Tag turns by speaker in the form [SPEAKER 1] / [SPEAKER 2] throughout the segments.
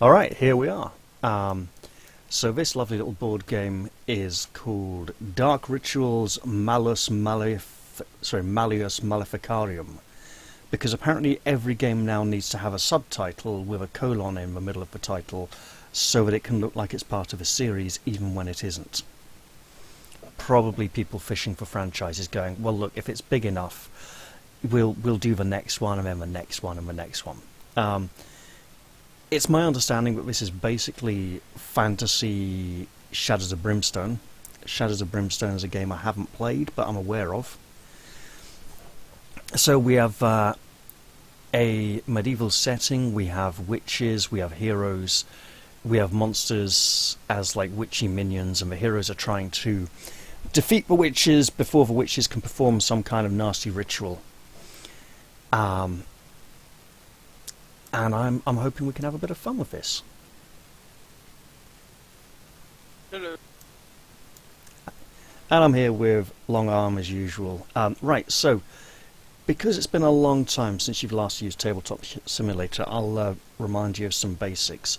[SPEAKER 1] Alright, here we are. So this lovely little board game is called Dark Rituals Malleus Maleficarum, because apparently every game now needs to have a subtitle with a colon in the middle of the title so that it can look like it's part of a series even when it isn't. Probably people fishing for franchises going, well look, if it's big enough we'll do the next one and then the next one and the next one. It's my understanding that this is basically fantasy Shadows of Brimstone. Shadows of Brimstone is a game I haven't played, but I'm aware of. So we have a medieval setting, we have witches, we have heroes, we have monsters as like witchy minions, and the heroes are trying to defeat the witches before the witches can perform some kind of nasty ritual. And I'm hoping we can have a bit of fun with this.
[SPEAKER 2] Hello.
[SPEAKER 1] And I'm here with Long Arm as usual. Right, so because it's been a long time since you've last used Tabletop Simulator, I'll remind you of some basics.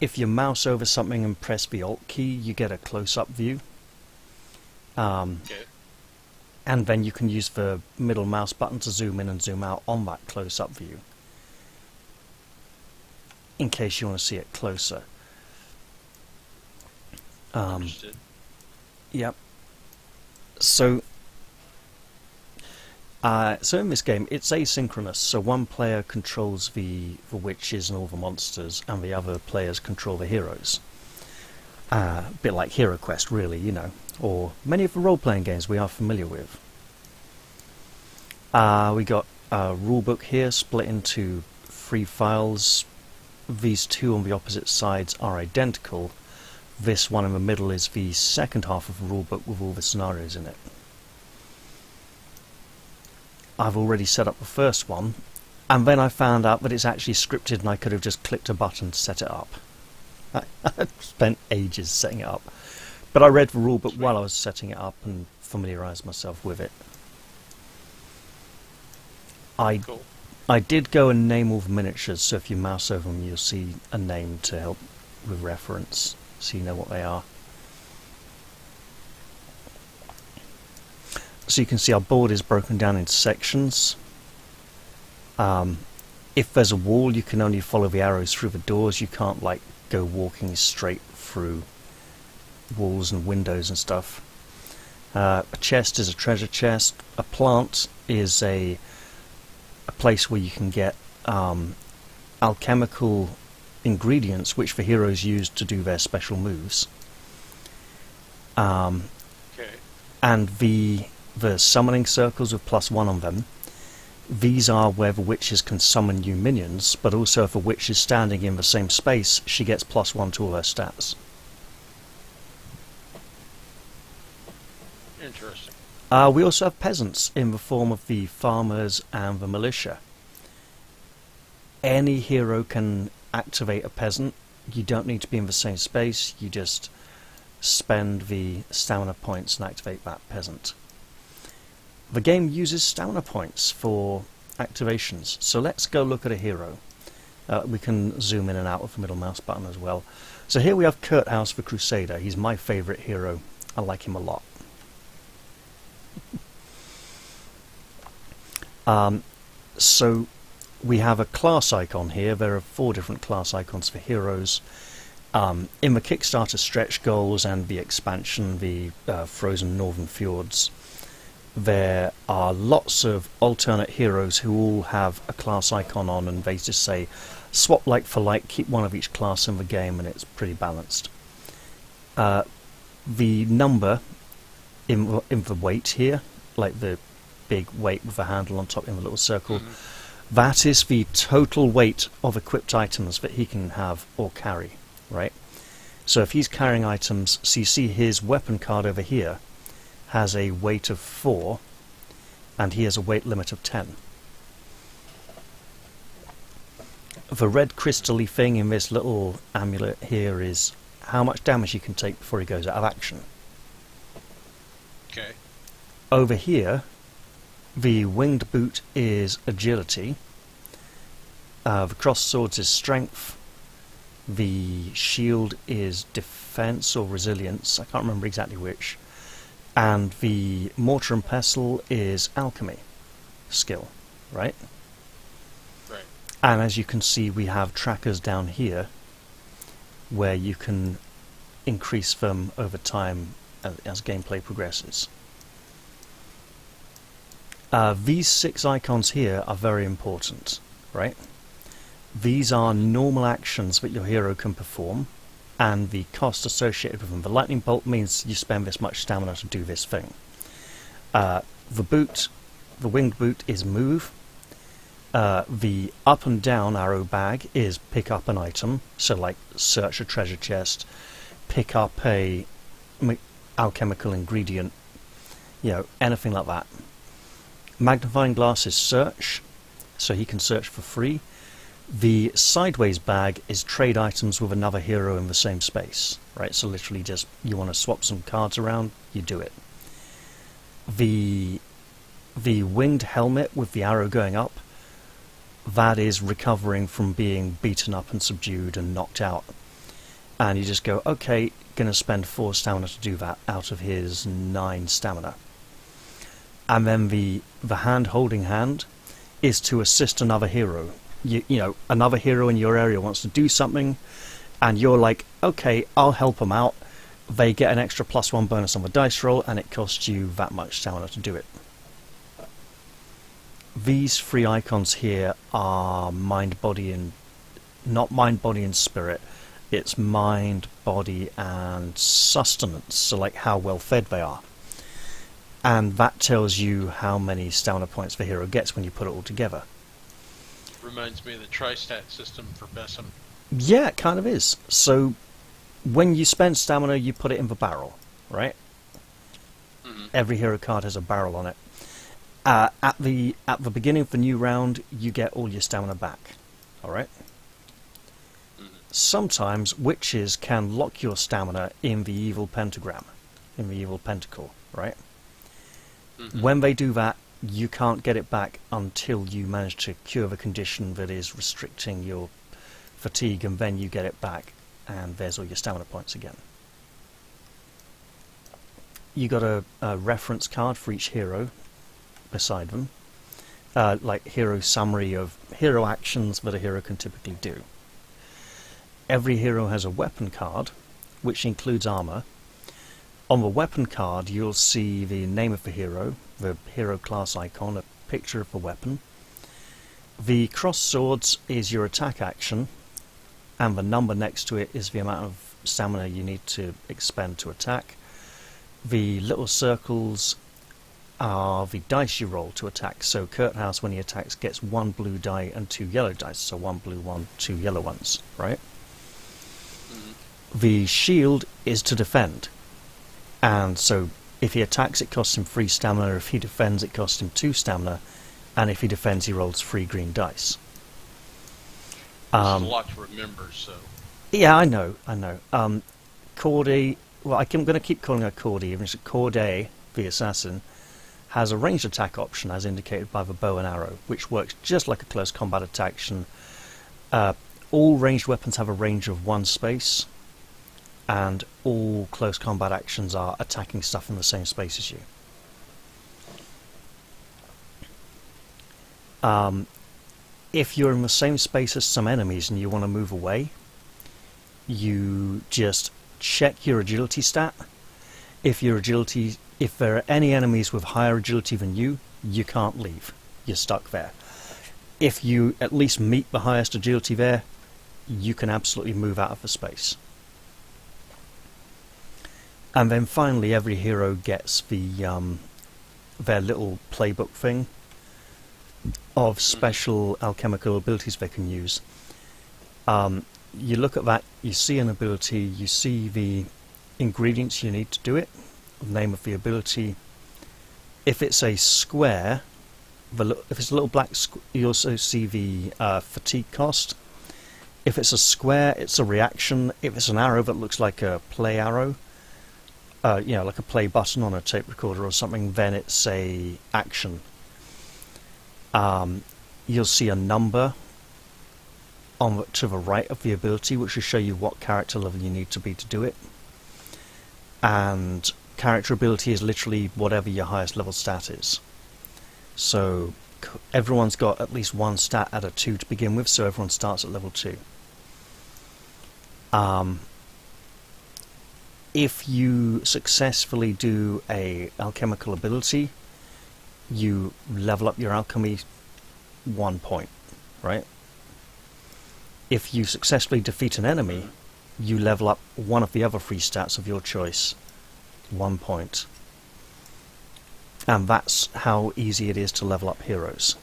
[SPEAKER 1] If you mouse over something and press the Alt key, you get a close-up view.
[SPEAKER 2] Okay.
[SPEAKER 1] And then you can use the middle mouse button to zoom in and zoom out on that close-up view, in case you want to see it closer.
[SPEAKER 2] Understood.
[SPEAKER 1] Yep. So in this game, it's asynchronous. So one player controls the witches and all the monsters, and the other players control the heroes. A bit like Hero Quest, really, you know, or many of the role-playing games we are familiar with. We got a rulebook here, split into 3 files. These 2 on the opposite sides are identical. This one in the middle is the second half of the rulebook with all the scenarios in it. I've already set up the first one, and then I found out that it's actually scripted and I could have just clicked a button to set it up. I spent ages setting it up. But I read the rulebook while I was setting it up and familiarised myself with it.
[SPEAKER 2] Cool.
[SPEAKER 1] I did go and name all the miniatures, so if you mouse over them you'll see a name to help with reference, so you know what they are. So you can see our board is broken down into sections. If there's a wall, you can only follow the arrows through the doors. You can't like go walking straight through walls and windows and stuff. A chest is a treasure chest. A plant is a place where you can get alchemical ingredients which the heroes use to do their special moves.
[SPEAKER 2] Okay.
[SPEAKER 1] And the summoning circles with +1 on them, these are where the witches can summon new minions, but also if a witch is standing in the same space, she gets +1 to all her stats.
[SPEAKER 2] Interesting.
[SPEAKER 1] We also have peasants in the form of the farmers and the militia. Any hero can activate a peasant. You don't need to be in the same space, you just spend the stamina points and activate that peasant. The game uses stamina points for activations, so let's go look at a hero. We can zoom in and out with the middle mouse button as well. So here we have Kurthouse the Crusader. He's my favourite hero. I like him a lot. So we have a class icon here. There are 4 different class icons for heroes. In the Kickstarter stretch goals and the expansion, the Frozen Northern Fjords, there are lots of alternate heroes who all have a class icon on, and they just say swap like for like, keep one of each class in the game, and it's pretty balanced. The number in the weight here, like the big weight with the handle on top in the little circle, that is the total weight of equipped items that he can have or carry, right? So if he's carrying items, so you see his weapon card over here has a weight of 4 and he has a weight limit of 10. The red crystally thing in this little amulet here is how much damage he can take before he goes out of action.
[SPEAKER 2] Okay.
[SPEAKER 1] Over here, the winged boot is agility, the crossed swords is strength, The shield is defense or resilience, I can't remember exactly which. And the mortar and pestle is alchemy skill, right?
[SPEAKER 2] Right.
[SPEAKER 1] And as you can see, we have trackers down here where you can increase them over time as gameplay progresses. These 6 icons here are very important, right? These are normal actions that your hero can perform, and the cost associated with them. The lightning bolt means you spend this much stamina to do this thing. The winged boot is move. The up and down arrow bag is pick up an item, so like search a treasure chest, pick up a alchemical ingredient, anything like that. Magnifying glass is search, so he can search for free. The sideways bag is trade items with another hero in the same space, right? So literally just, you want to swap some cards around, you do it. The winged helmet with the arrow going up, that is recovering from being beaten up and subdued and knocked out. And you just go, okay, gonna spend 4 stamina to do that out of his 9 stamina. And then the hand holding hand is to assist another hero. You know, another hero in your area wants to do something, and you're like, okay, I'll help them out. They get an extra +1 bonus on the dice roll, and it costs you that much stamina to do it. These 3 icons here are mind, body, and not mind, body, and spirit. It's mind, body, and sustenance. So like how well fed they are. And that tells you how many stamina points the hero gets when you put it all together.
[SPEAKER 2] Reminds me of the tri-stat system for belsl.
[SPEAKER 1] Yeah, it kind of is. So when you spend stamina, you put it in the barrel, right?
[SPEAKER 2] Mm-hmm.
[SPEAKER 1] Every hero card has a barrel on it. At the beginning of the new round, you get all your stamina back. All right.
[SPEAKER 2] Mm-hmm.
[SPEAKER 1] Sometimes witches can lock your stamina in the evil pentagram, in the evil pentacle, right?
[SPEAKER 2] Mm-hmm.
[SPEAKER 1] When they do that, you can't get it back until you manage to cure the condition that is restricting your fatigue, and then you get it back, and there's all your stamina points again. You got a reference card for each hero beside them, like hero summary of hero actions that a hero can typically do. Every hero has a weapon card, which includes armor. On the weapon card, you'll see the name of the hero class icon, a picture of the weapon. The cross swords is your attack action, and the number next to it is the amount of stamina you need to expend to attack. The little circles are the dice you roll to attack. So Kurthouse, when he attacks, gets 1 blue die and 2 yellow dice. So 1 blue, 2 yellow ones, right? Mm-hmm. The shield is to defend. And so if he attacks, it costs him 3 stamina. If he defends, it costs him 2 stamina. And if he defends, he rolls 3 green dice.
[SPEAKER 2] There's a lot to remember, so...
[SPEAKER 1] Yeah, I know. Corday... Well, I'm going to keep calling her Corday, even though Corday, the assassin, has a ranged attack option, as indicated by the bow and arrow, which works just like a close combat attack action. All ranged weapons have a range of 1 space, and all close combat actions are attacking stuff in the same space as you. If you're in the same space as some enemies and you want to move away, you just check your agility stat. If there are any enemies with higher agility than you, you can't leave. You're stuck there. If you at least meet the highest agility there, you can absolutely move out of the space. And then finally, every hero gets their little playbook thing of special alchemical abilities they can use. You look at that, you see an ability, you see the ingredients you need to do it, the name of the ability. If it's a square, if it's a little black, you also see the fatigue cost. If it's a square, it's a reaction. If it's an arrow that looks like a play arrow, like a play button on a tape recorder or something, then it's a action. You'll see a number on to the right of the ability, which will show you what character level you need to be to do it. And character ability is literally whatever your highest level stat is. So everyone's got at least one stat at a 2 to begin with, so everyone starts at level 2. If you successfully do a alchemical ability, you level up your alchemy 1 point, right? If you successfully defeat an enemy, you level up one of the other 3 stats of your choice 1 point. And that's how easy it is to level up heroes.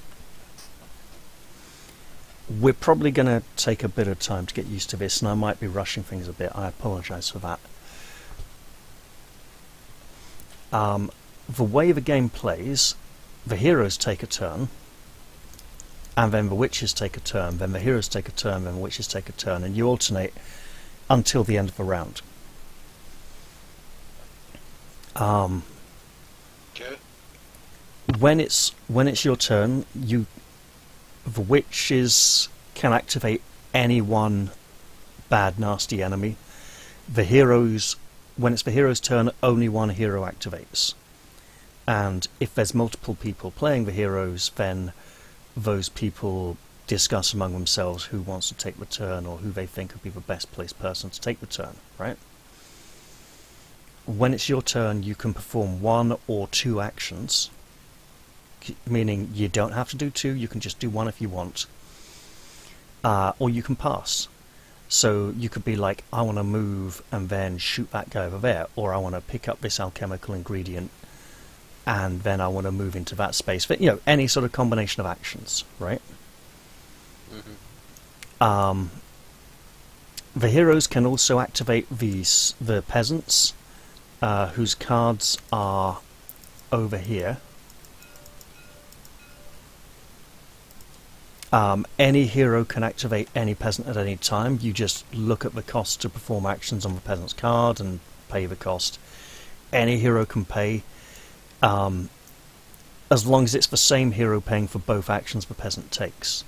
[SPEAKER 1] We're probably going to take a bit of time to get used to this, and I might be rushing things a bit. I apologise for that. The way the game plays, the heroes take a turn, and then the witches take a turn, then the heroes take a turn, then the witches take a turn, and you alternate until the end of the round.
[SPEAKER 2] Okay.
[SPEAKER 1] When it's your turn, the witches can activate any one bad, nasty enemy. The heroes, when it's the hero's turn, only one hero activates. And if there's multiple people playing the heroes, then those people discuss among themselves who wants to take the turn or who they think would be the best placed person to take the turn, right? When it's your turn, you can perform 1 or 2 actions, meaning you don't have to do 2, you can just do 1 if you want, or you can pass. So you could be like, I want to move and then shoot that guy over there, or I want to pick up this alchemical ingredient and then I want to move into that space. But, any sort of combination of actions, right?
[SPEAKER 2] Mm-hmm.
[SPEAKER 1] The heroes can also activate the peasants, whose cards are over here. Any hero can activate any peasant at any time. You just look at the cost to perform actions on the peasant's card and pay the cost. Any hero can pay, as long as it's the same hero paying for both actions the peasant takes.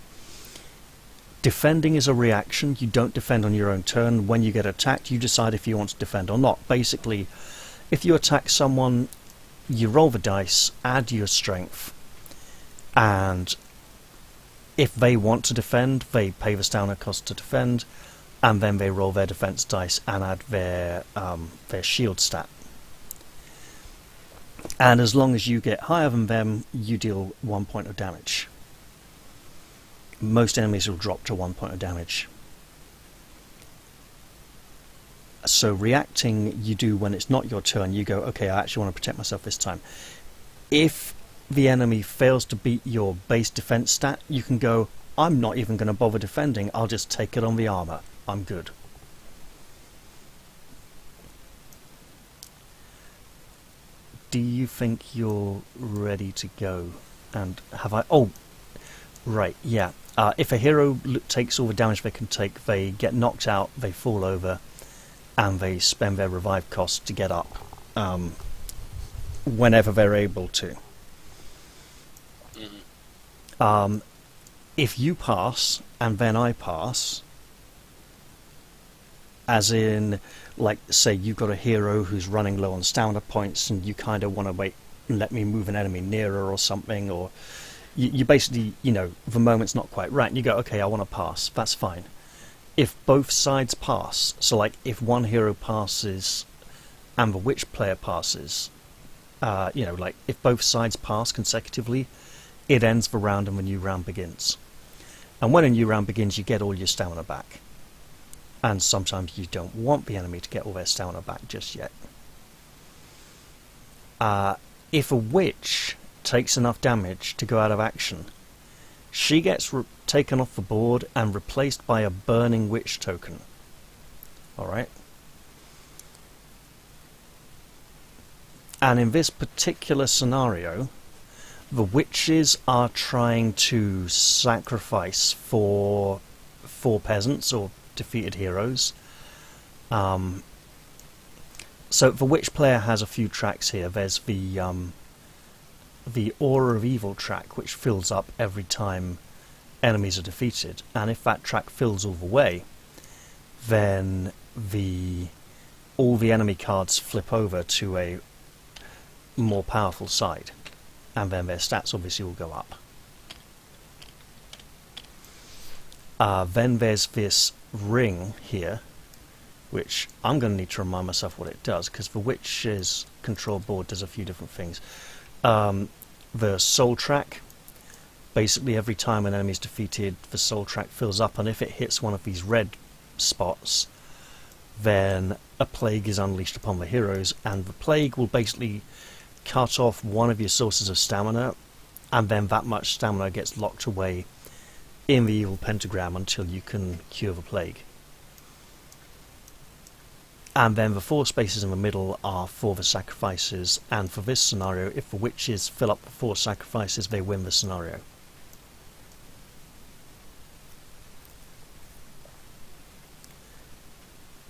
[SPEAKER 1] Defending is a reaction. You don't defend on your own turn. When you get attacked, you decide if you want to defend or not. Basically, if you attack someone, you roll the dice, add your strength, and if they want to defend, they pay the stamina cost to defend, and then they roll their defense dice and add their shield stat. And as long as you get higher than them, you deal 1 point of damage. Most enemies will drop to 1 point of damage. So reacting, you do when it's not your turn. You go, okay, I actually want to protect myself this time. If the enemy fails to beat your base defense stat, you can go, I'm not even going to bother defending, I'll just take it on the armor. I'm good. Do you think you're ready to go? And have I... Oh, right, yeah. If a hero takes all the damage they can take, they get knocked out, they fall over, and they spend their revive cost to get up whenever they're able to. If you pass and then I pass, as in, like, say you've got a hero who's running low on stamina points and you kind of want to wait and let me move an enemy nearer or something, or you basically, the moment's not quite right and you go, okay, I want to pass, that's fine. If both sides pass, so like if one hero passes and the witch player passes, like if both sides pass consecutively, it ends the round and the new round begins. And when a new round begins, you get all your stamina back. And sometimes you don't want the enemy to get all their stamina back just yet. If a witch takes enough damage to go out of action, she gets taken off the board and replaced by a burning witch token. Alright? And in this particular scenario, the witches are trying to sacrifice for peasants or defeated heroes. So the witch player has a few tracks here. There's the Aura of Evil track, which fills up every time enemies are defeated, and if that track fills all the way, then all the enemy cards flip over to a more powerful side, and then their stats obviously will go up. Then there's this ring here, which I'm going to need to remind myself what it does, because the Witch's control board does a few different things. The soul track, basically every time an enemy is defeated, the soul track fills up, and if it hits one of these red spots, then a plague is unleashed upon the heroes, and the plague will basically cut off one of your sources of stamina, and then that much stamina gets locked away in the evil pentagram until you can cure the plague. And then the 4 spaces in the middle are for the sacrifices, and for this scenario, if the witches fill up the 4 sacrifices, they win the scenario.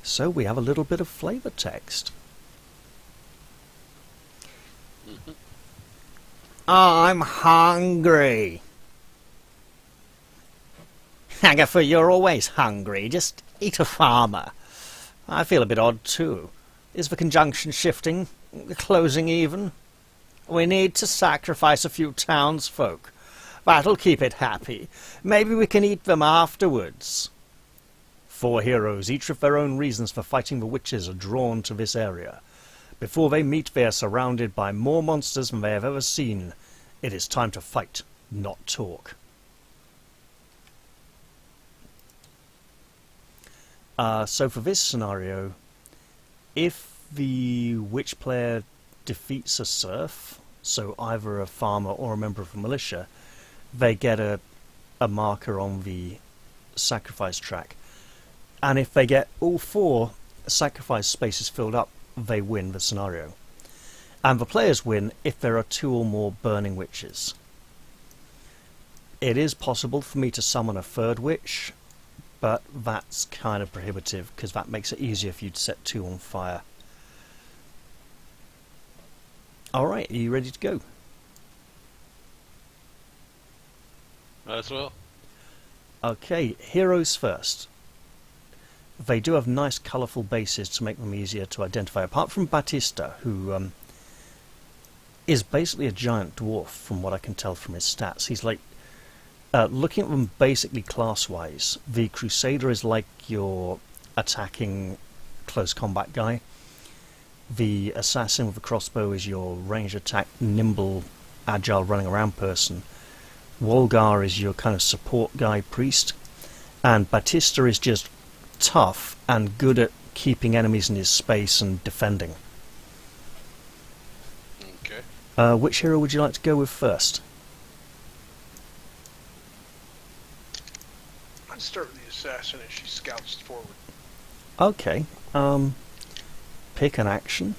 [SPEAKER 1] So we have a little bit of flavor text. I'm hungry. Agatha, you're always hungry. Just eat a farmer. I feel a bit odd too. Is the conjunction shifting? Closing even? We need to sacrifice a few townsfolk. That'll keep it happy. Maybe we can eat them afterwards. 4 heroes, each with their own reasons for fighting the witches, are drawn to this area. Before they meet, they are surrounded by more monsters than they have ever seen. It is time to fight, not talk. So for this scenario, if the witch player defeats a serf, so either a farmer or a member of a militia, they get a marker on the sacrifice track. And if they get all 4 sacrifice spaces filled up, they win the scenario. And the players win if there are 2 or more burning witches. It is possible for me to summon a 3rd witch, but that's kind of prohibitive because that makes it easier for you to set 2 on fire. Alright, are you ready to go?
[SPEAKER 2] As well.
[SPEAKER 1] Okay, heroes first. They do have nice colourful bases to make them easier to identify, apart from Batista, who is basically a giant dwarf from what I can tell from his stats. He's like, looking at them basically class-wise, the Crusader is like your attacking close combat guy. The Assassin with the crossbow is your range attack, nimble, agile running around person. Wolgar is your kind of support guy, priest. And Batista is just tough and good at keeping enemies in his space and defending.
[SPEAKER 2] Okay.
[SPEAKER 1] Which hero would you like to go with first?
[SPEAKER 3] Let's start with the assassin as she scouts forward.
[SPEAKER 1] Okay. Pick an action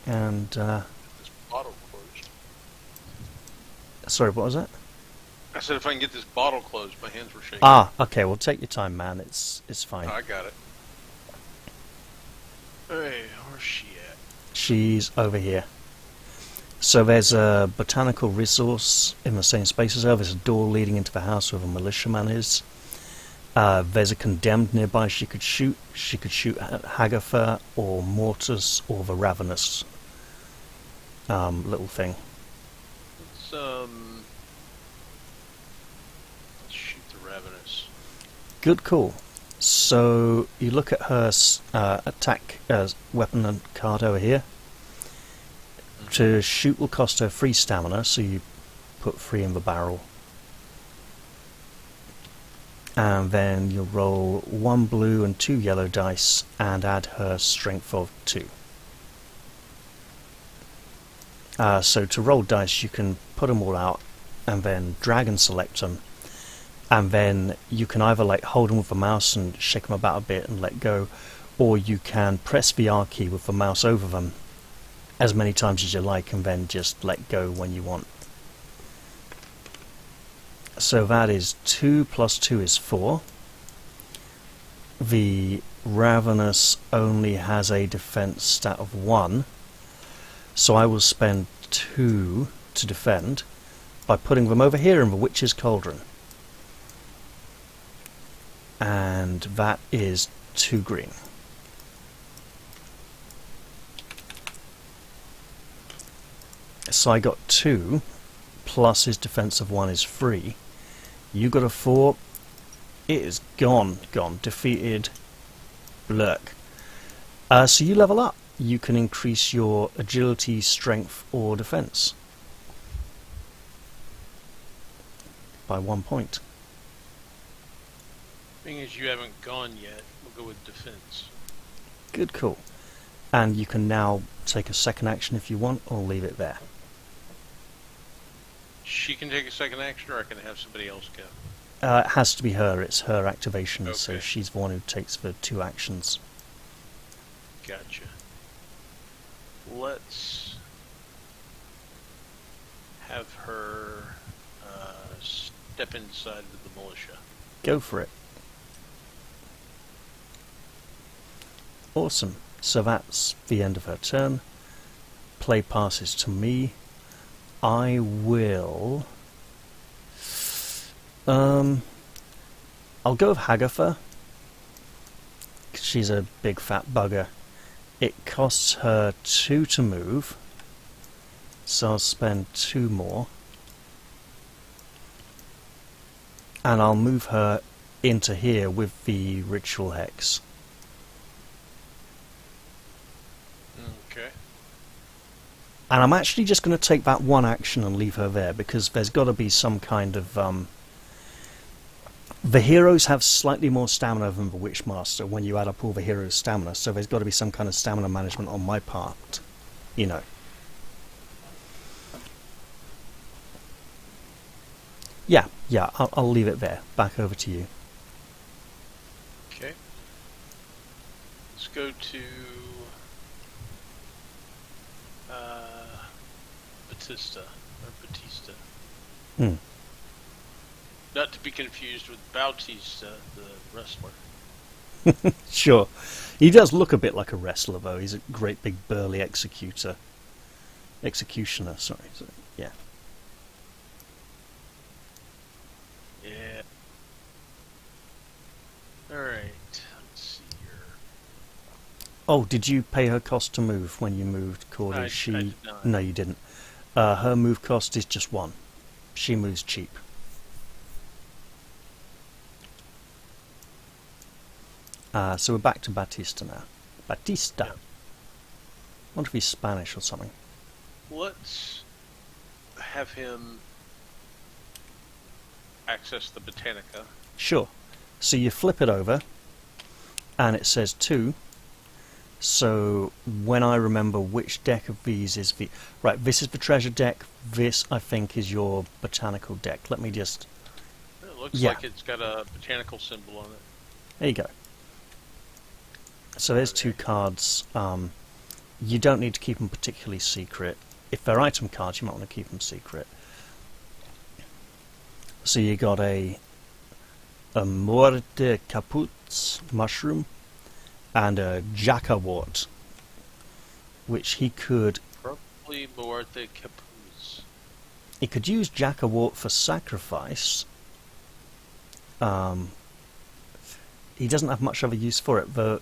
[SPEAKER 1] and
[SPEAKER 3] This bottle closed.
[SPEAKER 1] sorry, what was that?
[SPEAKER 2] I said if I can get this bottle closed, my hands were shaking.
[SPEAKER 1] Ah, okay, well take your time, man. It's fine.
[SPEAKER 2] Oh, I got it.
[SPEAKER 3] Hey, where's she at?
[SPEAKER 1] She's over here. So there's a botanical resource in the same space as her. There's a door leading into the house where the militiaman is. There's a condemned nearby she could shoot. She could shoot at Hagatha or Mortis or the Ravenous little thing.
[SPEAKER 2] Let's shoot the Ravenous.
[SPEAKER 1] Good call. So you look at her attack weapon and card over here. To shoot will cost her 3 stamina, so you put 3 in the barrel. And then you'll roll 1 blue and 2 yellow dice and add her strength of 2. So to roll dice, you can put them all out and then drag and select them. And then you can either like hold them with the mouse and shake them about a bit and let go, or you can press the R key with the mouse over them as many times as you like and then just let go when you want. So that is 2 plus 2 is 4. The Ravenous only has a defense stat of 1, so I will spend 2 to defend by putting them over here in the Witch's Cauldron. and that is 2 green. So I got 2, plus his defense of 1 is 3. You got a 4. It is gone. Defeated. Blurk. So you level up. You can increase your agility, strength, or defense by 1 point.
[SPEAKER 2] Being as you haven't gone yet, we'll go with defense.
[SPEAKER 1] Good call. And you can now take a second action if you want, or leave it there.
[SPEAKER 2] She can take a second action, or I can have somebody else go.
[SPEAKER 1] It has to be her. It's her activation,
[SPEAKER 2] Okay.
[SPEAKER 1] so she's the one who takes the 2 actions.
[SPEAKER 2] Gotcha. Let's have her step inside of the militia.
[SPEAKER 1] Go for it. Awesome. So that's the end of her turn. Play passes to me. I will... I'll go with Hagatha. She's a big fat bugger. It costs her 2 to move, so I'll spend 2 more. And I'll move her into here with the ritual hex.
[SPEAKER 2] Okay.
[SPEAKER 1] And I'm actually just going to take that 1 action and leave her there, because there's got to be some kind of... The heroes have slightly more stamina than the Witchmaster when you add up all the heroes' stamina, so there's got to be some kind of stamina management on my part, you know. Yeah, I'll leave it there. Back over to you.
[SPEAKER 2] Okay. Let's go to Batista.
[SPEAKER 1] Hmm.
[SPEAKER 2] Not to be confused with Bautista, the wrestler.
[SPEAKER 1] Sure. He does look a bit like a wrestler, though. He's a great big burly executioner, sorry. So, yeah.
[SPEAKER 2] Yeah. Alright, let's see here.
[SPEAKER 1] Oh, did you pay her cost to move when you moved, Cordy?
[SPEAKER 2] I did not.
[SPEAKER 1] No, you didn't. Her move cost is just 1. She moves cheap. So we're back to Batista now. Batista.
[SPEAKER 2] Yeah.
[SPEAKER 1] I wonder if he's Spanish or something.
[SPEAKER 2] Let's have him access the Botanica.
[SPEAKER 1] Sure. So you flip it over, and it says 2. So when I remember which deck of these is the... Right, this is the treasure deck. This, I think, is your botanical deck. Let me just...
[SPEAKER 2] It looks
[SPEAKER 1] Yeah.
[SPEAKER 2] like it's got a botanical symbol on it.
[SPEAKER 1] There you go. So there's 2 cards. You don't need to keep them particularly secret. If they're item cards, you might want to keep them secret. So you got a Muerte Caput's mushroom and a Jackawort, which he could...
[SPEAKER 2] Probably Muerte Capuz.
[SPEAKER 1] He could use Jackawort for sacrifice. He doesn't have much of a use for it. The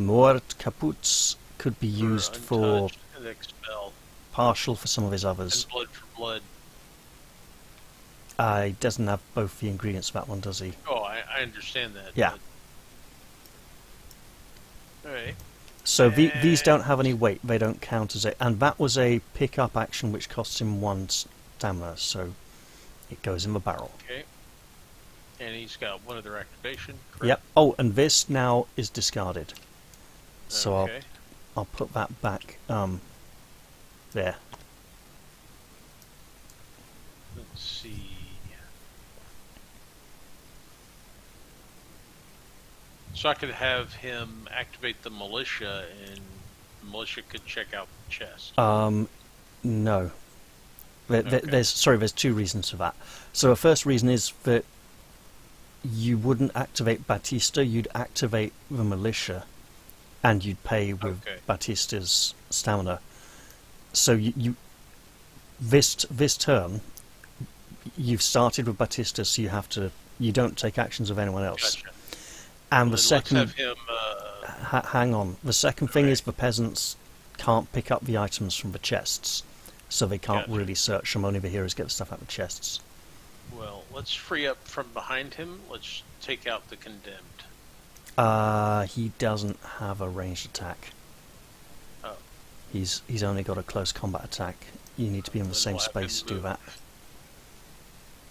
[SPEAKER 1] Muerte Caput's could be used for
[SPEAKER 2] Untouched and expel.
[SPEAKER 1] partial for some of his others.
[SPEAKER 2] And blood for blood.
[SPEAKER 1] He doesn't have both the ingredients for that one, does he?
[SPEAKER 2] Oh, I understand that.
[SPEAKER 1] Yeah.
[SPEAKER 2] Alright.
[SPEAKER 1] So these don't have any weight, they don't count as a... And that was a pick-up action which costs him 1 stamina, so it goes in the barrel.
[SPEAKER 2] Okay. And he's got 1 other activation, correct?
[SPEAKER 1] Yep. Oh, and this now is discarded. So
[SPEAKER 2] Okay.
[SPEAKER 1] I'll put that back there.
[SPEAKER 2] Let's see. So I could have him activate the militia, and the militia could check out the chest.
[SPEAKER 1] No.
[SPEAKER 2] Okay.
[SPEAKER 1] There's 2 reasons for that. So the first reason is that you wouldn't activate Batista, you'd activate the militia, and you'd pay with
[SPEAKER 2] Okay.
[SPEAKER 1] Batista's stamina. So this turn, you've started with Batista, so you have to You don't take actions of anyone else.
[SPEAKER 2] Gotcha.
[SPEAKER 1] And
[SPEAKER 2] Well,
[SPEAKER 1] the
[SPEAKER 2] then let's
[SPEAKER 1] second...
[SPEAKER 2] have him.
[SPEAKER 1] hang on. The second thing
[SPEAKER 2] Right.
[SPEAKER 1] is the peasants can't pick up the items from the chests. So they can't
[SPEAKER 2] Gotcha.
[SPEAKER 1] really search them. Only the heroes get the stuff out of the chests.
[SPEAKER 2] Well, let's free up from behind him. Let's take out the condemned.
[SPEAKER 1] He doesn't have a ranged attack.
[SPEAKER 2] Oh.
[SPEAKER 1] He's only got a close combat attack. You need to be in the
[SPEAKER 2] Then
[SPEAKER 1] same
[SPEAKER 2] we'll have him
[SPEAKER 1] space to do
[SPEAKER 2] move.
[SPEAKER 1] that.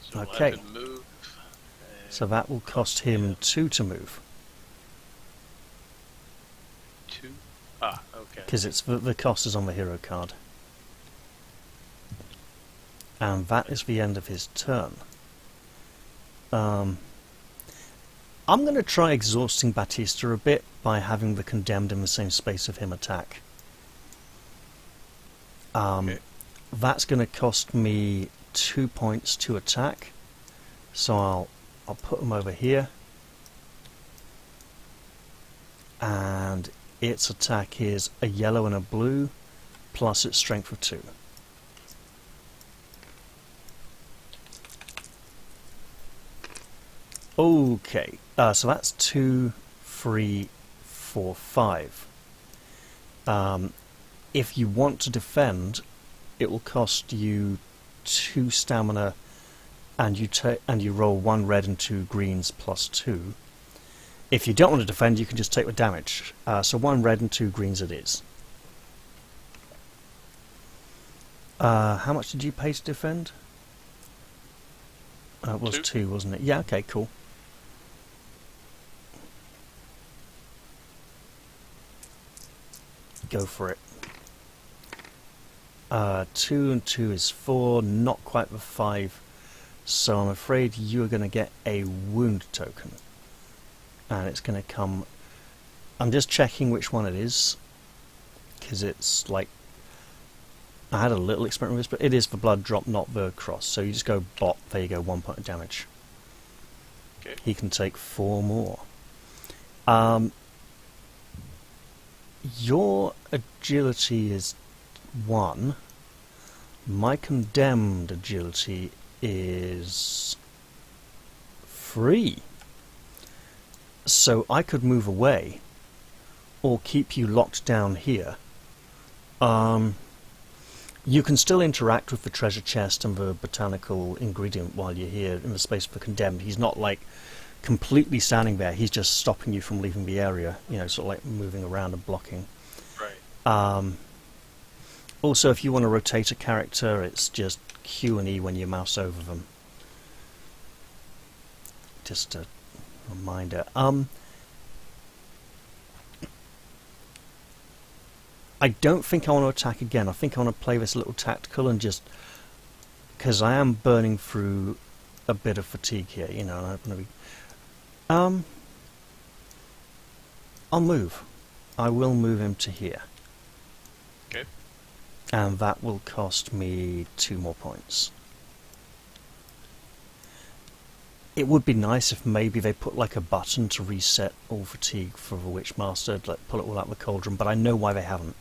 [SPEAKER 2] So we'll
[SPEAKER 1] Okay.
[SPEAKER 2] have him move.
[SPEAKER 1] So that will cost him 2 to move.
[SPEAKER 2] 2. Ah, okay.
[SPEAKER 1] Because it's the cost is on the hero card. And that is the end of his turn. I'm going to try exhausting Batista a bit by having the condemned in the same space of him attack.
[SPEAKER 2] Okay.
[SPEAKER 1] That's going to cost me 2 points to attack. So I'll put him over here. And its attack is a yellow and a blue, plus its strength of 2. Okay, so that's 2, 3, 4, 5. If you want to defend, it will cost you 2 stamina, and you roll 1 red and 2 greens plus 2. If you don't want to defend, you can just take the damage. So 1 red and 2 greens it is. How much did you pay to defend? It was 2, wasn't it? Yeah, okay, cool. Go for it. 2 and 2 is 4, not quite the 5. So I'm afraid you are going to get a wound token. And it's going to come... I'm just checking which one it is. Because it's like... I had a little experiment with this, but it is the blood drop, not the cross. So you just go bop, there you go, 1 point of damage.
[SPEAKER 2] Okay.
[SPEAKER 1] He can take 4 more. Your agility is 1. My condemned agility is 3. So I could move away, or keep you locked down here. You can still interact with the treasure chest and the botanical ingredient while you're here in the space for condemned. He's not like completely standing there, he's just stopping you from leaving the area, you know, sort of like moving around and blocking.
[SPEAKER 2] Right.
[SPEAKER 1] Also, if you want to rotate a character, it's just Q and E when you mouse over them. Just a reminder. I don't think I want to attack again. I think I want to play this a little tactical and just... because I am burning through a bit of fatigue here, you know, and I'm going to be... I'll move. I will move him to here.
[SPEAKER 2] Okay.
[SPEAKER 1] And that will cost me 2 more points. It would be nice if maybe they put like a button to reset all fatigue for the Witchmaster, like pull it all out of the cauldron, but I know why they haven't.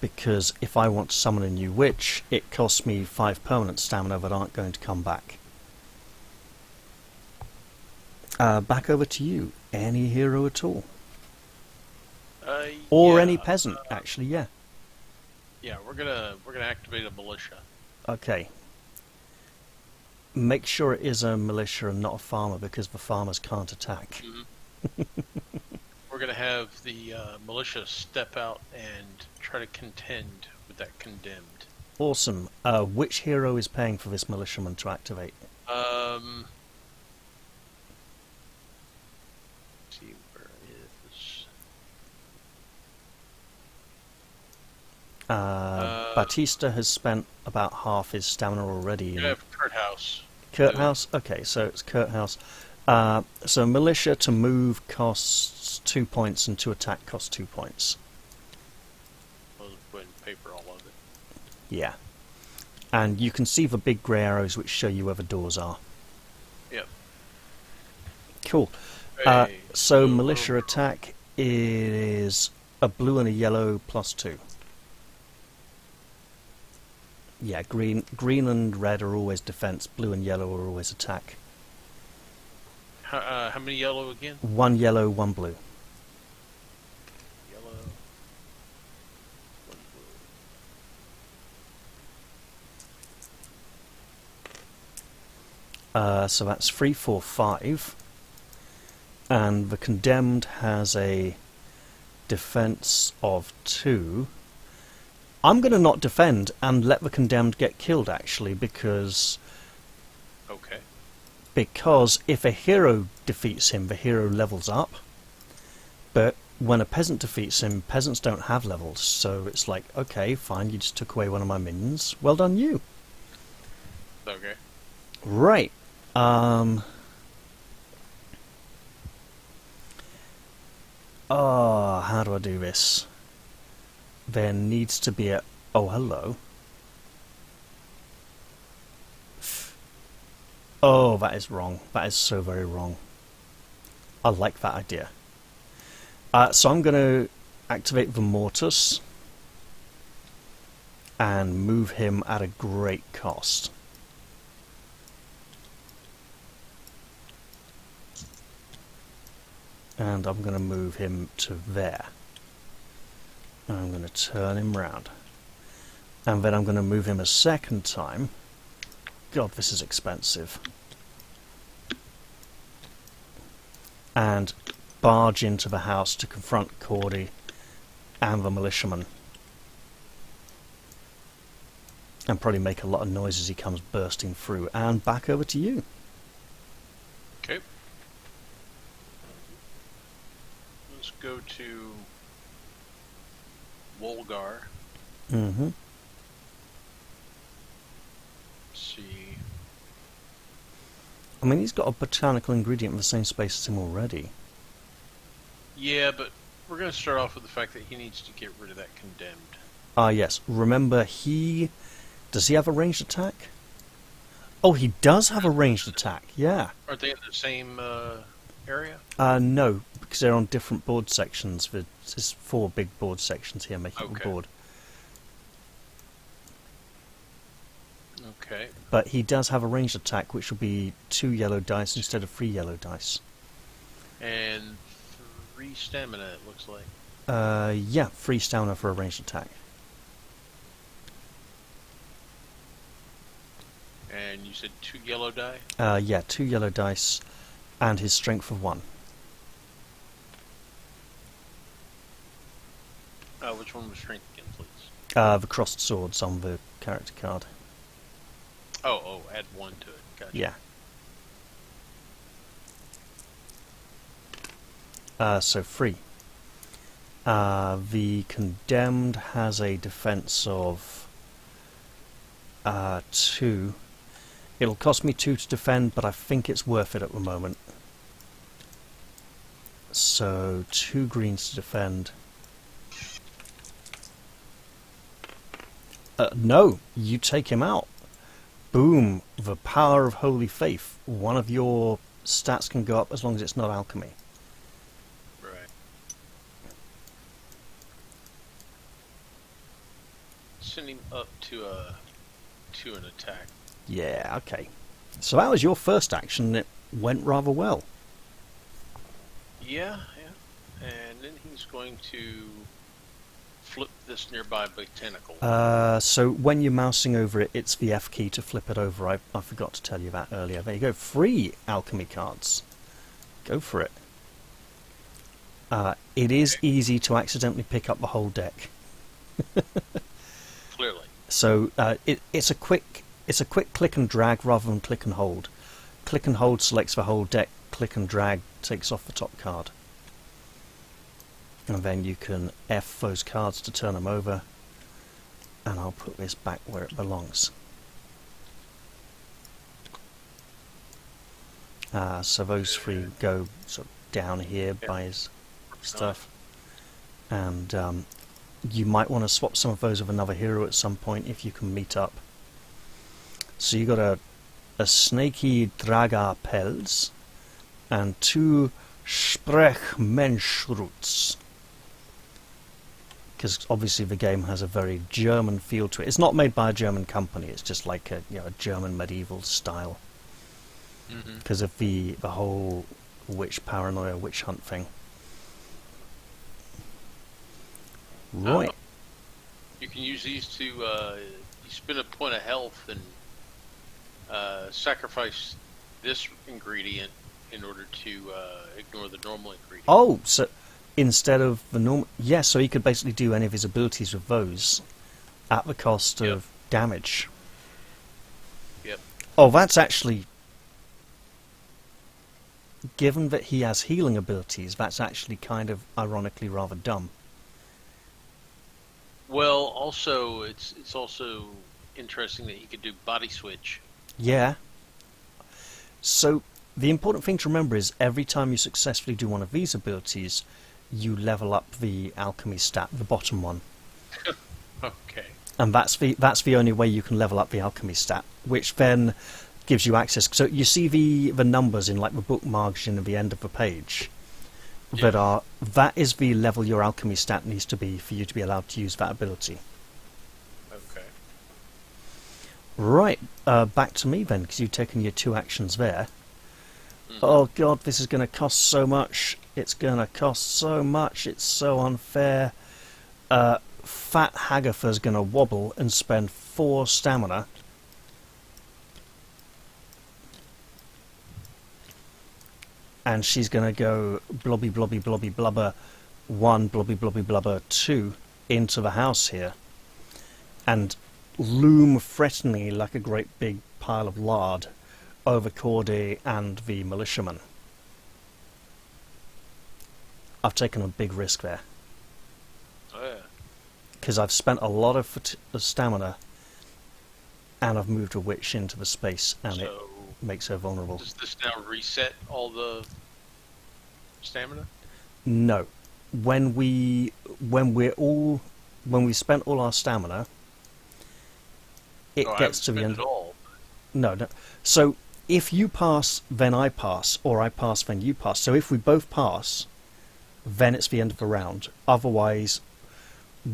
[SPEAKER 1] Because if I want to summon a new witch, it costs me 5 permanent stamina that aren't going to come back. Back over to you. Any hero at all? Or
[SPEAKER 2] yeah,
[SPEAKER 1] any peasant, actually, yeah.
[SPEAKER 2] Yeah, we're gonna activate a militia.
[SPEAKER 1] Okay. Make sure it is a militia and not a farmer, because the farmers can't attack.
[SPEAKER 2] We're gonna have the militia step out and try to contend with that condemned.
[SPEAKER 1] Awesome. Which hero is paying for this militiaman to activate?
[SPEAKER 2] Let's see, where is...
[SPEAKER 1] Batista has spent about half his stamina already.
[SPEAKER 2] We have Kurt House.
[SPEAKER 1] Kurt House? Okay, so it's Kurt House. So militia to move costs 2 points and to attack costs 2 points.
[SPEAKER 2] I'll put in paper all of it.
[SPEAKER 1] Yeah. And you can see the big grey arrows which show you where the doors are.
[SPEAKER 2] Yep.
[SPEAKER 1] Cool.
[SPEAKER 2] Hey,
[SPEAKER 1] So militia attack is a blue and a yellow plus 2. Yeah, green and red are always defense, blue and yellow are always attack.
[SPEAKER 2] How many yellow again?
[SPEAKER 1] 1 yellow, 1 blue.
[SPEAKER 2] Yellow. One blue.
[SPEAKER 1] So that's 3, 4, 5. And the condemned has a defense of 2. I'm going to not defend and let the condemned get killed, actually, because
[SPEAKER 2] Okay.
[SPEAKER 1] if a hero defeats him, the hero levels up. But when a peasant defeats him, peasants don't have levels, so it's like, okay, fine, you just took away one of my minions. Well done, you.
[SPEAKER 2] Okay.
[SPEAKER 1] Right. Oh, how do I do this? There needs to be a... Oh, hello. Oh, that is wrong. That is so very wrong. I like that idea. So I'm going to activate the Mortis and move him at a great cost. And I'm going to move him to there. And I'm going to turn him round. And then I'm going to move him a second time. God, this is expensive. And barge into the house to confront Cordy and the militiaman. And probably make a lot of noise as he comes bursting through. And back over to you.
[SPEAKER 2] Okay. Let's go to Wolgar.
[SPEAKER 1] Mm-hmm.
[SPEAKER 2] See.
[SPEAKER 1] I mean, he's got a botanical ingredient in the same space as him already.
[SPEAKER 2] Yeah, but we're going to start off with the fact that he needs to get rid of that condemned.
[SPEAKER 1] Ah, yes. Remember, does he have a ranged attack? Oh, he does have a ranged attack, yeah.
[SPEAKER 2] Aren't they in the same area?
[SPEAKER 1] No, because they're on different board sections. There's 4 big board sections here making the board.
[SPEAKER 2] Okay.
[SPEAKER 1] But he does have a ranged attack, which will be 2 yellow dice instead of 3 yellow dice.
[SPEAKER 2] And 3 stamina, it looks like.
[SPEAKER 1] Yeah, 3 stamina for a ranged attack.
[SPEAKER 2] And you said 2 yellow die?
[SPEAKER 1] Yeah, 2 yellow dice, and his strength of 1.
[SPEAKER 2] Which one was strength again, please?
[SPEAKER 1] The crossed swords on the character card.
[SPEAKER 2] Oh, add 1 to it. Gotcha.
[SPEAKER 1] Yeah. So 3. The condemned has a defense of 2. It'll cost me 2 to defend, but I think it's worth it at the moment. So 2 greens to defend. No, you take him out. Boom, the power of holy faith. One of your stats can go up as long as it's not alchemy.
[SPEAKER 2] Right. Send him up to an attack.
[SPEAKER 1] Yeah, okay. So that was your first action, and it went rather well.
[SPEAKER 2] Yeah. And then he's going to flip this nearby botanical.
[SPEAKER 1] So when you're mousing over it, it's the F key to flip it over. I forgot to tell you that earlier. There you go. 3 alchemy cards. Go for it. It is easy to accidentally pick up the whole deck.
[SPEAKER 2] Clearly.
[SPEAKER 1] So it's a quick click and drag rather than click and hold. Click and hold selects the whole deck. Click and drag takes off the top card. And then you can F those cards to turn them over. And I'll put this back where it belongs. So those 3 go sort of down here by his stuff. And you might want to swap some of those with another hero at some point if you can meet up. So you got a snaky Draga Pels and 2 Sprechmenschrutz. Because obviously the game has a very German feel to it. It's not made by a German company. It's just like a German medieval style. Because of the whole witch paranoia, witch hunt thing. Right.
[SPEAKER 2] You can use these to you spend a point of health and sacrifice this ingredient in order to ignore the normal ingredient.
[SPEAKER 1] Oh, so instead of the normal... Yeah, so he could basically do any of his abilities with those at the cost of damage.
[SPEAKER 2] Yep.
[SPEAKER 1] Oh, that's actually... Given that he has healing abilities, that's actually kind of ironically rather dumb.
[SPEAKER 2] Well, also it's also interesting that he could do body switch.
[SPEAKER 1] Yeah. So the important thing to remember is every time you successfully do one of these abilities, you level up the alchemy stat, the bottom one.
[SPEAKER 2] Okay.
[SPEAKER 1] And that's the only way you can level up the alchemy stat, which then gives you access. So you see the numbers in like the book margin at the end of the page. That is the level your alchemy stat needs to be for you to be allowed to use that ability.
[SPEAKER 2] Okay.
[SPEAKER 1] Right, back to me then, because you've taken your 2 actions there. Oh god, this is going to cost so much. It's going to cost so much. It's so unfair. Fat Hagatha's going to wobble and spend 4 stamina. And she's going to go blobby blobby blobby blubber 1, blobby blobby blubber 2 into the house here. And loom threateningly like a great big pile of lard over Cordy and the militiaman. I've taken a big risk there.
[SPEAKER 2] Oh yeah.
[SPEAKER 1] Because I've spent a lot of stamina and I've moved a witch into the space and it makes her vulnerable.
[SPEAKER 2] Does this now reset all the stamina?
[SPEAKER 1] No. When we spent all our stamina, it gets to the end.
[SPEAKER 2] It all.
[SPEAKER 1] No. So if you pass, then I pass, or I pass, then you pass. So if we both pass, then it's the end of the round. Otherwise,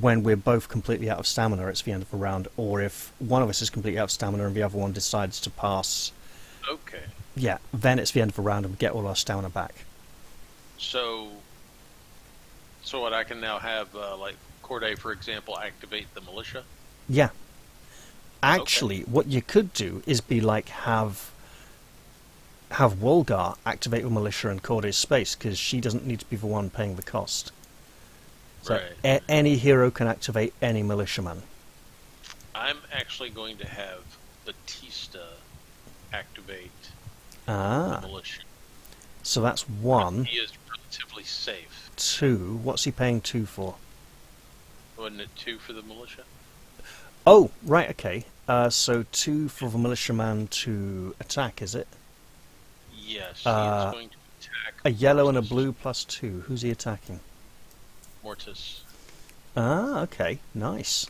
[SPEAKER 1] when we're both completely out of stamina, it's the end of the round. Or if one of us is completely out of stamina and the other one decides to pass,
[SPEAKER 2] Okay.
[SPEAKER 1] yeah, then it's the end of the round and we get all our stamina back.
[SPEAKER 2] So what I can now have, like Corday, for example, activate the militia?
[SPEAKER 1] Yeah. Actually, what you could do is be like have Wolgar activate the militia in Corday's space, because she doesn't need to be the one paying the cost. So
[SPEAKER 2] Right.
[SPEAKER 1] any hero can activate any militiaman.
[SPEAKER 2] I'm actually going to have Batista activate
[SPEAKER 1] Ah.
[SPEAKER 2] the militia.
[SPEAKER 1] So that's 1.
[SPEAKER 2] He is relatively safe.
[SPEAKER 1] 2. What's he paying 2 for?
[SPEAKER 2] Wasn't it 2 for the militia?
[SPEAKER 1] Oh, right, okay. So 2 for the militiaman to attack, is it?
[SPEAKER 2] Yes, he is going to attack
[SPEAKER 1] A yellow and a
[SPEAKER 2] Mortis.
[SPEAKER 1] blue plus 2. Who's he attacking?
[SPEAKER 2] Mortis.
[SPEAKER 1] Ah, okay. Nice.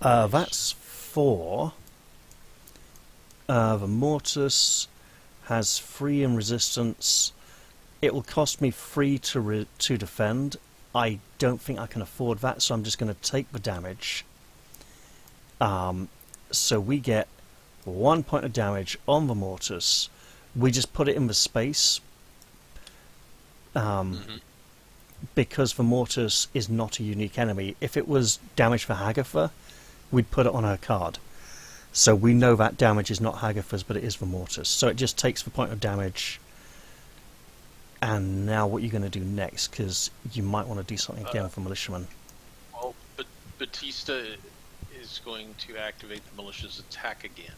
[SPEAKER 1] That's 4. The Mortis has 3 in resistance. It will cost me 3 to defend. I don't think I can afford that, so I'm just going to take the damage. So we get 1 point of damage on the Mortis. We just put it in the space. Because the Mortis is not a unique enemy. If it was damage for Hagatha, we'd put it on her card. So we know that damage is not Hagatha's, but it is the Mortis. So it just takes the point of damage. And now what you're going to do next, because you might want to do something again for Militiaman.
[SPEAKER 2] Well, but Batista is going to activate the militia's attack again.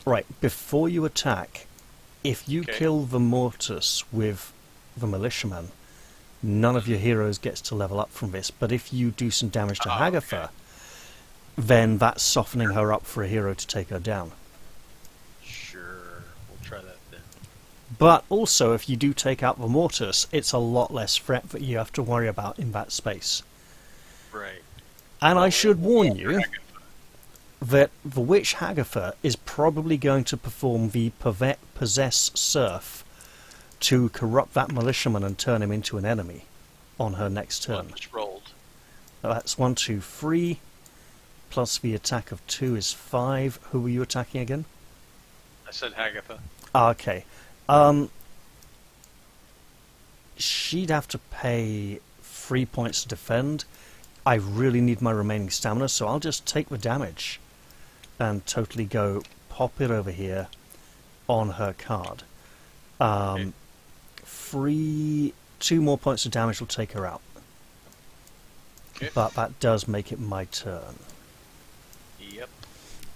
[SPEAKER 1] Right, before you attack, if you kill the Mortis with the Militiaman, none of your heroes gets to level up from this. But if you do some damage to Hagatha, then that's softening her up for a hero to take her down.
[SPEAKER 2] Sure, we'll try that then.
[SPEAKER 1] But also, if you do take out the Mortis, it's a lot less threat that you have to worry about in that space.
[SPEAKER 2] Right.
[SPEAKER 1] And I should warn you that the Witch Hagatha is probably going to perform the Possess Surf to corrupt that militiaman and turn him into an enemy on her next turn.
[SPEAKER 2] Just rolled.
[SPEAKER 1] That's 1, 2, 3. plus the attack of 2 is 5. Who were you attacking again?
[SPEAKER 2] I said Hagatha.
[SPEAKER 1] Okay. She'd have to pay 3 points to defend. I really need my remaining stamina, so I'll just take the damage and totally go pop it over here on her card.
[SPEAKER 2] Okay.
[SPEAKER 1] 2 more points of damage will take her out.
[SPEAKER 2] Okay.
[SPEAKER 1] But that does make it my turn.
[SPEAKER 2] Yep.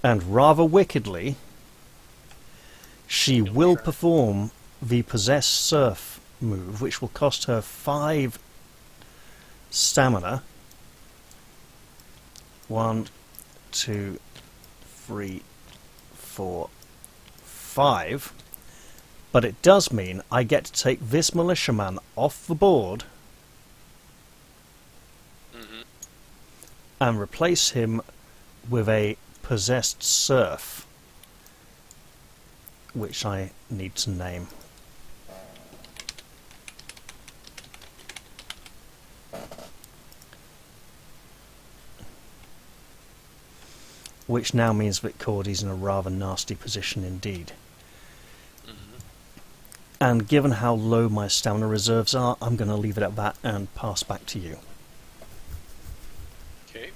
[SPEAKER 1] And rather wickedly, she will perform the Possess Surf move, which will cost her 5 stamina. 1, 2, 3, 4, 5. But it does mean I get to take this militiaman off the board and replace him with a possessed serf, which I need to name. Which now means that Cordy's in a rather nasty position indeed. And given how low my stamina reserves are, I'm going to leave it at that and pass back to you.
[SPEAKER 2] Okay.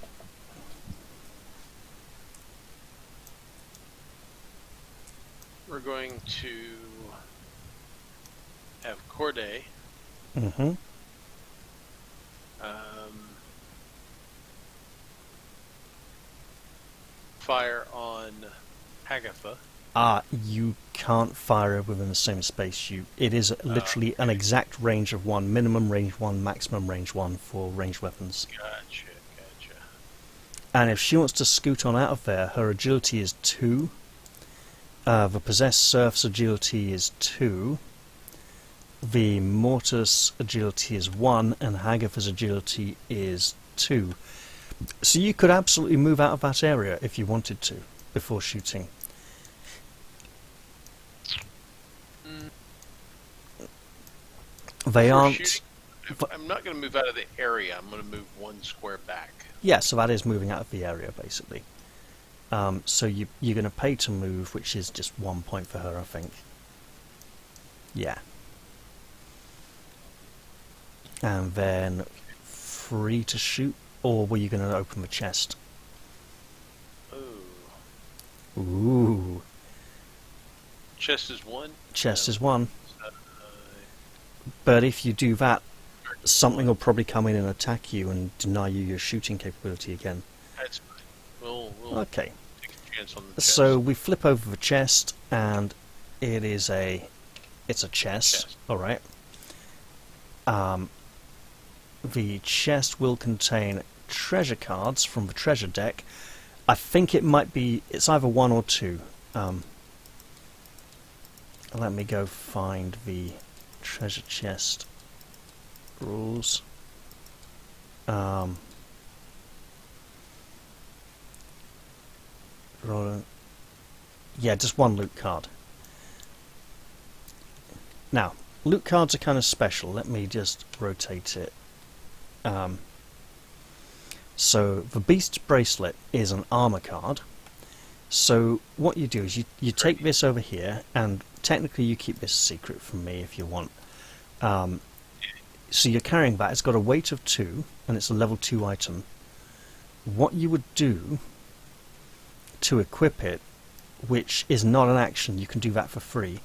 [SPEAKER 2] We're going to have Corday fire on Hagatha.
[SPEAKER 1] You can't fire it within the same space. It is literally an exact range of 1, minimum range 1, maximum range 1 for ranged weapons.
[SPEAKER 2] Gotcha.
[SPEAKER 1] And if she wants to scoot on out of there, her agility is 2. The Possessed Serf's agility is 2. The Mortis agility is 1, and Hagatha's agility is 2. So you could absolutely move out of that area if you wanted to, before shooting. They aren't...
[SPEAKER 2] Shooting, I'm not going to move out of the area. I'm going to move 1 square back.
[SPEAKER 1] Yeah, so that is moving out of the area, basically. So you're going to pay to move, which is just 1 point for her, I think. Yeah. And then free to shoot, or were you going to open the chest? Ooh.
[SPEAKER 2] Chest is 1?
[SPEAKER 1] Chest is 1. But if you do that, something will probably come in and attack you and deny you your shooting capability again.
[SPEAKER 2] That's fine. We'll
[SPEAKER 1] okay.
[SPEAKER 2] take a chance on the chest.
[SPEAKER 1] So we flip over the chest, and it's a chest. All right. The chest will contain treasure cards from the treasure deck. I think it's either 1 or 2. Let me go find the treasure chest rules. Yeah, just 1 loot card. Now, loot cards are kind of special. Let me just rotate it. So the Beast's Bracelet is an armor card. So what you do is you take this over here, and technically you keep this secret from me if you want. So you're carrying that. It's got a weight of 2, and it's a level 2 item. What you would do to equip it, which is not an action, you can do that for free,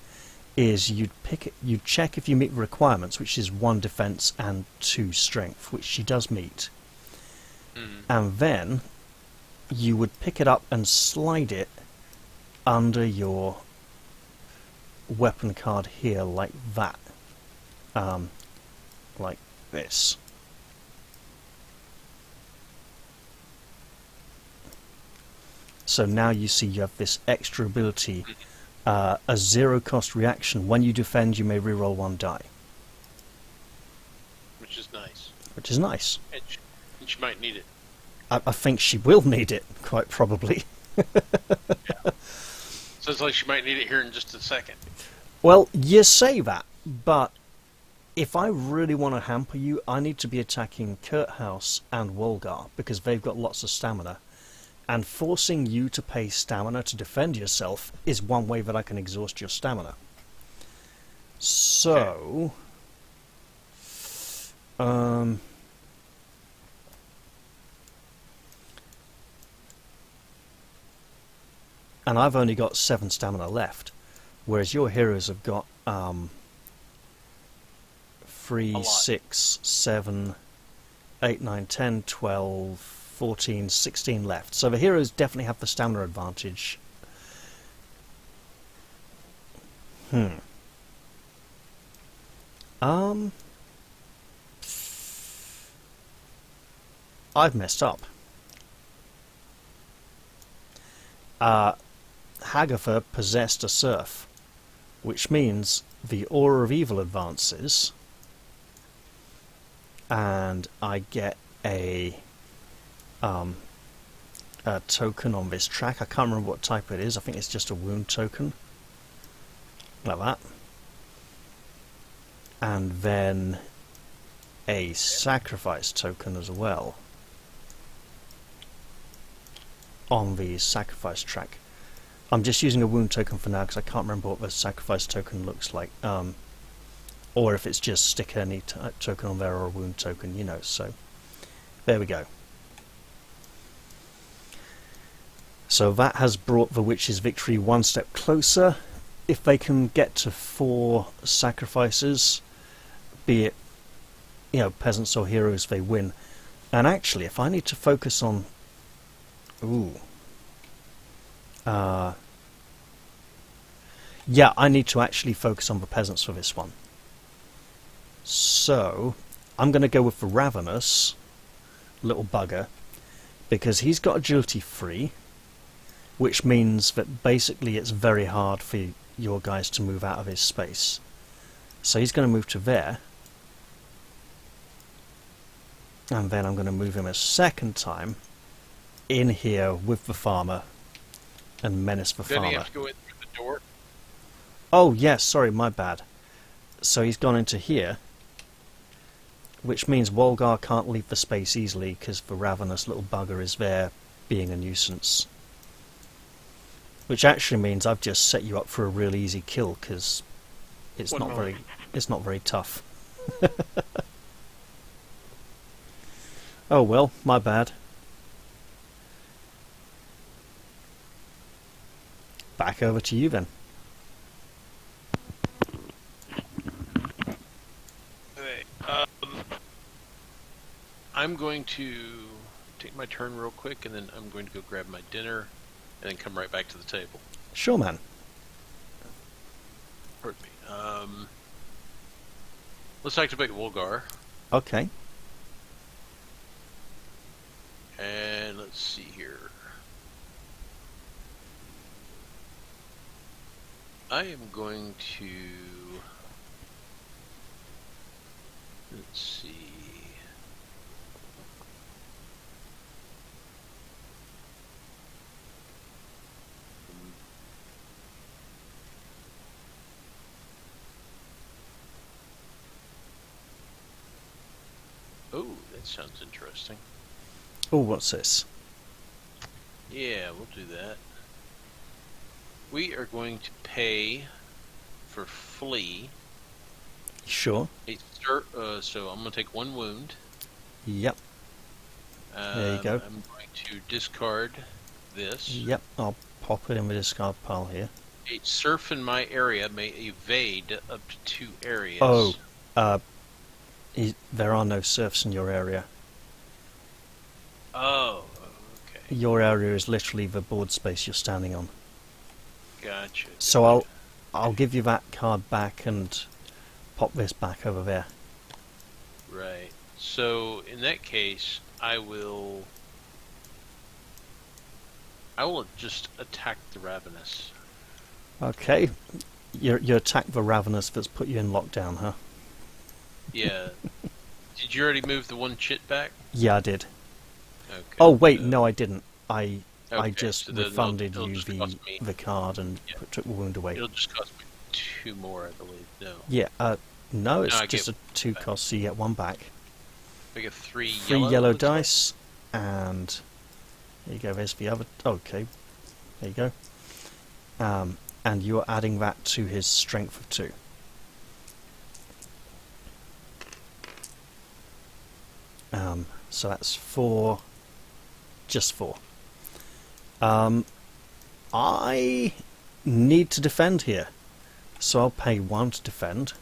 [SPEAKER 1] is you'd check if you meet the requirements, which is 1 defense and 2 strength, which she does meet. And then you would pick it up and slide it under your weapon card here, like that. Like this. So now you see you have this extra ability, a 0 cost reaction. When you defend, you may reroll 1 die.
[SPEAKER 2] Which is nice.
[SPEAKER 1] Which is nice.
[SPEAKER 2] And she might need it.
[SPEAKER 1] I think she will need it, quite probably.
[SPEAKER 2] Yeah. Sounds like she might need it here in just a second.
[SPEAKER 1] Well, you say that, but if I really want to hamper you, I need to be attacking Kurthouse and Wolgar, because they've got lots of stamina. And forcing you to pay stamina to defend yourself is one way that I can exhaust your stamina. So... and I've only got 7 stamina left, whereas your heroes have got 3, 6, 7, 8, 9, 10, 12, 14, 16 left. So the heroes definitely have the stamina advantage. I've messed up. Hagatha possessed a serf, which means the Aura of Evil advances, and I get a token on this track. I can't remember what type it is. I think it's just a wound token, like that, and then a sacrifice token as well on the sacrifice track. I'm just using a wound token for now because I can't remember what the sacrifice token looks like, or if it's just stick any token on there or a wound token, you know. So there we go. So that has brought the witch's victory one step closer. If they can get to 4 sacrifices, be it, you know, peasants or heroes, they win. And actually, if I need to focus on... yeah, I need to actually focus on the peasants for this one. So, I'm going to go with the Ravenous little bugger, because he's got agility 3, which means that basically it's very hard for your guys to move out of his space. So he's going to move to there, and then I'm going to move him a second time in here with the farmer and menace the farmer.
[SPEAKER 2] Then he has to go in through the door.
[SPEAKER 1] Oh yes, sorry, my bad. So he's gone into here, which means Wolgar can't leave the space easily because the ravenous little bugger is there being a nuisance. Which actually means I've just set you up for a real easy kill because it's not very tough. Oh well, my bad. Back over to you then.
[SPEAKER 2] Okay. I'm going to take my turn real quick, and then I'm going to go grab my dinner, and then come right back to the table.
[SPEAKER 1] Sure, man.
[SPEAKER 2] Pardon me. Let's activate Wolgar.
[SPEAKER 1] Okay.
[SPEAKER 2] And let's see here. I am going to... Let's see... Oh, that sounds interesting.
[SPEAKER 1] Oh, what's this?
[SPEAKER 2] Yeah, we'll do that. We are going to pay for flee.
[SPEAKER 1] Sure.
[SPEAKER 2] So I'm going to take 1 wound.
[SPEAKER 1] Yep. There you go.
[SPEAKER 2] I'm going to discard this.
[SPEAKER 1] Yep, I'll pop it in the discard pile here.
[SPEAKER 2] A serf in my area may evade up to 2 areas.
[SPEAKER 1] Oh, there are no serfs in your area.
[SPEAKER 2] Oh, okay.
[SPEAKER 1] Your area is literally the board space you're standing on.
[SPEAKER 2] Gotcha.
[SPEAKER 1] So I'll give you that card back and pop this back over there.
[SPEAKER 2] Right. So in that case, I will just attack the ravenous.
[SPEAKER 1] Okay. You attack the ravenous that's put you in lockdown, huh?
[SPEAKER 2] Yeah. Did you already move the 1 chit back?
[SPEAKER 1] Yeah, I did.
[SPEAKER 2] Okay.
[SPEAKER 1] Oh wait, no, I didn't. I
[SPEAKER 2] Okay,
[SPEAKER 1] just
[SPEAKER 2] so then
[SPEAKER 1] refunded
[SPEAKER 2] it'll
[SPEAKER 1] you
[SPEAKER 2] just cost me.
[SPEAKER 1] the card and
[SPEAKER 2] Yeah.
[SPEAKER 1] took the wound away.
[SPEAKER 2] It'll just cost me 2 more, I believe. No.
[SPEAKER 1] Yeah, no, it's
[SPEAKER 2] I
[SPEAKER 1] just
[SPEAKER 2] get
[SPEAKER 1] a 2 cost, so you get 1 back.
[SPEAKER 2] I get 3
[SPEAKER 1] 3
[SPEAKER 2] yellow.
[SPEAKER 1] yellow
[SPEAKER 2] looks like.
[SPEAKER 1] dice, and There you go, there's the other... Okay, there you go. And you're adding that to his strength of 2. So that's 4, just 4. I need to defend here, so I'll pay 1 to defend.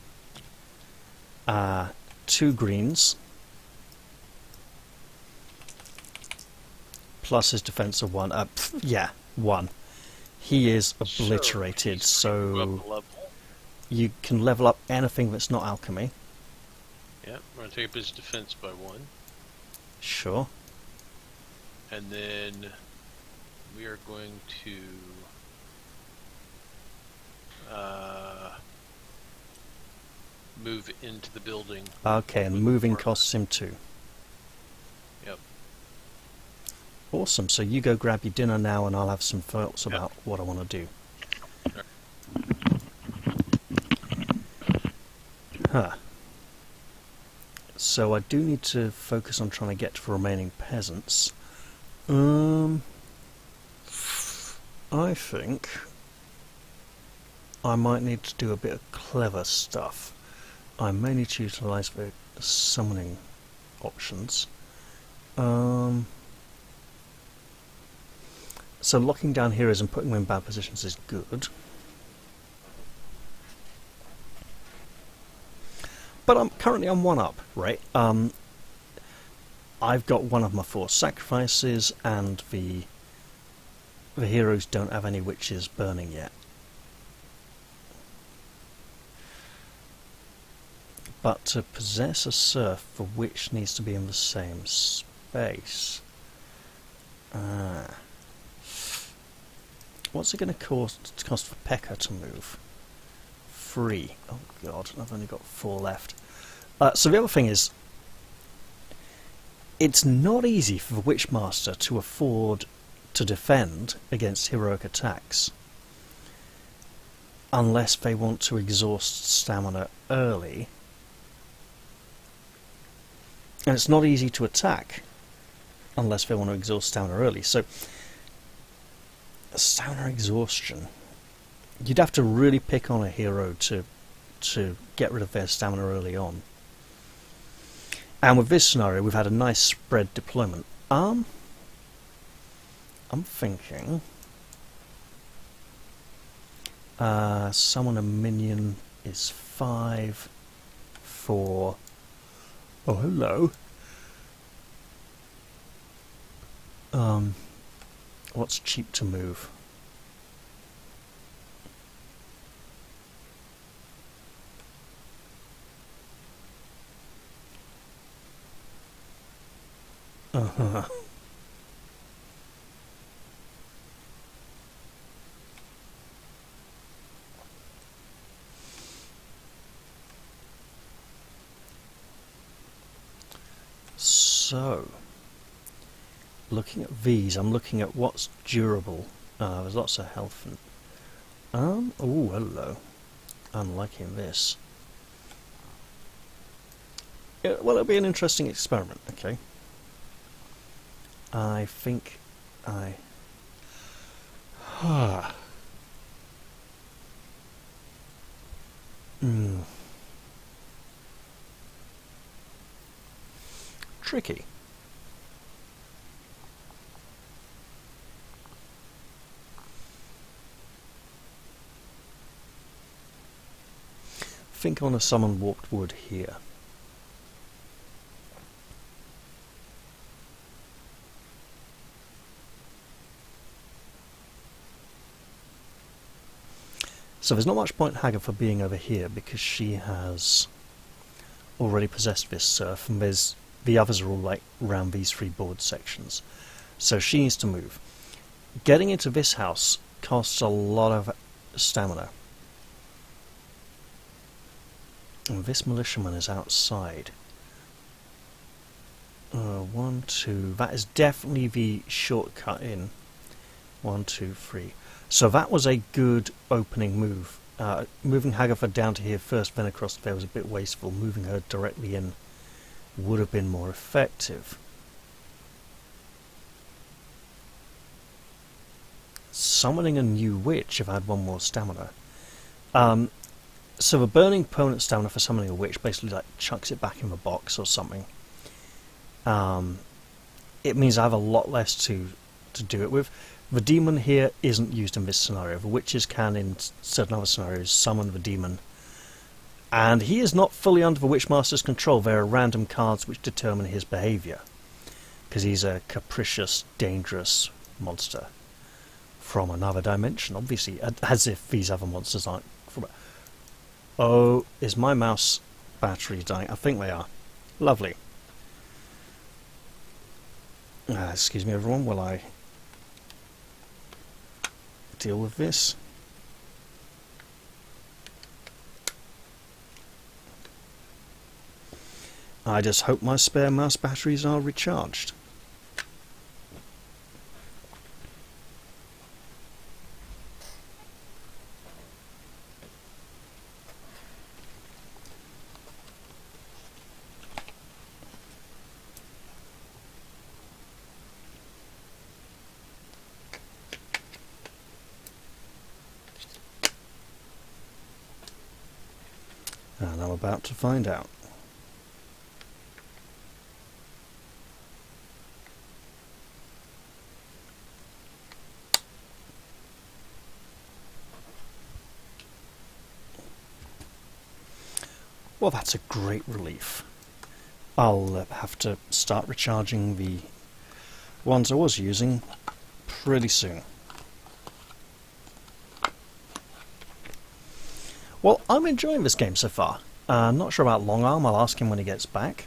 [SPEAKER 1] 2 greens, plus his defense of 1. Yeah, 1. He is obliterated, so you can level up anything that's not alchemy.
[SPEAKER 2] Yeah, I'm going to take up his defense by 1.
[SPEAKER 1] Sure.
[SPEAKER 2] And then we are going to move into the building.
[SPEAKER 1] Okay, and moving costs him 2.
[SPEAKER 2] Yep.
[SPEAKER 1] Awesome, so you go grab your dinner now and I'll have some thoughts about what I want to do. Huh. So I do need to focus on trying to get to the remaining peasants. I think I might need to do a bit of clever stuff. I may need to utilise the summoning options. So locking down heroes and putting them in bad positions is good. But I'm currently on 1 up, right? I've got 1 of my 4 sacrifices, and the heroes don't have any witches burning yet. But to possess a serf, the witch needs to be in the same space. What's it going to cost for Pekka to move? 3. Oh god, I've only got 4 left. So the other thing is, it's not easy for the Witchmaster to afford to defend against heroic attacks unless they want to exhaust stamina early. And it's not easy to attack unless they want to exhaust stamina early. So, stamina exhaustion, you'd have to really pick on a hero to get rid of their stamina early on. And with this scenario, we've had a nice spread deployment. I'm thinking summon a minion is 5, 4. Oh, hello. What's cheap to move? Uh-huh. So, looking at these, I'm looking at what's durable. There's lots of health and... oh, hello. I'm liking this. Yeah, well, it'll be an interesting experiment, okay? I think I... Tricky. Think I want to summon warped wood here. So there's not much point Hagatha being over here because she has already possessed this serf, and there's the others are all like around these 3 board sections. So she needs to move. Getting into this house costs a lot of stamina. And this militiaman is outside. 1, 2. That is definitely the shortcut in. 1, 2, 3. So that was a good opening move. Moving Hagatha down to here first, then across there was a bit wasteful. Moving her directly in would have been more effective. summoning a new witch if I had one more stamina. So the burning opponent stamina for summoning a witch basically like chucks it back in the box or something. It means I have a lot less to do it with. The demon here isn't used in this scenario. The witches can, in certain other scenarios, summon the demon. And he is not fully under the Witchmaster's control. There are random cards which determine his behaviour. Because he's a capricious, dangerous monster from another dimension, obviously, as if these other monsters aren't from... Oh, is my mouse battery dying? I think they are. Lovely. Excuse me, everyone, while I deal with this. I just hope my spare mouse batteries are recharged. And I'm about to find out. Well, that's a great relief. I'll have to start recharging the ones I was using pretty soon. Well, I'm enjoying this game so far. Not sure about Long Arm, I'll ask him when he gets back.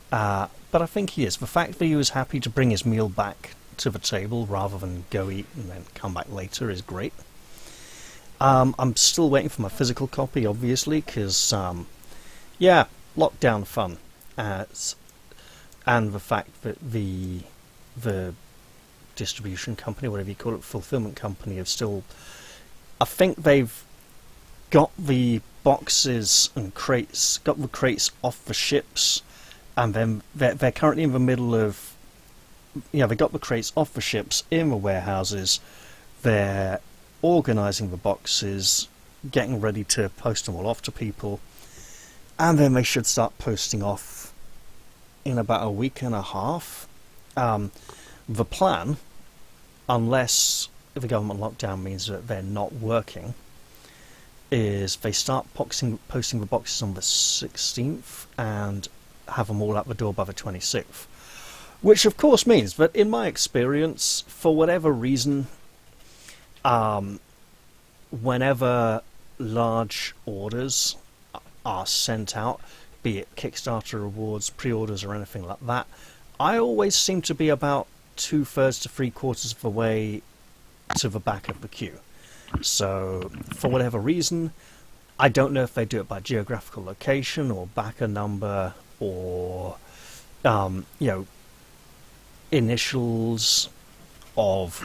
[SPEAKER 1] But I think he is. The fact that he was happy to bring his meal back to the table rather than go eat and then come back later is great. I'm still waiting for my physical copy, obviously, because... yeah, lockdown fun, and the fact that the distribution company, whatever you call it, fulfillment company, have still, I think they've got the boxes and crates, got the crates off the ships, and then they're currently in the middle of, they got the crates off the ships in the warehouses. They're organising the boxes, getting ready to post them all off to people. And then they should start posting off in about a week and a half. The plan, unless the government lockdown means that they're not working, is they start posting the boxes on the 16th and have them all out the door by the 26th. Which of course means that in my experience, for whatever reason, whenever large orders are sent out, be it Kickstarter rewards, pre-orders or anything like that, I always seem to be about 2/3 to 3/4 of the way to the back of the queue. So, for whatever reason, I don't know if they do it by geographical location or backer number or, initials of,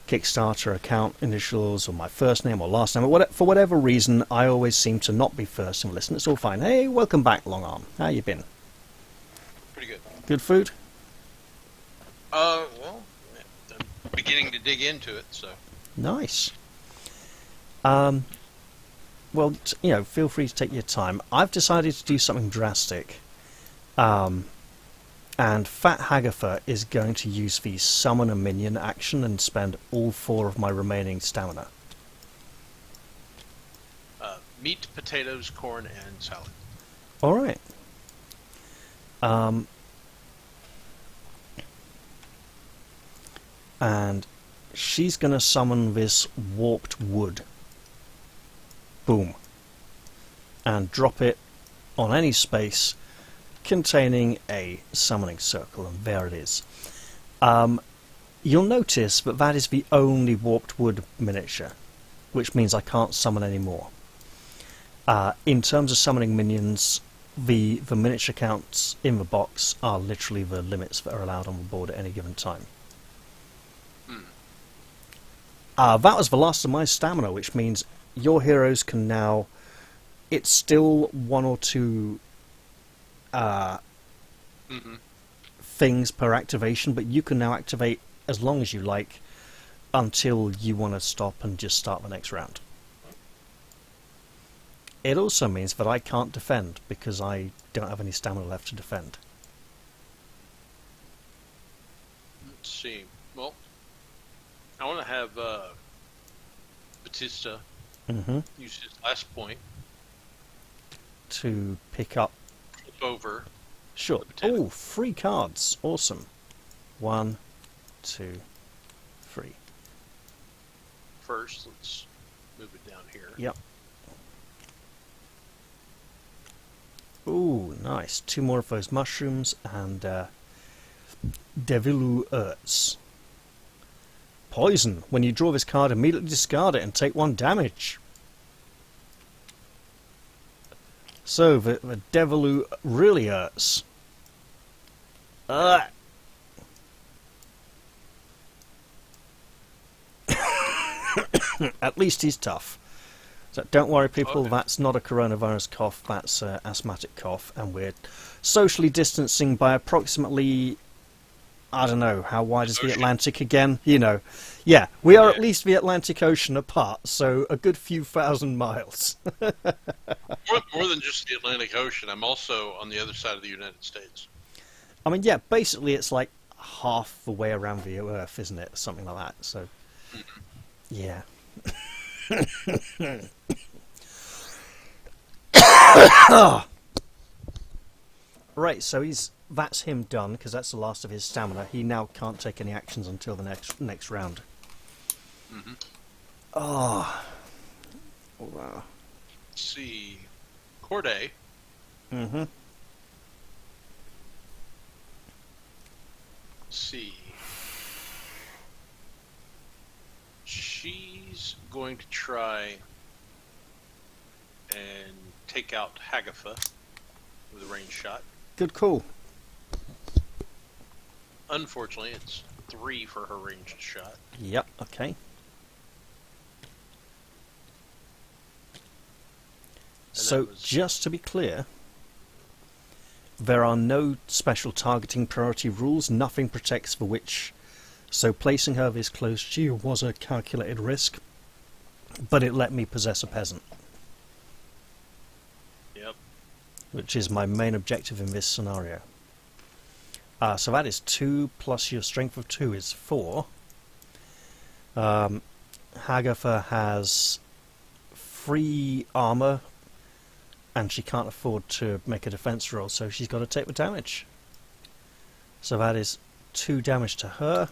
[SPEAKER 1] Kickstarter account initials or my first name or last name. For whatever reason, I always seem to not be first in the list, and it's all fine. Hey, welcome back, Long Arm. How you been?
[SPEAKER 2] Pretty good.
[SPEAKER 1] Good food?
[SPEAKER 2] Well, I'm beginning to dig into it, so.
[SPEAKER 1] Nice. Well, feel free to take your time. I've decided to do something drastic. And Fat Hagatha is going to use the summon a minion action and spend all 4 of my remaining stamina.
[SPEAKER 2] Meat, potatoes, corn, and salad.
[SPEAKER 1] Alright. And she's going to summon this warped wood. Boom. And drop it on any space containing a summoning circle, and there it is. You'll notice that is the only warped wood miniature, which means I can't summon any more. In terms of summoning minions, the miniature counts in the box are literally the limits that are allowed on the board at any given time. That was the last of my stamina, which means your heroes can now... It's still 1 or 2 things per activation, but you can now activate as long as you like until you want to stop and just start the next round. It also means that I can't defend because I don't have any stamina left to defend.
[SPEAKER 2] Let's see. Well, I want to have Batista use his last point
[SPEAKER 1] to pick up.
[SPEAKER 2] flip over.
[SPEAKER 1] Sure. Oh, 3 cards. Awesome. 1, 2, 3.
[SPEAKER 2] First, let's move it down here.
[SPEAKER 1] Yep. Ooh, nice. 2 more of those mushrooms and Devilu Urts. Poison. When you draw this card, immediately discard it and take 1 damage. So, the Devilu really hurts. At least he's tough. So don't worry, people,
[SPEAKER 2] Okay.
[SPEAKER 1] That's not a coronavirus cough, that's an asthmatic cough, and we're socially distancing by approximately, I don't know, how wide is the
[SPEAKER 2] Ocean.
[SPEAKER 1] Atlantic again? You know, yeah, we are
[SPEAKER 2] Yeah.
[SPEAKER 1] at least the Atlantic Ocean apart, so a good few thousand miles.
[SPEAKER 2] More than just the Atlantic Ocean, I'm also on the other side of the United States.
[SPEAKER 1] I mean, yeah, basically it's like half the way around the Earth, isn't it? Something like that, so, yeah. Right, so that's him done, because that's the last of his stamina. He now can't take any actions until the next round. Oh. Wow.
[SPEAKER 2] Let's see. Corday.
[SPEAKER 1] Mm-hmm.
[SPEAKER 2] Let's see. She's going to try and take out Hagatha with a range shot.
[SPEAKER 1] Good call.
[SPEAKER 2] Unfortunately, it's 3 for her ranged shot.
[SPEAKER 1] Yep, okay. So,
[SPEAKER 2] was-
[SPEAKER 1] just to be clear, there are no special targeting priority rules, nothing protects the witch. So placing her this close to you was a calculated risk, but it let me possess a peasant,
[SPEAKER 2] Yep.
[SPEAKER 1] which is my main objective in this scenario. So that is 2 plus your strength of 2 is 4. Hagatha has 3 armor, and she can't afford to make a defense roll, so she's got to take the damage. So that is 2 damage to her.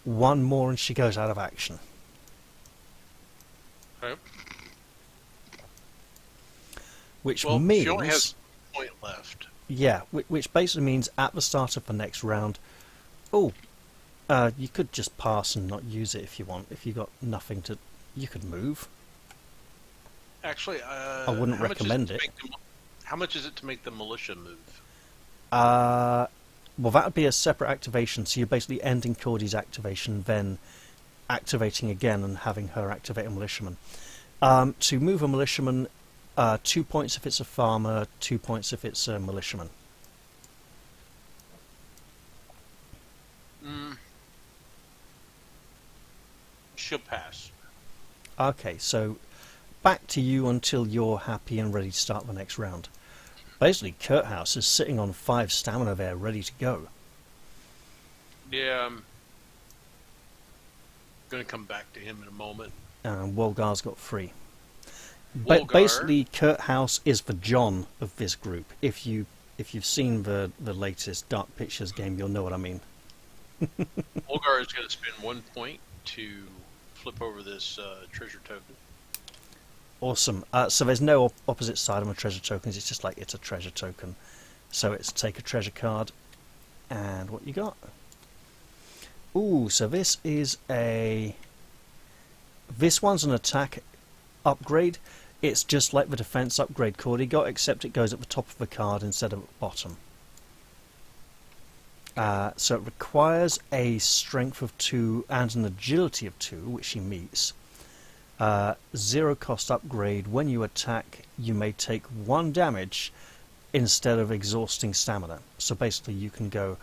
[SPEAKER 1] 1 more and she goes out of action.
[SPEAKER 2] Okay.
[SPEAKER 1] Which
[SPEAKER 2] Well,
[SPEAKER 1] means...
[SPEAKER 2] she only has a point left.
[SPEAKER 1] Yeah, which basically means at the start of the next round... Oh, you could just pass and not use it if you want. If you got nothing to... You could move.
[SPEAKER 2] Actually,
[SPEAKER 1] I wouldn't recommend it.
[SPEAKER 2] How much is it to make the militia move?
[SPEAKER 1] Well, that would be a separate activation, so you're basically ending Cordy's activation, then activating again and having her activate a militiaman. To move a militiaman, 2 points if it's a farmer, 2 points if it's a militiaman.
[SPEAKER 2] She'll pass.
[SPEAKER 1] Okay, so back to you until you're happy and ready to start the next round. Basically, Kurthouse is sitting on 5 stamina there, ready to go.
[SPEAKER 2] Yeah, I'm going to come back to him in a moment.
[SPEAKER 1] And Wolgar's got 3.
[SPEAKER 2] Wolgar.
[SPEAKER 1] Basically, Kurthouse is the John of this group. If you've seen the latest Dark Pictures game, you'll know what I mean.
[SPEAKER 2] Olgar is going to spend 1 point to flip over this treasure token.
[SPEAKER 1] Awesome. So there's no opposite side on the treasure tokens. It's just like it's a treasure token. So it's take a treasure card, and what you got? Ooh, so this is a... This one's an attack upgrade. It's just like the defense upgrade Cordy got, except it goes at the top of the card instead of at the bottom. So it requires a strength of 2 and an agility of 2, which she meets. 0 cost upgrade. When you attack, you may take 1 damage instead of exhausting stamina. So basically you can go,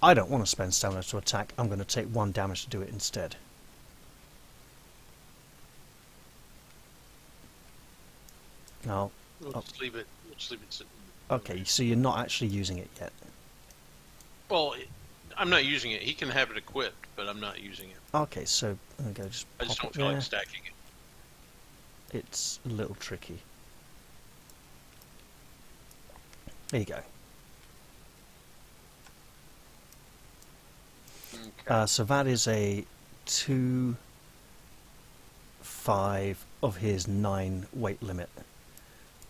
[SPEAKER 1] I don't want to spend stamina to attack. I'm going to take 1 damage to do it instead. Now,
[SPEAKER 2] We'll just leave it. We'll just leave it sitting.
[SPEAKER 1] okay, so you're not actually using it yet.
[SPEAKER 2] Well, I'm not using it. He can have it equipped, but I'm not using it.
[SPEAKER 1] Okay, so I'm going to go just
[SPEAKER 2] I just
[SPEAKER 1] pop
[SPEAKER 2] don't
[SPEAKER 1] it
[SPEAKER 2] feel
[SPEAKER 1] there.
[SPEAKER 2] like stacking it.
[SPEAKER 1] It's a little tricky. There you go.
[SPEAKER 2] Okay.
[SPEAKER 1] So that is a 2, 5 of his 9 weight limit.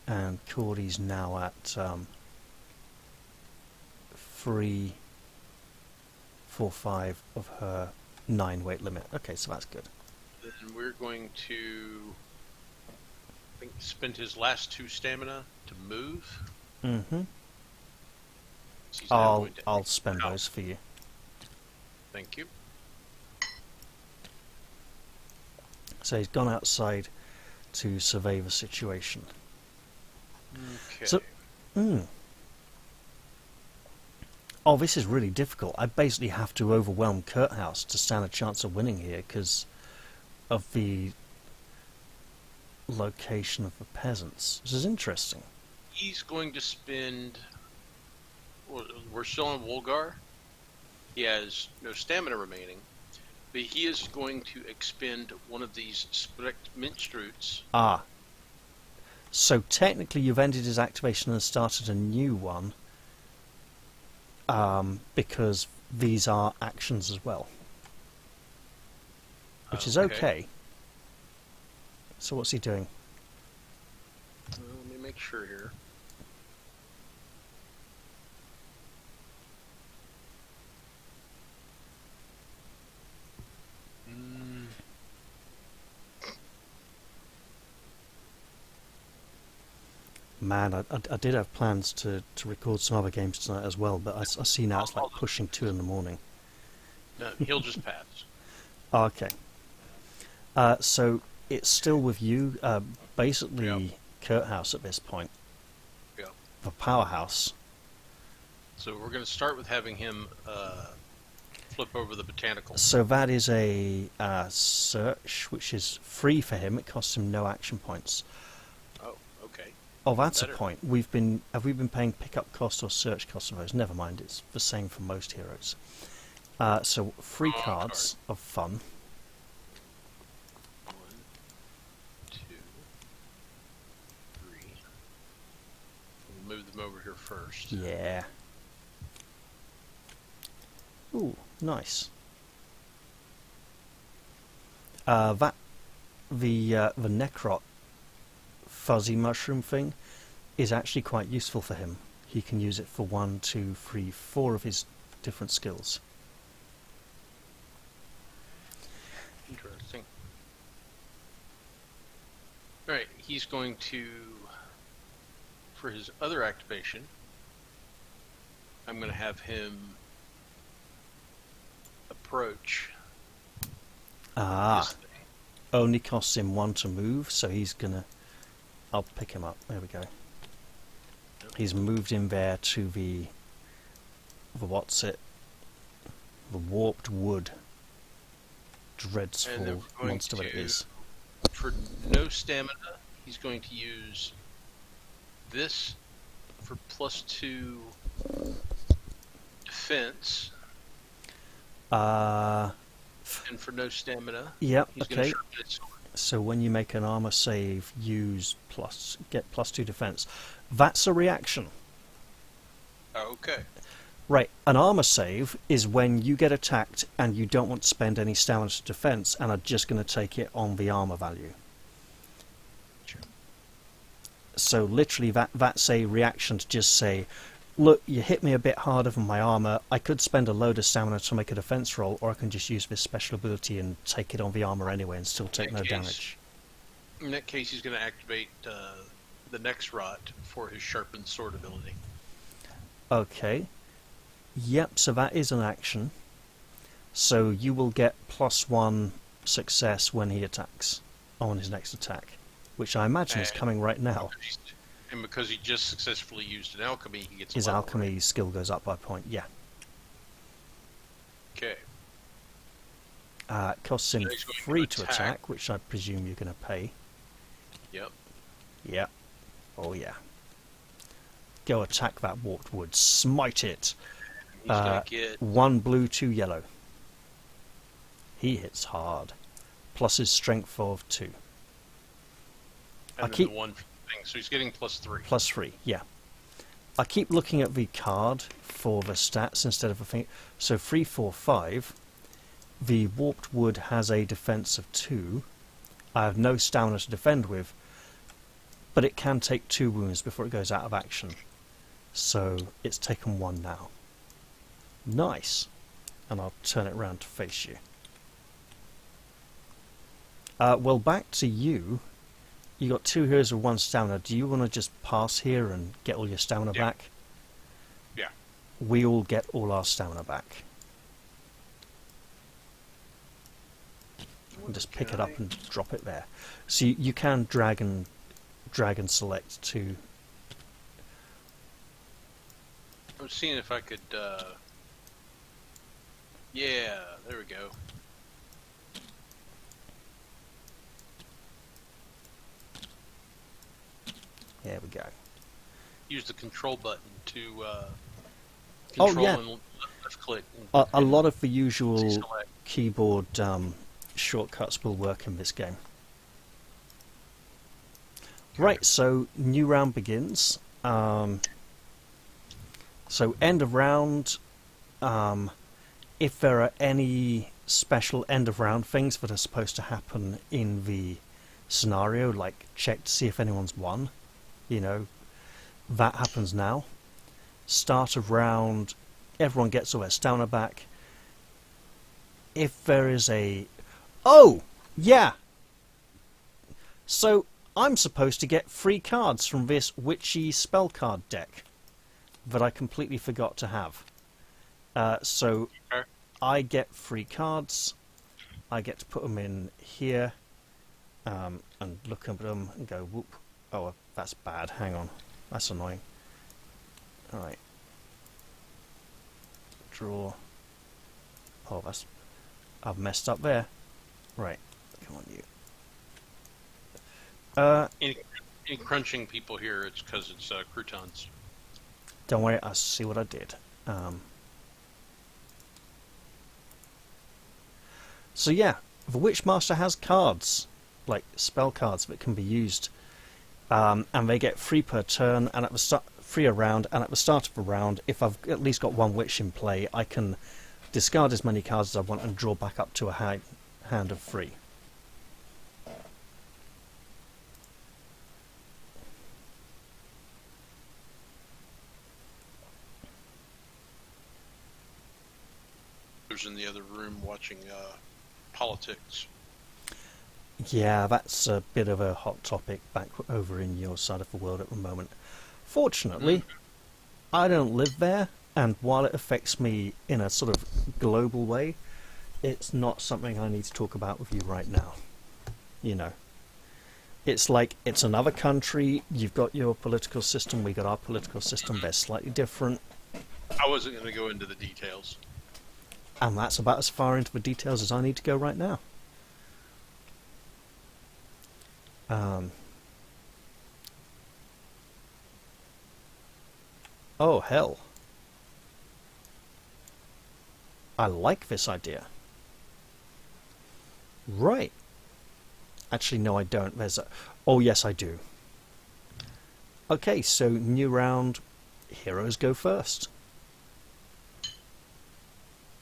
[SPEAKER 1] And Cordy's now at 3, 4, 5 of her 9 weight limit. Okay, so that's good.
[SPEAKER 2] Then we're going to, I think, spend his last 2 stamina to move.
[SPEAKER 1] Mm-hmm.
[SPEAKER 2] So he's now going to
[SPEAKER 1] I'll spend
[SPEAKER 2] out.
[SPEAKER 1] those for you.
[SPEAKER 2] Thank you.
[SPEAKER 1] So he's gone outside to survey the situation.
[SPEAKER 2] Okay.
[SPEAKER 1] So, oh, this is really difficult. I basically have to overwhelm Kurthouse to stand a chance of winning here because of the location of the peasants. This is interesting.
[SPEAKER 2] He's going to spend. We're still on Wolgar. He has no stamina remaining, but he is going to expend one of these Sprect Minstrutes.
[SPEAKER 1] Ah. So technically you've ended his activation and started a new one because these are actions as well. Which is okay. So what's he doing?
[SPEAKER 2] Let me make sure here.
[SPEAKER 1] Man, I did have plans to record some other games tonight as well, but I see now it's like pushing 2 in the morning.
[SPEAKER 2] No, he'll just pass.
[SPEAKER 1] Okay. So it's still with you, basically
[SPEAKER 2] Yep.
[SPEAKER 1] Kurthouse at this point.
[SPEAKER 2] Yep.
[SPEAKER 1] The powerhouse.
[SPEAKER 2] So we're going to start with having him flip over the botanical.
[SPEAKER 1] So that is a search, which is free for him. It costs him no action points.
[SPEAKER 2] Oh, okay.
[SPEAKER 1] Oh, that's
[SPEAKER 2] Better.
[SPEAKER 1] a point. Have we been paying pickup cost or search cost on those? Never mind, it's the same for most heroes. So 3
[SPEAKER 2] Wrong
[SPEAKER 1] cards of fun.
[SPEAKER 2] 1, 2, 3. We'll move them over here first.
[SPEAKER 1] Yeah. Ooh, nice. The Necrot fuzzy mushroom thing is actually quite useful for him. He can use it for 1, 2, 3, 4 of his different skills.
[SPEAKER 2] Interesting. Alright, he's going to, for his other activation, I'm going to have him approach
[SPEAKER 1] Ah,
[SPEAKER 2] this thing.
[SPEAKER 1] only costs him 1 to move, so he's gonna... I'll pick him up. There we go. He's moved in there to the what's it? The warped wood.
[SPEAKER 2] And then
[SPEAKER 1] Dreadful
[SPEAKER 2] we're going
[SPEAKER 1] monster that it
[SPEAKER 2] to-
[SPEAKER 1] is.
[SPEAKER 2] For no stamina, he's going to use this for +2 defense, and for no stamina,
[SPEAKER 1] Yep,
[SPEAKER 2] he's going
[SPEAKER 1] okay.
[SPEAKER 2] to sharpen his sword.
[SPEAKER 1] So when you make an armor save, get +2 defense. That's a reaction.
[SPEAKER 2] Okay.
[SPEAKER 1] Right, an armor save is when you get attacked and you don't want to spend any stamina to defense and are just going to take it on the armor value.
[SPEAKER 2] Sure.
[SPEAKER 1] So literally that's a reaction to just say, look, you hit me a bit harder than my armor. I could spend a load of stamina to make a defense roll, or I can just use this special ability and take it on the armor anyway and still take no damage.
[SPEAKER 2] In that case, he's going to activate the next rot for his sharpened sword ability.
[SPEAKER 1] Okay. Yep, so that is an action. So you will get +1 success when he attacks, on his next attack, which I imagine is
[SPEAKER 2] And
[SPEAKER 1] coming right now.
[SPEAKER 2] And because he just successfully used an alchemy, he gets
[SPEAKER 1] His
[SPEAKER 2] a level,
[SPEAKER 1] alchemy skill goes up by a point, yeah.
[SPEAKER 2] Okay.
[SPEAKER 1] It costs him
[SPEAKER 2] He's going to
[SPEAKER 1] 3 to
[SPEAKER 2] attack.
[SPEAKER 1] attack, which I presume you're going to pay.
[SPEAKER 2] Yep.
[SPEAKER 1] Yep. Oh yeah. Go attack that warped wood. Smite it.
[SPEAKER 2] He's going to get
[SPEAKER 1] 1 blue, 2 yellow. He hits hard. Plus his strength of 2.
[SPEAKER 2] and then the one thing. So he's getting +3.
[SPEAKER 1] Plus 3, yeah. I keep looking at the card for the stats instead of a thing. So 3, 4, 5. The warped wood has a defense of 2. I have no stamina to defend with, but it can take 2 wounds before it goes out of action. So it's taken 1 now. Nice. And I'll turn it round to face you. Well, back to you. You got 2 heroes with 1 stamina. Do you want to just pass here and get all your stamina back?
[SPEAKER 2] Yeah.
[SPEAKER 1] We all get all our stamina back. And just pick it up and drop it there. So you can drag and select to.
[SPEAKER 2] I was seeing if I could. Yeah, there we go.
[SPEAKER 1] There we go.
[SPEAKER 2] Use the control button to control
[SPEAKER 1] yeah.
[SPEAKER 2] and left click.
[SPEAKER 1] A lot of the usual
[SPEAKER 2] select.
[SPEAKER 1] keyboard shortcuts will work in this game. Right, so new round begins. So end of round. If there are any special end of round things that are supposed to happen in the scenario, like check to see if anyone's won, you know, that happens now. Start of round, everyone gets all their stamina back. If there is a... Oh! Yeah! So, I'm supposed to get 3 cards from this witchy spell card deck that I completely forgot to have. So,
[SPEAKER 2] Okay.
[SPEAKER 1] I get 3 cards. I get to put them in here and look at them and go, whoop. Oh, that's bad. Hang on. That's annoying. Alright. Draw. Oh, that's... I've messed up there. Right. Come on, you.
[SPEAKER 2] In crunching people here, it's because it's croutons.
[SPEAKER 1] Don't worry, I see what I did. So yeah, the Witchmaster has cards, like spell cards that can be used, and they get 3 per turn, and at the start, 3 a round, and at the start of a round, if I've at least got 1 witch in play, I can discard as many cards as I want and draw back up to a hand of 3.
[SPEAKER 2] Who's in the other room watching politics?
[SPEAKER 1] Yeah, that's a bit of a hot topic back over in your side of the world at the moment. Fortunately, I don't live there, and while it affects me in a sort of global way, it's not something I need to talk about with you right now. You know, it's like it's another country, you've got your political system, we got our political system, they're slightly different.
[SPEAKER 2] I wasn't going to go into the details.
[SPEAKER 1] And that's about as far into the details as I need to go right now. Oh, hell. I like this idea. Right. Actually, no, I don't. There's a... Oh, yes, I do. Okay, so new round. Heroes go first.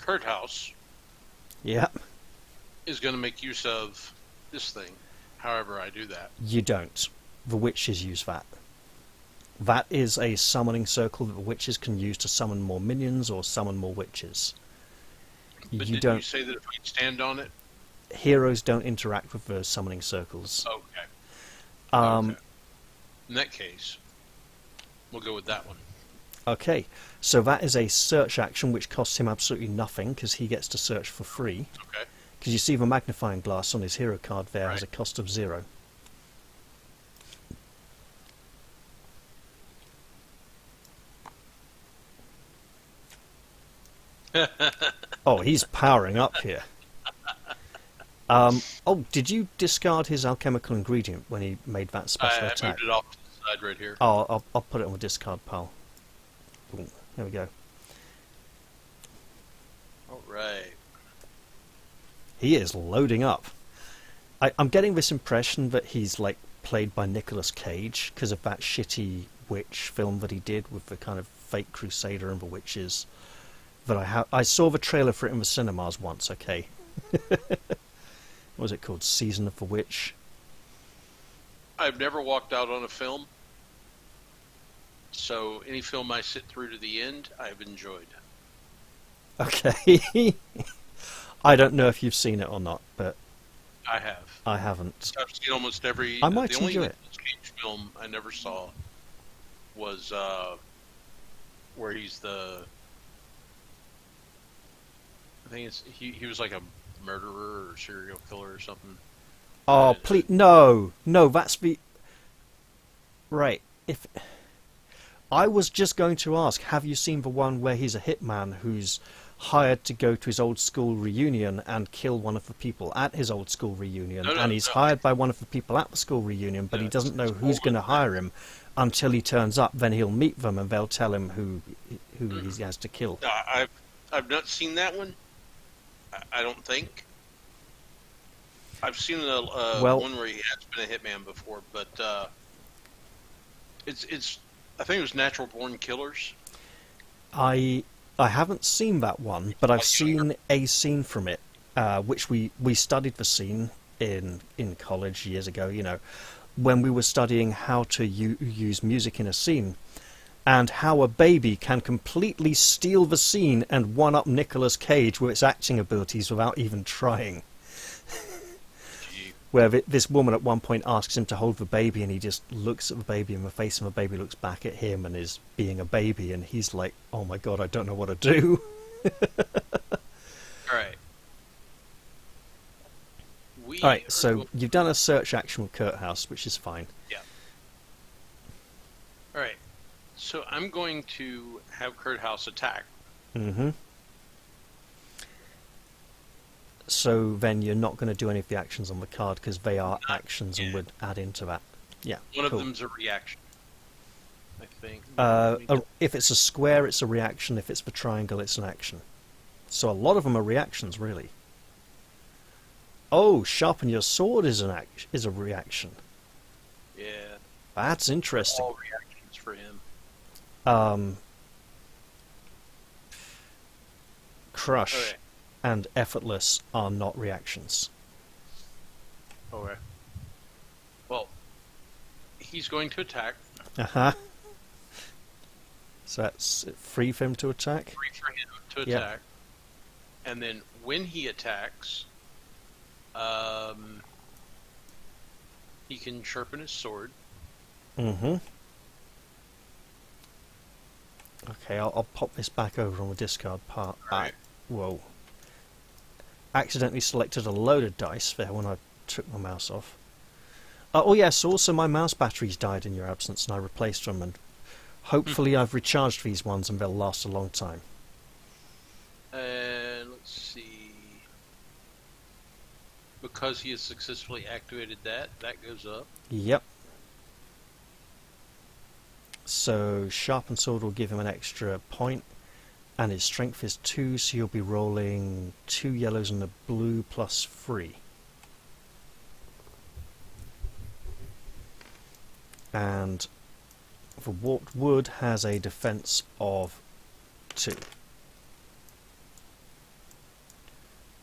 [SPEAKER 2] Kurthouse
[SPEAKER 1] Yep.
[SPEAKER 2] is going to make use of this thing. However, I do that.
[SPEAKER 1] You don't. The witches use that. That is a summoning circle that the witches can use to summon more minions or summon more witches.
[SPEAKER 2] But
[SPEAKER 1] You
[SPEAKER 2] did
[SPEAKER 1] don't.
[SPEAKER 2] you say that if I stand on it?
[SPEAKER 1] Heroes don't interact with those summoning circles.
[SPEAKER 2] Okay.
[SPEAKER 1] Okay.
[SPEAKER 2] In that case, we'll go with that one.
[SPEAKER 1] Okay, so that is a search action which costs him absolutely nothing because he gets to search for free.
[SPEAKER 2] Okay.
[SPEAKER 1] Because you see the magnifying glass on his hero card there has a
[SPEAKER 2] Right.
[SPEAKER 1] cost of 0. Oh, he's powering up here. Oh, did you discard his alchemical ingredient when he made that special
[SPEAKER 2] I
[SPEAKER 1] attack?
[SPEAKER 2] moved it off to the side right here.
[SPEAKER 1] Oh, I'll put it on the discard pile. Boom. There we go.
[SPEAKER 2] All right.
[SPEAKER 1] He is loading up. I'm getting this impression that he's like played by Nicolas Cage because of that shitty witch film that he did with the kind of fake crusader and the witches. That I saw the trailer for it in the cinemas once. Okay. What was it called? Season of the Witch.
[SPEAKER 2] I've never walked out on a film, so any film I sit through to the end, I've enjoyed.
[SPEAKER 1] Okay. I don't know if you've seen it or not, but
[SPEAKER 2] I have.
[SPEAKER 1] I haven't.
[SPEAKER 2] I've seen almost every.
[SPEAKER 1] I might
[SPEAKER 2] the only
[SPEAKER 1] enjoy it.
[SPEAKER 2] Nicolas Cage film I never saw was where he's the. I think he was like a murderer or serial killer or something.
[SPEAKER 1] Oh, please, no, that's the... Right, if... I was just going to ask, have you seen the one where he's a hitman who's hired to go to his old school reunion and kill one of the people at his old school reunion, and he's hired by one of the people at the school reunion, but he doesn't know who's going to hire him until he turns up, then he'll meet them and they'll tell him who he has to kill.
[SPEAKER 2] I've not seen that one. I don't think. I've seen one where he has been a hitman before, but it's. I think it was Natural Born Killers.
[SPEAKER 1] I haven't seen that one, but I've seen a scene from it, which we studied the scene in college years ago. You know, when we were studying how to use music in a scene. And how a baby can completely steal the scene and one-up Nicolas Cage with its acting abilities without even trying. Where this woman at one point asks him to hold the baby and he just looks at the baby in the face and the baby looks back at him and is being a baby and he's like, oh my god, I don't know what to do. Alright, so you've done a search action with Kurt House, which is fine.
[SPEAKER 2] Yeah. Alright. So I'm going to have Kurt House attack.
[SPEAKER 1] Mm-hmm. So then you're not going to do any of the actions on the card because they are actions and would add into that. Yeah.
[SPEAKER 2] One of them's a reaction, I think.
[SPEAKER 1] If it's a square, it's a reaction. If it's the triangle, it's an action. So a lot of them are reactions, really. Oh, sharpen your sword is a reaction.
[SPEAKER 2] Yeah.
[SPEAKER 1] That's interesting.
[SPEAKER 2] All reactions for him.
[SPEAKER 1] Crush and effortless are not reactions.
[SPEAKER 2] Okay. Well, he's going to attack.
[SPEAKER 1] Uh-huh. So that's free for him to attack?
[SPEAKER 2] Free for him to attack. And then when he attacks, he can sharpen his sword.
[SPEAKER 1] Mm-hmm. Okay, I'll pop this back over on the discard part.
[SPEAKER 2] Right.
[SPEAKER 1] Whoa. Accidentally selected a loaded dice there when I took my mouse off. Oh yes, also my mouse batteries died in your absence and I replaced them, and hopefully I've recharged these ones and they'll last a long time.
[SPEAKER 2] Let's see. Because he has successfully activated that goes up.
[SPEAKER 1] Yep. So sharpened sword will give him an extra point, and his strength is 2, so you'll be rolling 2 yellows and a blue plus 3. And the warped wood has a defense of 2.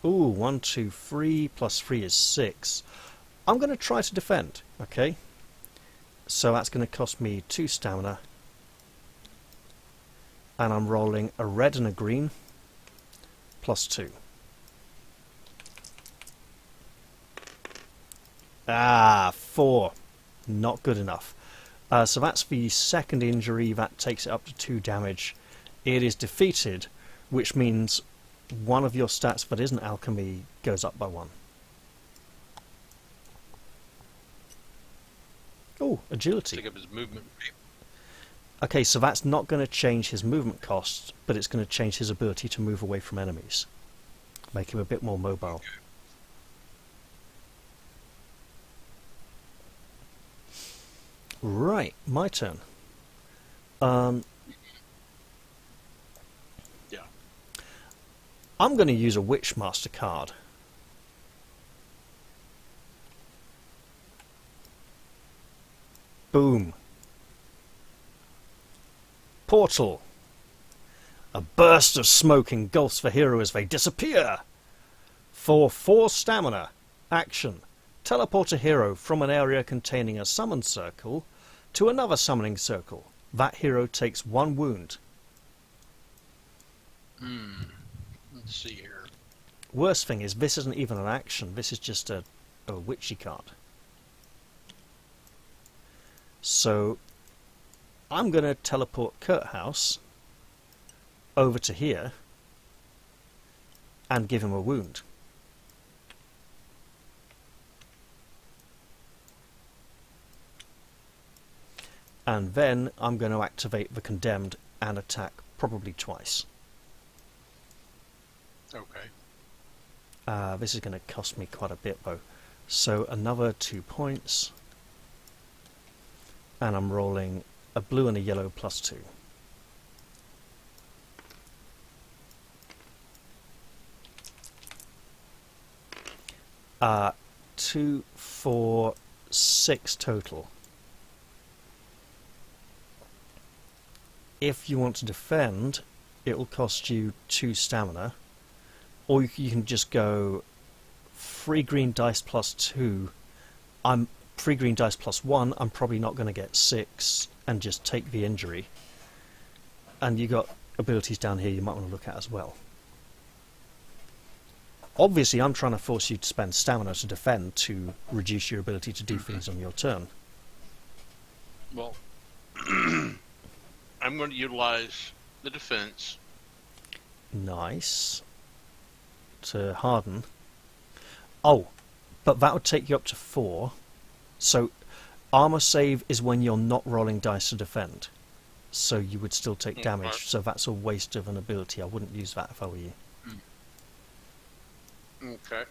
[SPEAKER 1] Ooh, 1, 2, 3 plus 3 is 6. I'm going to try to defend, okay? So that's going to cost me 2 stamina. And I'm rolling a red and a green plus 2. Ah, 4. Not good enough. So that's the second injury. That takes it up to 2 damage. It is defeated, which means one of your stats that isn't alchemy goes up by 1. Oh, agility.
[SPEAKER 2] Take up his movement.
[SPEAKER 1] Okay, so that's not going to change his movement cost, but it's going to change his ability to move away from enemies. Make him a bit more mobile. Right, my turn.
[SPEAKER 2] Yeah.
[SPEAKER 1] I'm going to use a Witchmaster card. Boom. Portal. A burst of smoke engulfs the hero as they disappear. For 4 stamina. Action. Teleport a hero from an area containing a summon circle to another summoning circle. That hero takes 1 wound.
[SPEAKER 2] Let's see here.
[SPEAKER 1] Worst thing is, this isn't even an action. This is just a witchy card. So, I'm going to teleport Kurthouse over to here and give him a wound. And then I'm going to activate the Condemned and attack probably twice.
[SPEAKER 2] Okay.
[SPEAKER 1] This is going to cost me quite a bit though. So another 2 points. And I'm rolling a blue and a yellow plus 2. 2, 4, 6 total. If you want to defend, it will cost you 2 stamina. Or you can just go 3 green dice plus 2. 3 green dice plus 1. I'm probably not going to get 6 and just take the injury. And you got abilities down here you might want to look at as well. Obviously, I'm trying to force you to spend stamina to defend to reduce your ability to do things on your turn.
[SPEAKER 2] Well, I'm going to utilize the defense.
[SPEAKER 1] Nice. To harden. Oh, but that would take you up to 4. So, armor save is when you're not rolling dice to defend. So you would still take damage.
[SPEAKER 2] Right.
[SPEAKER 1] So that's a waste of an ability. I wouldn't use that if I were you.
[SPEAKER 2] Okay.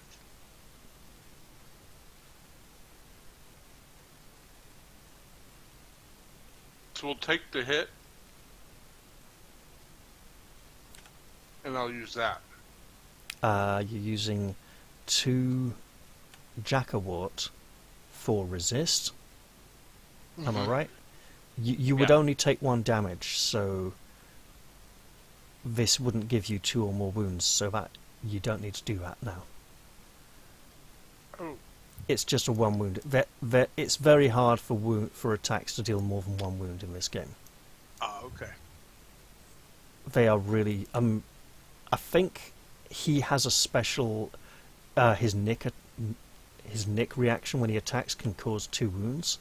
[SPEAKER 2] So we'll take the hit, and I'll use that.
[SPEAKER 1] You're using 2 Jackawort for resist. Am I right? You would
[SPEAKER 2] Yeah.
[SPEAKER 1] only take 1 damage, so this wouldn't give you 2 or more wounds, so that you don't need to do that now.
[SPEAKER 3] Oh,
[SPEAKER 1] It's just a 1 wound. It's very hard for attacks to deal more than 1 wound in this game.
[SPEAKER 3] okay.
[SPEAKER 1] They are really... I think he has a special... his nick reaction when he attacks can cause 2 wounds.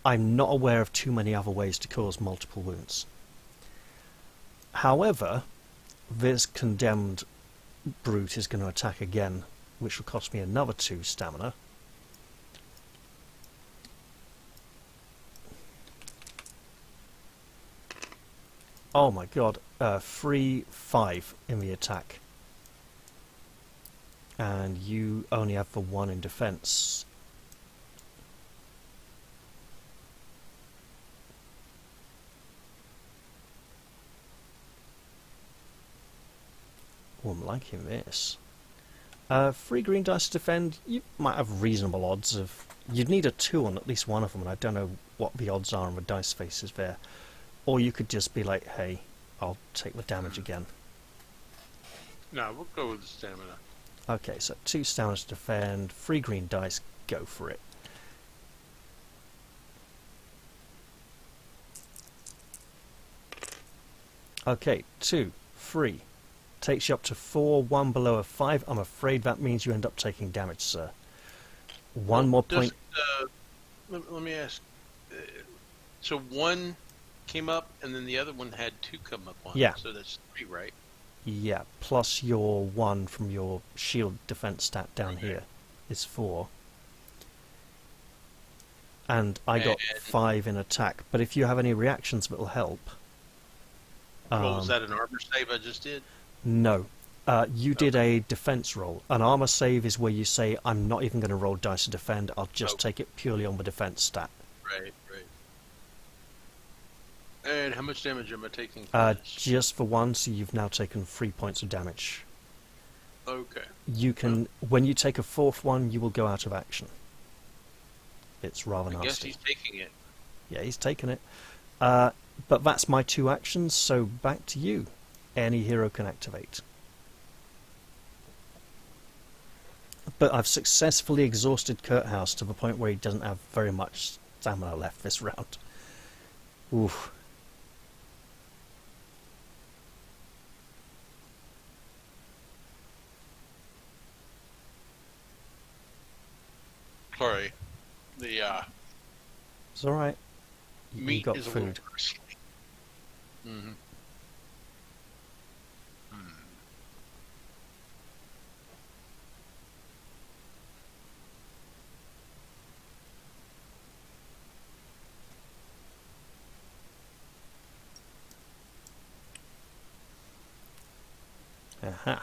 [SPEAKER 1] I'm not aware of too many other ways to cause multiple wounds. However, this condemned brute is going to attack again, which will cost me another 2 stamina. Oh my god, 3, 5 in the attack. And you only have the 1 in defense. Oh, I'm liking this. 3 green dice to defend, you might have reasonable odds of... You'd need a 2 on at least one of them, and I don't know what the odds are on the dice faces there. Or you could just be like, hey, I'll take the damage again.
[SPEAKER 2] No, we'll go with the stamina.
[SPEAKER 1] Okay, so 2 stamina to defend, 3 green dice, go for it. Okay, 2, 3. Takes you up to 4, 1 below a 5. I'm afraid that means you end up taking damage, sir. One more point.
[SPEAKER 2] Let me ask. So 1 came up, and then the other one had 2 come up on
[SPEAKER 1] Yeah.
[SPEAKER 2] it. So that's 3, right?
[SPEAKER 1] Yeah, plus your 1 from your shield defense stat down here is 4. And I got 5 in attack. But if you have any reactions that will help...
[SPEAKER 2] Well, was that an armor save I just did?
[SPEAKER 1] No. You did a defense roll. An armor save is where you say, I'm not even going to roll dice to defend, I'll just take it purely on the defense stat.
[SPEAKER 2] Right. And how much damage am I taking for this?
[SPEAKER 1] Just for one, so you've now taken 3 points of damage.
[SPEAKER 2] Okay.
[SPEAKER 1] You can, when you take a fourth one, you will go out of action. It's rather nasty.
[SPEAKER 2] I guess he's taking it.
[SPEAKER 1] Yeah, he's taken it. But that's my 2 actions, so back to you. Any hero can activate. But I've successfully exhausted Kurthouse to the point where he doesn't have very much stamina left this round. Oof.
[SPEAKER 2] Sorry. The
[SPEAKER 1] It's alright.
[SPEAKER 2] meat
[SPEAKER 1] You got
[SPEAKER 2] is a
[SPEAKER 1] food.
[SPEAKER 2] little bristly. Mm-hmm.
[SPEAKER 1] Aha.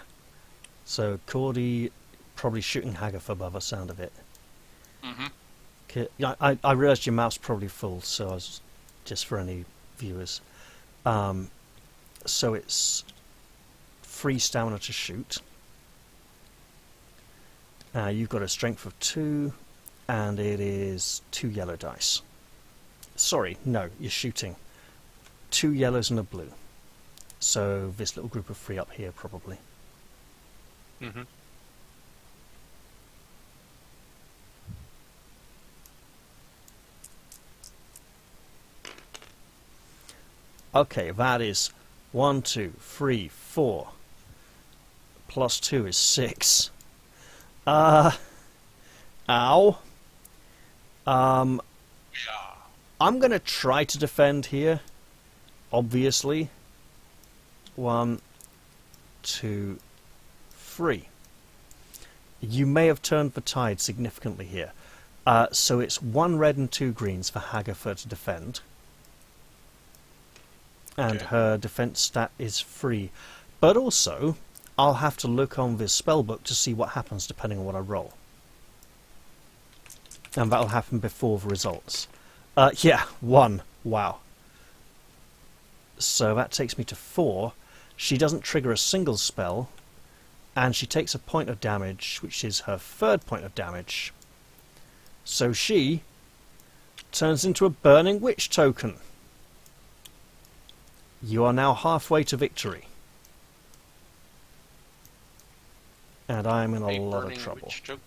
[SPEAKER 1] So Cordy probably shooting Hagatha by the sound of it.
[SPEAKER 2] Mm-hmm.
[SPEAKER 1] I realised your mouth's probably full, so I was just for any viewers. So it's 3 stamina to shoot. You've got a strength of 2, and it is 2 yellow dice. Sorry, no, you're shooting 2 yellows and a blue. So this little group of 3 up here, probably.
[SPEAKER 2] Mm-hmm.
[SPEAKER 1] Okay, that is 1, 2, 3, 4. Plus 2 is 6. Ow.
[SPEAKER 2] Yeah.
[SPEAKER 1] I'm going to try to defend here, obviously. 1, 2, 3. You may have turned the tide significantly here. So it's 1 red and 2 greens for Hagatha to defend. And
[SPEAKER 2] Okay.
[SPEAKER 1] her defense stat is 3. But also, I'll have to look on this spellbook to see what happens depending on what I roll. And that'll happen before the results. Yeah, 1. Wow. So that takes me to 4. She doesn't trigger a single spell, and she takes a point of damage, which is her 3rd point of damage. So she turns into a Burning Witch token. You are now halfway to victory. And I'm in a lot of
[SPEAKER 2] Burning
[SPEAKER 1] trouble.
[SPEAKER 2] Witch token.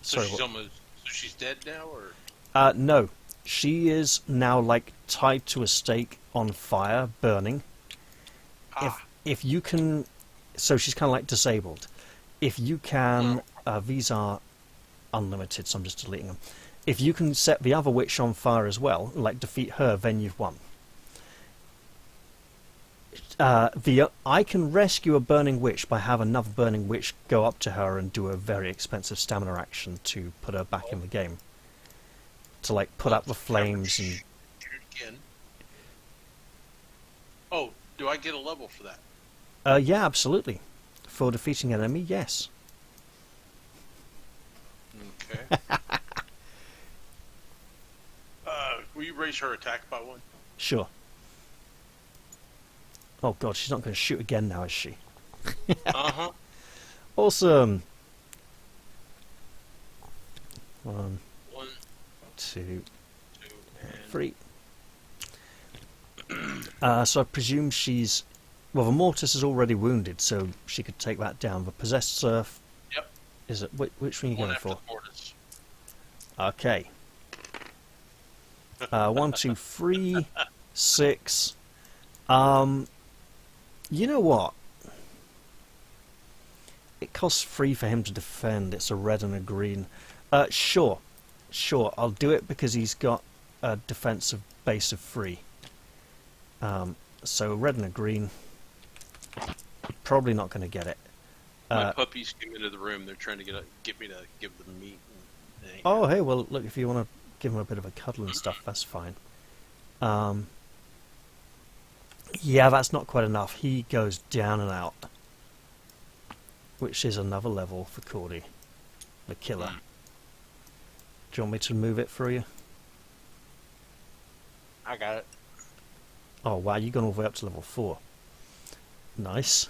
[SPEAKER 2] So
[SPEAKER 1] Sorry,
[SPEAKER 2] she's
[SPEAKER 1] what?
[SPEAKER 2] almost. So she's dead now, or?
[SPEAKER 1] No. She is now, like, tied to a stake on fire, burning. If you can... So she's kind of, like, disabled. If you can... these are unlimited, so I'm just deleting them. If you can set the other witch on fire as well, like, defeat her, then you've won. I can rescue a burning witch by having another burning witch go up to her and do a very expensive stamina action to put her back in the game. To, like, put up the flames and...
[SPEAKER 2] Shoot it again. Oh, do I get a level for that?
[SPEAKER 1] Yeah, absolutely. For defeating an enemy, yes.
[SPEAKER 2] Okay. Will you raise her attack by 1?
[SPEAKER 1] Sure. Oh god, she's not going to shoot again now, is she?
[SPEAKER 2] Uh-huh.
[SPEAKER 1] Awesome! 1,
[SPEAKER 2] 1,
[SPEAKER 1] 2,
[SPEAKER 2] 2, and
[SPEAKER 1] 3. So I presume she's... Well, the Mortis is already wounded, so she could take that down. The Possessed Surf...
[SPEAKER 2] Yep.
[SPEAKER 1] Is it... Which one are you
[SPEAKER 2] 1
[SPEAKER 1] going
[SPEAKER 2] after
[SPEAKER 1] for?
[SPEAKER 2] Mortis.
[SPEAKER 1] Okay. 1, 2, 3, 6. You know what? It costs 3 for him to defend. It's a red and a green. Sure. Sure, I'll do it because he's got a defensive base of 3. So red and a green. Probably not going to get it.
[SPEAKER 2] My puppies came into the room. They're trying to get me to give them meat. And
[SPEAKER 1] Oh, hey, well, look, if you want to give him a bit of a cuddle and stuff, that's fine. Yeah, that's not quite enough. He goes down and out, which is another level for Cordy, the killer. Do you want me to move it for you?
[SPEAKER 3] I got it.
[SPEAKER 1] Oh wow, you've gone all the way up to level 4. Nice.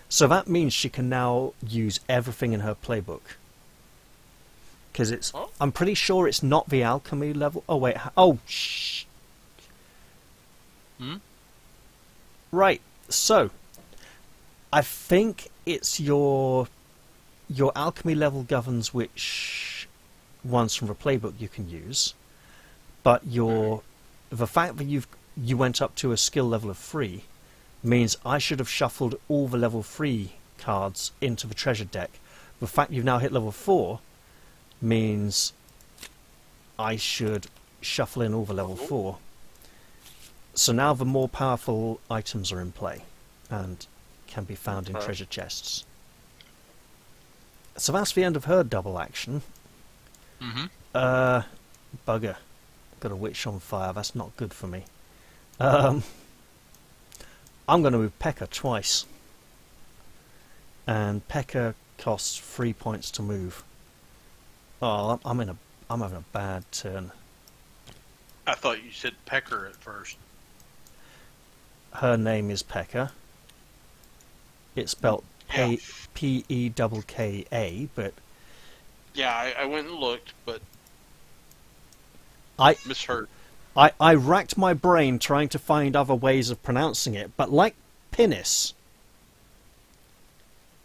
[SPEAKER 1] So that means she can now use everything in her playbook. Because it's...
[SPEAKER 3] Oh.
[SPEAKER 1] I'm pretty sure it's not the alchemy level... Oh wait, oh shh. Right, so... I think it's your alchemy level governs which ones from the playbook you can use. But the fact that you went up to a skill level of 3 means I should have shuffled all the level 3 cards into the treasure deck. The fact you've now hit level 4 means I should shuffle in all the level 4. So now the more powerful items are in play and can be found in treasure chests. So that's the end of her double action. Bugger. Got a witch on fire, that's not good for me. I'm going to move Pekka twice. And Pekka costs 3 points to move. Oh, I'm having a bad turn.
[SPEAKER 3] I thought you said pecker at first.
[SPEAKER 1] Her name is Pekka. It's spelled
[SPEAKER 3] Yeah.
[SPEAKER 1] P-E-K-K-A, but...
[SPEAKER 3] Yeah, I went and looked, but
[SPEAKER 1] I
[SPEAKER 3] misheard.
[SPEAKER 1] I racked my brain trying to find other ways of pronouncing it, but like Pinnis...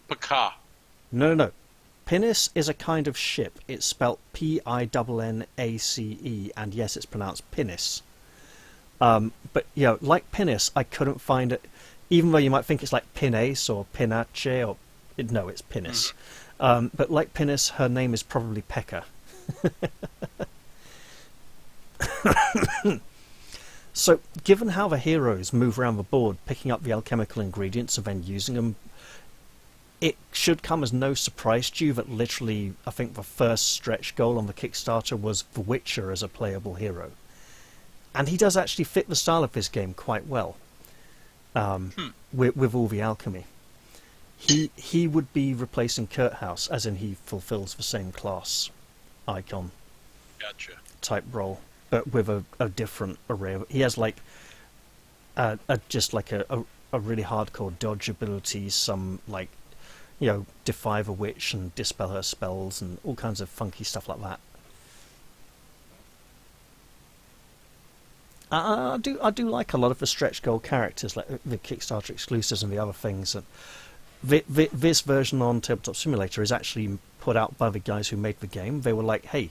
[SPEAKER 3] Paka.
[SPEAKER 1] No. Pinnis is a kind of ship. It's spelt P-I-N-N-A-C-E, and yes, it's pronounced Pinnis. But, you know, like Pinnis, I couldn't find it, even though you might think it's like Pinace or Pinache, or... No, it's Pinnis. But like Pinnis, her name is probably Pekka. So, given how the heroes move around the board, picking up the alchemical ingredients and then using them, it should come as no surprise to you that literally, I think the first stretch goal on the Kickstarter was The Witcher as a playable hero. And he does actually fit the style of this game quite well, with all the alchemy. He would be replacing Kurthouse, as in he fulfills the same class icon
[SPEAKER 3] Gotcha.
[SPEAKER 1] type role, but with a different array. He has like just like a really hardcore dodge ability, some like, you know, defy the witch and dispel her spells and all kinds of funky stuff like that. I do like a lot of the stretch goal characters, like the Kickstarter exclusives and the other things. And this version on Tabletop Simulator is actually put out by the guys who made the game. They were like, hey,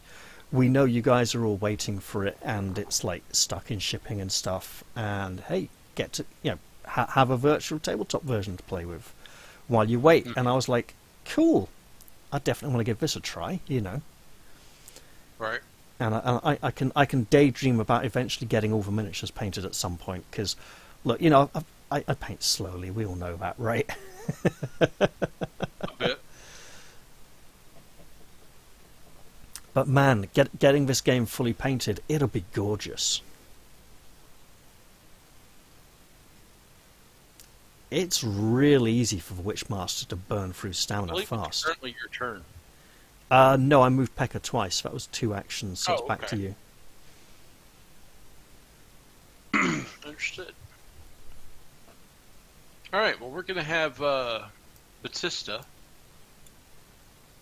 [SPEAKER 1] we know you guys are all waiting for it, and it's like stuck in shipping and stuff. And hey, get to, you know, have a virtual tabletop version to play with while you wait. And I was like, cool, I definitely want to give this a try, you know.
[SPEAKER 3] Right.
[SPEAKER 1] And I can daydream about eventually getting all the miniatures painted at some point, because look, you know, I paint slowly. We all know that, right?
[SPEAKER 3] A bit.
[SPEAKER 1] But man, getting this game fully painted, it'll be gorgeous. It's really easy for the Witchmaster to burn through stamina fast.
[SPEAKER 3] It's currently your turn.
[SPEAKER 1] No, I moved Pekka twice. That was 2 actions, so it's back to you.
[SPEAKER 3] Understood. Alright, well, we're going to have Batista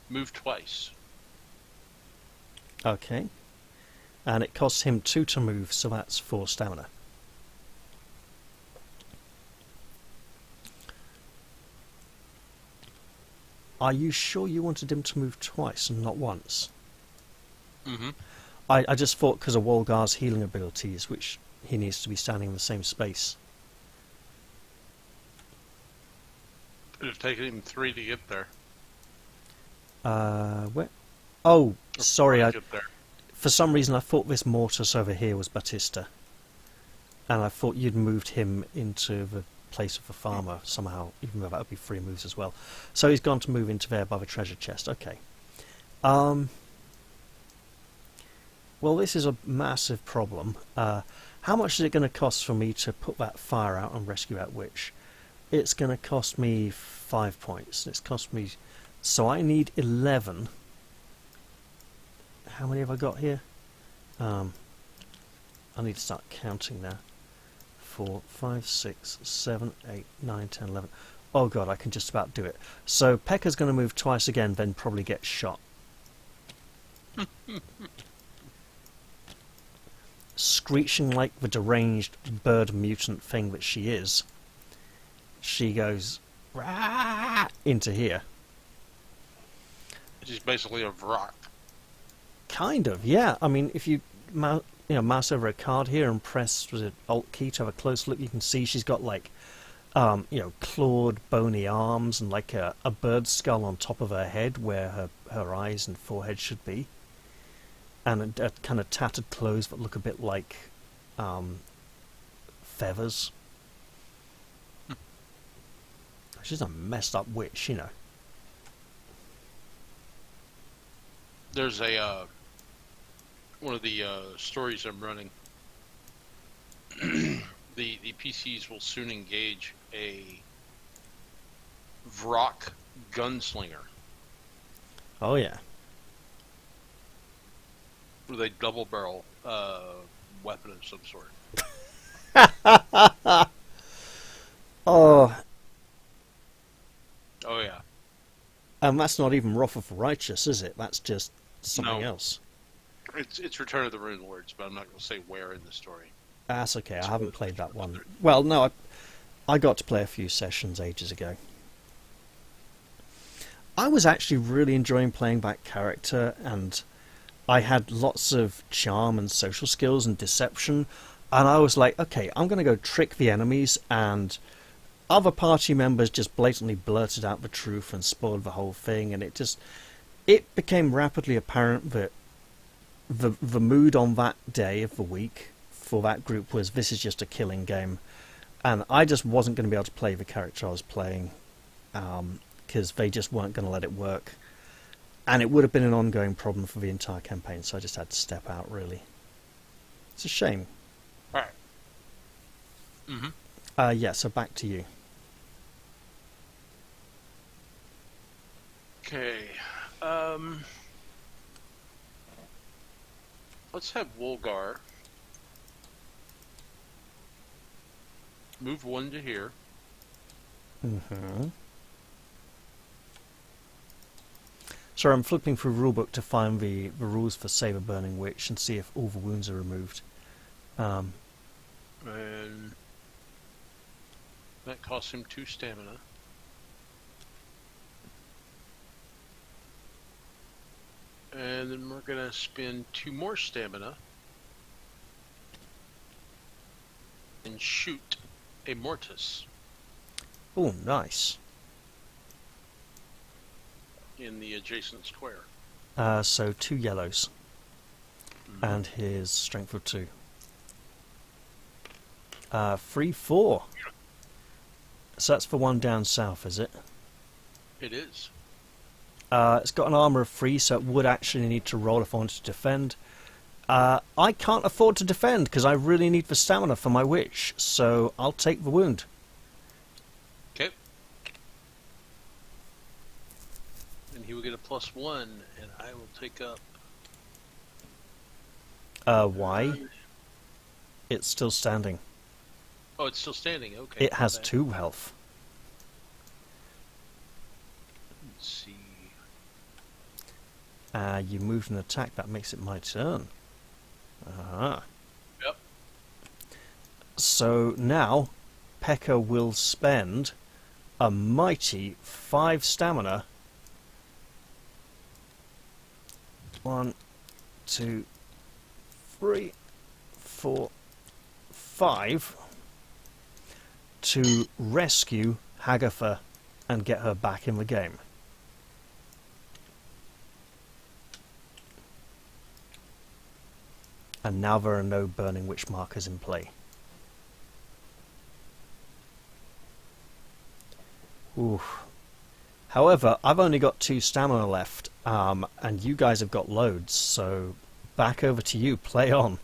[SPEAKER 3] move twice.
[SPEAKER 1] Okay. And it costs him 2 to move, so that's 4 stamina. Are you sure you wanted him to move twice and not once?
[SPEAKER 3] Mm-hmm.
[SPEAKER 1] I just thought because of Wolgar's healing abilities, which he needs to be standing in the same space.
[SPEAKER 3] It would have taken him 3 to get there.
[SPEAKER 1] Where? Oh, sorry.
[SPEAKER 3] Get there.
[SPEAKER 1] For some reason, I thought this Mortis over here was Batista. And I thought you'd moved him into the place of the farmer somehow, even though that would be 3 moves as well. So he's gone to move into there by the treasure chest. Okay. Well, this is a massive problem. How much is it going to cost for me to put that fire out and rescue that witch? It's going to cost me 5 points. It's cost me... So I need 11. How many have I got here? I need to start counting now. 4, 5, 6, 7, 8, 9, 10, 11. Oh god, I can just about do it. So Pekka's going to move twice again, then probably get shot. Screeching like the deranged bird mutant thing that she is, she goes "Rah!" into here.
[SPEAKER 3] She's basically a vrock.
[SPEAKER 1] Kind of, yeah. I mean, if you mouse over a card here and press the Alt key to have a close look, you can see she's got like clawed, bony arms and like a bird skull on top of her head where her eyes and forehead should be. And a kind of tattered clothes that look a bit like feathers. She's a messed up witch, you know.
[SPEAKER 3] There's a one of the stories I'm running. the PCs will soon engage a vrock gunslinger
[SPEAKER 1] Oh yeah.
[SPEAKER 3] with a double barrel weapon of some sort.
[SPEAKER 1] Oh,
[SPEAKER 3] Oh yeah.
[SPEAKER 1] and that's not even Wrath of Righteous, is it? That's just something
[SPEAKER 3] No.
[SPEAKER 1] else.
[SPEAKER 3] It's Return of the Rune Lords, but I'm not going to say where in the story.
[SPEAKER 1] That's okay, I haven't played that one. Well, no, I got to play a few sessions ages ago. I was actually really enjoying playing that character, and I had lots of charm and social skills and deception, and I was like, okay, I'm going to go trick the enemies, and other party members just blatantly blurted out the truth and spoiled the whole thing, and it became rapidly apparent that the mood on that day of the week for that group was, this is just a killing game, and I just wasn't going to be able to play the character I was playing, because they just weren't going to let it work, and it would have been an ongoing problem for the entire campaign, so I just had to step out, really. It's a shame.
[SPEAKER 3] All right. Mm-hmm.
[SPEAKER 1] Yeah, so back to you.
[SPEAKER 3] Okay. Let's have Wolgar move one to here.
[SPEAKER 1] Mm-hmm. Sorry, I'm flipping through rulebook to find the rules for Save a Burning Witch and see if all the wounds are removed.
[SPEAKER 3] And that costs him 2 stamina. And then we're going to spend 2 more stamina and shoot a Mortis
[SPEAKER 1] Oh, nice.
[SPEAKER 3] in the adjacent square.
[SPEAKER 1] So 2 yellows. And his strength of 2. 3, 4. So that's for one down south, is it?
[SPEAKER 3] It is.
[SPEAKER 1] It's got an armor of 3, so it would actually need to roll if I wanted to defend. I can't afford to defend because I really need the stamina for my witch, so I'll take the wound.
[SPEAKER 3] Okay. And he will get a +1, and I will take up...
[SPEAKER 1] Why? It's still standing.
[SPEAKER 3] Oh, it's still standing. Okay.
[SPEAKER 1] It has
[SPEAKER 3] Okay.
[SPEAKER 1] 2 health.
[SPEAKER 3] Let's see.
[SPEAKER 1] You moved an attack, that makes it my turn. Uh-huh.
[SPEAKER 3] Yep.
[SPEAKER 1] So now, Pekka will spend a mighty 5 stamina. 1, 2, 3, 4, 5 to rescue Hagatha and get her back in the game. And now there are no Burning Witch markers in play. Oof. However, I've only got 2 stamina left, and you guys have got loads, so back over to you, play on.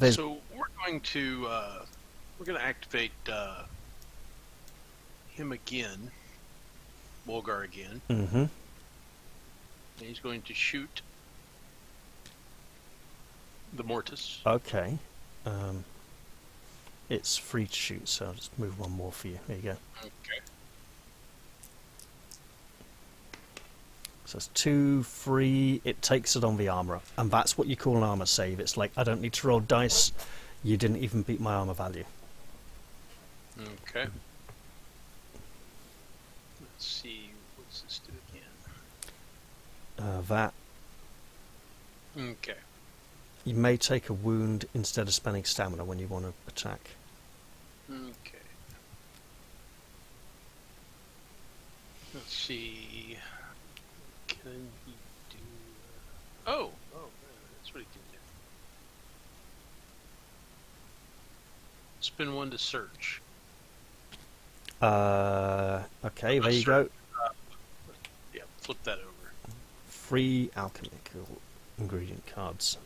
[SPEAKER 1] There's
[SPEAKER 3] So we're going to activate him again, Wolgar again.
[SPEAKER 1] mm-hmm.
[SPEAKER 3] And he's going to shoot the Mortis.
[SPEAKER 1] Okay. It's free to shoot, so I'll just move one more for you. There you go.
[SPEAKER 3] Okay.
[SPEAKER 1] So it's 2 free. It takes it on the armor, and that's what you call an armor save. It's like, I don't need to roll dice. You didn't even beat my armor value.
[SPEAKER 3] Okay. Let's see. What's this do again?
[SPEAKER 1] That
[SPEAKER 3] Okay.
[SPEAKER 1] you may take a wound instead of spending stamina when you want to attack.
[SPEAKER 3] Okay. Let's see. Can he do? Oh, that's what he can do. Spin 1 to search.
[SPEAKER 1] Okay, there you go.
[SPEAKER 3] Yeah, flip that over.
[SPEAKER 1] Free alchemical ingredient cards.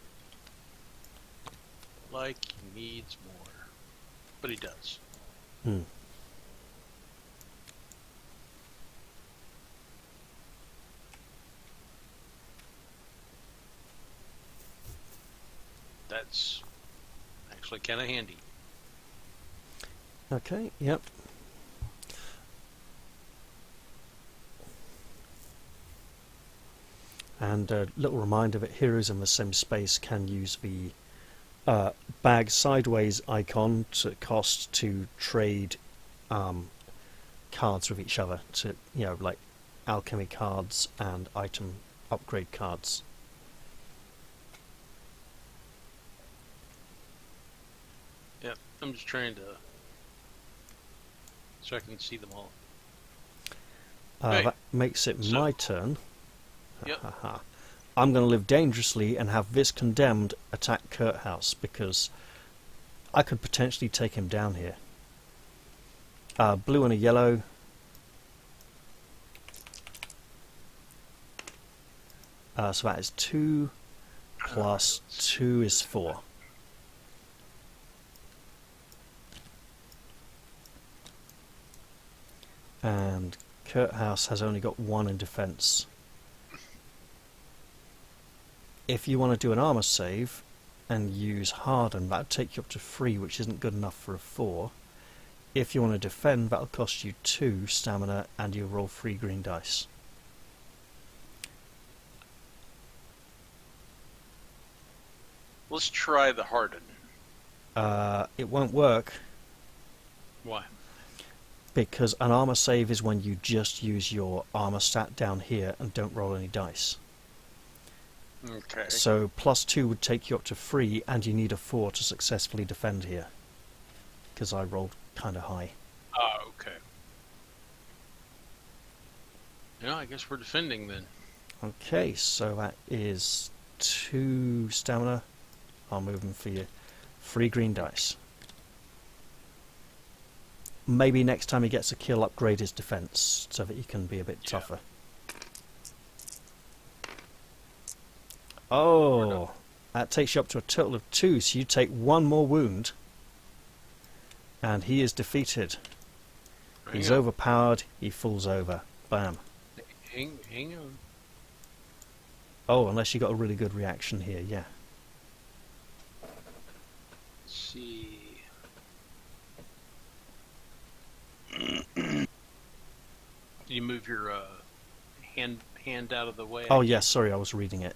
[SPEAKER 3] Like he needs more, but he does.
[SPEAKER 1] Hmm.
[SPEAKER 3] That's actually kind of handy.
[SPEAKER 1] Okay, yep. And a little reminder that heroes in the same space can use the bag sideways icon to cost to trade cards with each other, to, you know, like alchemy cards and item upgrade cards.
[SPEAKER 3] Yep, I'm just trying to so I can see them all. Hey.
[SPEAKER 1] That makes it
[SPEAKER 3] So-
[SPEAKER 1] my turn.
[SPEAKER 3] Yep.
[SPEAKER 1] I'm going to live dangerously and have this condemned attack Kurthouse, because I could potentially take him down here. Blue and a yellow. So that is 2 plus 2 is 4. And Kurthouse has only got 1 in defense. If you want to do an armor save and use harden, that would take you up to 3, which isn't good enough for a 4. If you want to defend, that'll cost you 2 stamina and you roll 3 green dice.
[SPEAKER 3] Let's try the harden.
[SPEAKER 1] It won't work,
[SPEAKER 3] Why?
[SPEAKER 1] because an armor save is when you just use your armor stat down here and don't roll any dice.
[SPEAKER 3] Okay.
[SPEAKER 1] So plus 2 would take you up to 3, and you need a 4 to successfully defend here, because I rolled kind of high.
[SPEAKER 3] Oh, okay. Yeah, I guess we're defending then.
[SPEAKER 1] Okay, so that is 2 stamina. I'll move them for you. 3 green dice. Maybe next time he gets a kill, upgrade his defense so that he can be a bit tougher. Oh, that takes you up to a total of 2, so you take 1 more wound. And he is defeated. He's
[SPEAKER 3] Hang on.
[SPEAKER 1] overpowered, he falls over. Bam.
[SPEAKER 3] Hang on.
[SPEAKER 1] Oh, unless you got a really good reaction here, yeah.
[SPEAKER 3] Let's see. You move your hand out of the way.
[SPEAKER 1] Oh, yes, sorry, I was reading it.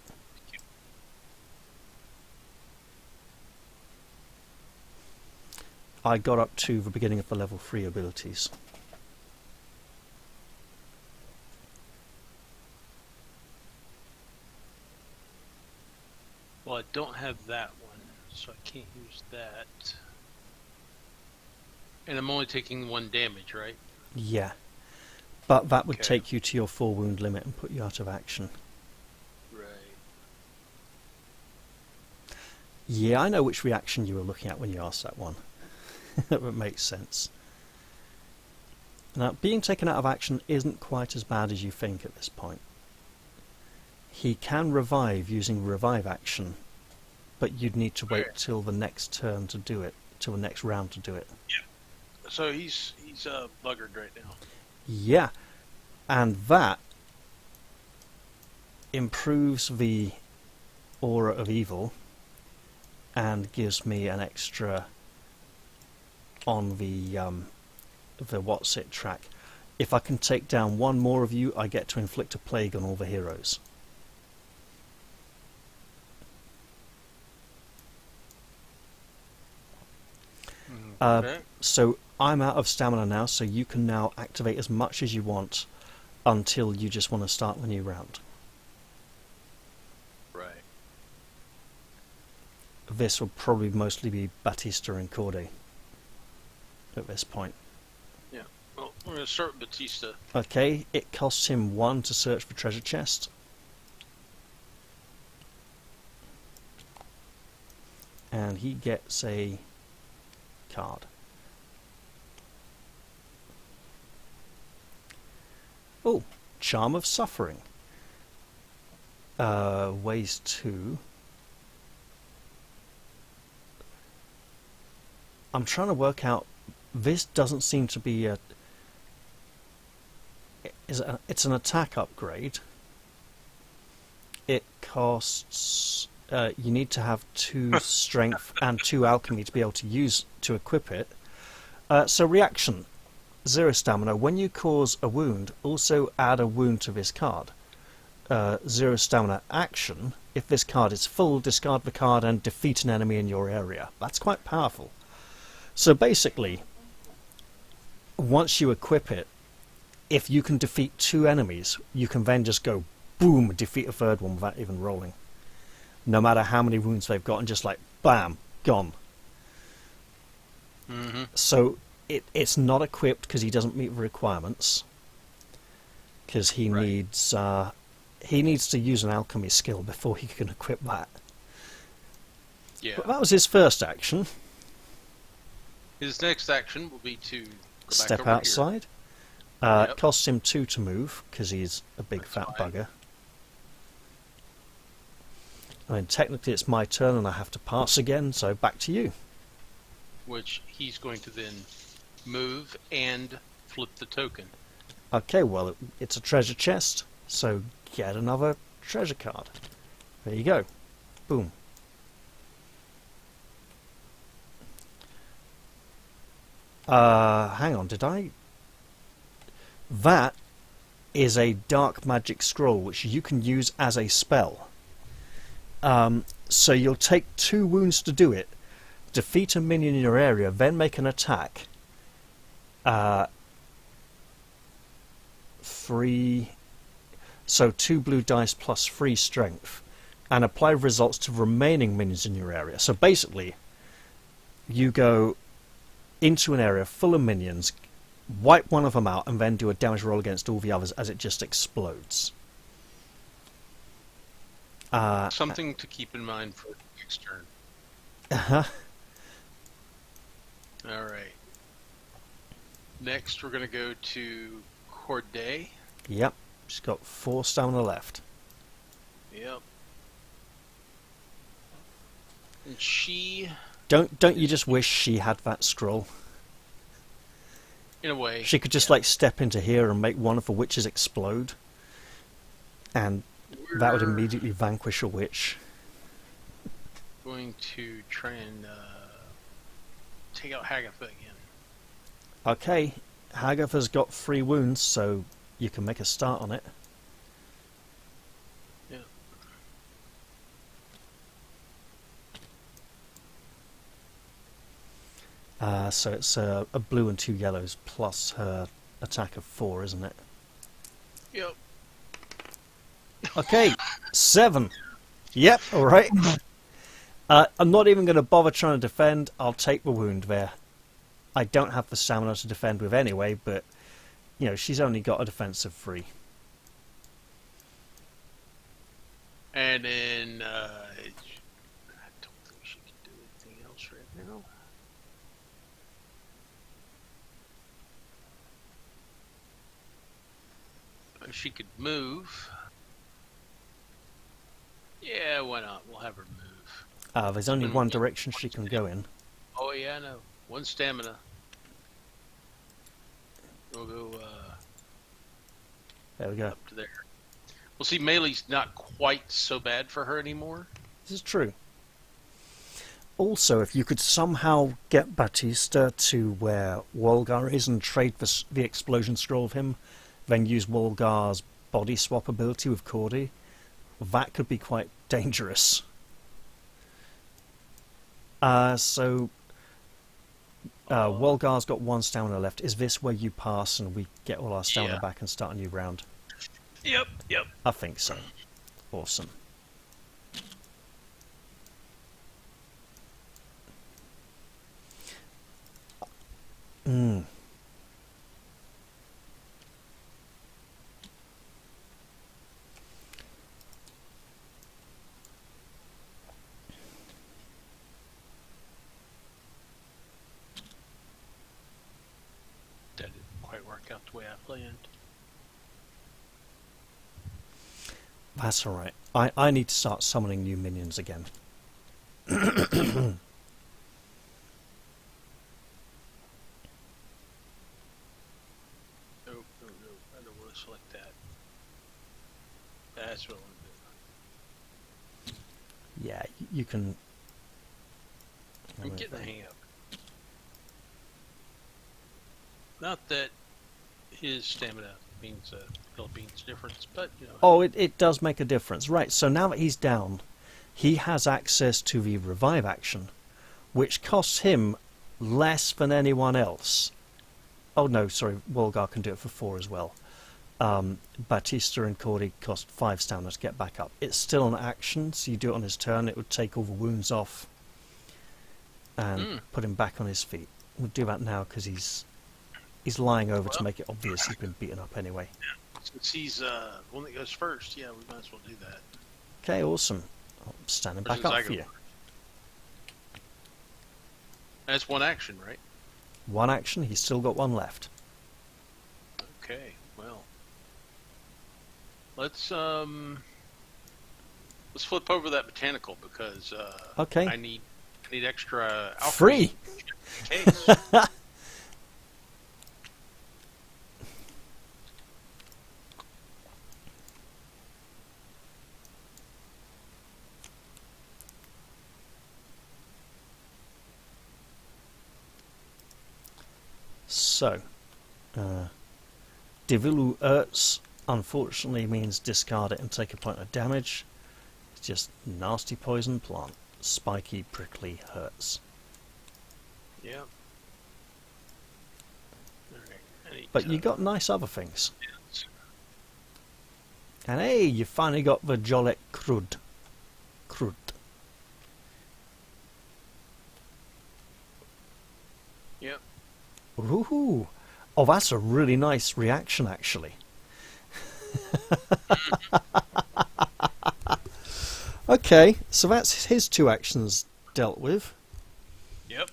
[SPEAKER 1] I got up to the beginning of the level 3 abilities.
[SPEAKER 3] Well, I don't have that one, so I can't use that. And I'm only taking 1 damage, right?
[SPEAKER 1] Yeah. But that would
[SPEAKER 3] Okay.
[SPEAKER 1] take you to your 4 wound limit and put you out of action.
[SPEAKER 3] Right.
[SPEAKER 1] Yeah, I know which reaction you were looking at when you asked that one. That makes sense. Now, being taken out of action isn't quite as bad as you think at this point. He can revive using revive action but you'd need to wait
[SPEAKER 2] Where?
[SPEAKER 1] till the next turn to do it, till the next round to do it.
[SPEAKER 3] So he's buggered right now.
[SPEAKER 1] Yeah, and that improves the aura of evil and gives me an extra on the what's it track. If I can take down one more of you, I get to inflict a plague on all the heroes.
[SPEAKER 3] Okay.
[SPEAKER 1] So I'm out of stamina now, so you can now activate as much as you want until you just want to start the new round.
[SPEAKER 2] Right.
[SPEAKER 1] This will probably mostly be Batista and Corday at this point.
[SPEAKER 2] Yeah. Well, we're going to start with Batista.
[SPEAKER 1] Okay, it costs him 1 to search for treasure chest. And he gets a card. Oh, Charm of Suffering. Ways to... I'm trying to work out... This doesn't seem to be a... It's an attack upgrade. It costs... you need to have 2 strength and 2 alchemy to be able to equip it. So reaction, 0 stamina. When you cause a wound, also add a wound to this card. 0 stamina action. If this card is full, discard the card and defeat an enemy in your area. That's quite powerful. So basically, once you equip it, if you can defeat 2 enemies, you can then just go boom, defeat a third one without even rolling. No matter how many wounds they've got, and just like bam, gone.
[SPEAKER 2] Mm-hmm.
[SPEAKER 1] So it's not equipped because he doesn't meet the requirements. Because he needs to use an alchemy skill before he can equip that.
[SPEAKER 2] Yeah.
[SPEAKER 1] But that was his first action.
[SPEAKER 2] His next action will be to go
[SPEAKER 1] Step
[SPEAKER 2] back over
[SPEAKER 1] outside.
[SPEAKER 2] Yep.
[SPEAKER 1] It costs him 2 to move because he's a big
[SPEAKER 2] That's
[SPEAKER 1] fat
[SPEAKER 2] fine.
[SPEAKER 1] bugger. I mean, technically it's my turn and I have to pass again, so back to you.
[SPEAKER 2] Here, which he's going to then move and flip the token.
[SPEAKER 1] Okay, well, it's a treasure chest, so get another treasure card. There you go. Boom. Hang on, did I... That is a dark magic scroll, which you can use as a spell. So you'll take 2 wounds to do it, defeat a minion in your area, then make an attack. 3... So 2 blue dice plus 3 strength, and apply results to remaining minions in your area. So basically, you go into an area full of minions, wipe one of them out, and then do a damage roll against all the others as it just explodes.
[SPEAKER 2] Something to keep in mind for the next turn.
[SPEAKER 1] Uh-huh.
[SPEAKER 2] All right. Next, we're going to go to Corday.
[SPEAKER 1] Yep, she's got 4 stamina left.
[SPEAKER 2] Yep. And she,
[SPEAKER 1] Don't you just wish she had that scroll?
[SPEAKER 2] in a way,
[SPEAKER 1] She could just like step into here and make one of the witches explode, and that would immediately vanquish a witch.
[SPEAKER 2] going to try and take out Hagatha again.
[SPEAKER 1] Okay, Hagatha's got 3 wounds, so you can make a start on it. So it's a blue and 2 yellows plus her attack of 4, isn't it?
[SPEAKER 2] Yep.
[SPEAKER 1] Okay, 7. Yep, alright. I'm not even going to bother trying to defend. I'll take the wound there. I don't have the stamina to defend with anyway, but, you know, she's only got a defense of 3.
[SPEAKER 2] And then, I don't think she can do anything else right now. She could move. Yeah, why not? We'll have her move.
[SPEAKER 1] There's only one direction she can go in.
[SPEAKER 2] Oh yeah, I know. 1 stamina. We'll go
[SPEAKER 1] There we go.
[SPEAKER 2] up to there. Well, see, melee's not quite so bad for her anymore.
[SPEAKER 1] This is true. Also, if you could somehow get Batista to where Wolgar is and trade the explosion scroll of him, then use Wolgar's body swap ability with Cordy, that could be quite dangerous. Wolgar's got 1 stamina left. Is this where you pass and we get all our stamina back and start a new round?
[SPEAKER 2] Yep.
[SPEAKER 1] I think so. Awesome.
[SPEAKER 2] That didn't quite work out the way I planned.
[SPEAKER 1] That's alright. I need to start summoning new minions again.
[SPEAKER 2] No. I don't want to select that. That's what I want to do.
[SPEAKER 1] Yeah, you can...
[SPEAKER 2] I'm getting the hang of it. Not that his stamina means a Philippines difference, but, you know.
[SPEAKER 1] Oh, it does make a difference. Right, so now that he's down, he has access to the revive action, which costs him less than anyone else. Oh no, sorry, Wolgar can do it for 4 as well. Batista and Cordy cost 5 stamina to get back up. It's still an action, so you do it on his turn. It would take all the wounds off and put him back on his feet. We'll do that now because he's lying over to make it obvious he's been beaten up anyway.
[SPEAKER 2] Since he's the one that goes first, yeah, we might as well do that.
[SPEAKER 1] Okay, awesome. I'm standing back up for you.
[SPEAKER 2] That's 1 action, right?
[SPEAKER 1] 1 action, he's still got 1 left.
[SPEAKER 2] Okay, well. Let's flip over that botanical because
[SPEAKER 1] Okay.
[SPEAKER 2] I need extra alchemy.
[SPEAKER 1] Free!
[SPEAKER 2] In case.
[SPEAKER 1] So, Divilu Urts unfortunately means discard it and take a point of damage. It's just nasty poison plant. Spiky, prickly, hurts.
[SPEAKER 2] Yep.
[SPEAKER 1] But you got nice other things.
[SPEAKER 2] Yes.
[SPEAKER 1] And hey, you finally got the Jolet Crud. Crud.
[SPEAKER 2] Yep.
[SPEAKER 1] Woohoo! Oh, that's a really nice reaction, actually. Okay, so that's his 2 actions dealt with.
[SPEAKER 2] Yep.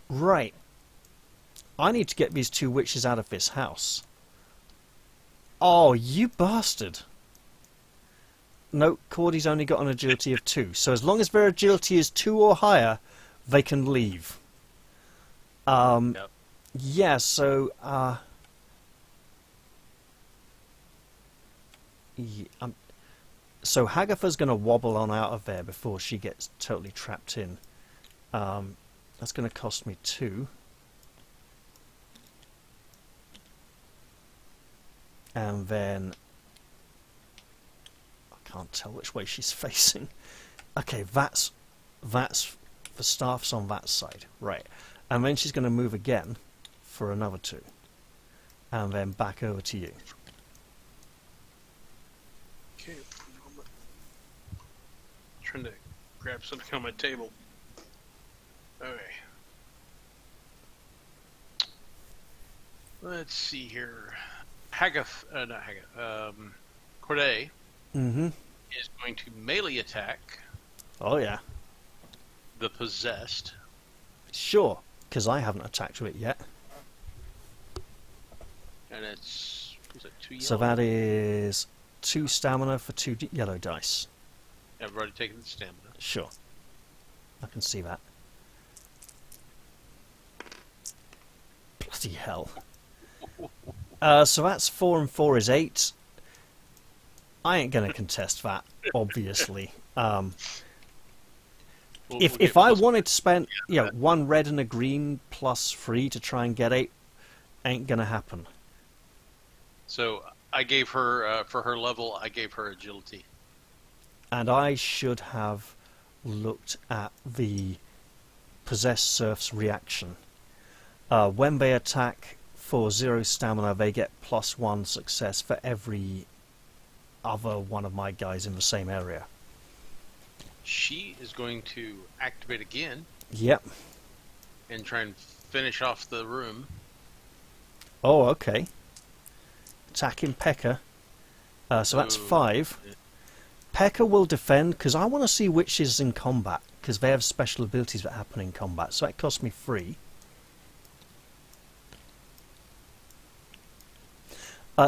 [SPEAKER 1] Right. I need to get these 2 witches out of this house. Oh, you bastard. No, Cordy's only got an agility of 2, so as long as their agility is 2 or higher, they can leave.
[SPEAKER 2] Yep.
[SPEAKER 1] Yeah, so, so Hagatha's going to wobble on out of there before she gets totally trapped in. That's going to cost me 2. And then... I can't tell which way she's facing. Okay, that's the staff's on that side. Right. And then she's going to move again for another 2. And then back over to you.
[SPEAKER 2] Okay. Trying to grab something on my table. Okay. Let's see here. Not Hagath. Corday is going to melee attack
[SPEAKER 1] Oh, yeah.
[SPEAKER 2] the possessed.
[SPEAKER 1] Sure, because I haven't attacked with it yet.
[SPEAKER 2] And it's... Was it 2 yellow?
[SPEAKER 1] So that is 2 stamina for 2 yellow dice.
[SPEAKER 3] I've already taken the stamina.
[SPEAKER 1] Sure. I can see that. Bloody hell. So that's 4 and 4 is 8. I ain't going to contest that, obviously.
[SPEAKER 3] We'll
[SPEAKER 1] If
[SPEAKER 3] get
[SPEAKER 1] I
[SPEAKER 3] plus-
[SPEAKER 1] wanted to spend 1 red and a green plus 3 to try and get 8, ain't going to happen.
[SPEAKER 3] So I gave her, for her level, I gave her agility.
[SPEAKER 1] And I should have looked at the possessed serf's reaction. When they attack for 0 stamina, they get +1 success for every other one of my guys in the same area.
[SPEAKER 3] She is going to activate again
[SPEAKER 1] Yep.
[SPEAKER 3] and try and finish off the room.
[SPEAKER 1] Oh, okay. Attacking Pekka. So that's
[SPEAKER 3] Ooh.
[SPEAKER 1] 5. Pekka will defend, because I want to see witches in combat, because they have special abilities that happen in combat, so that cost me 3.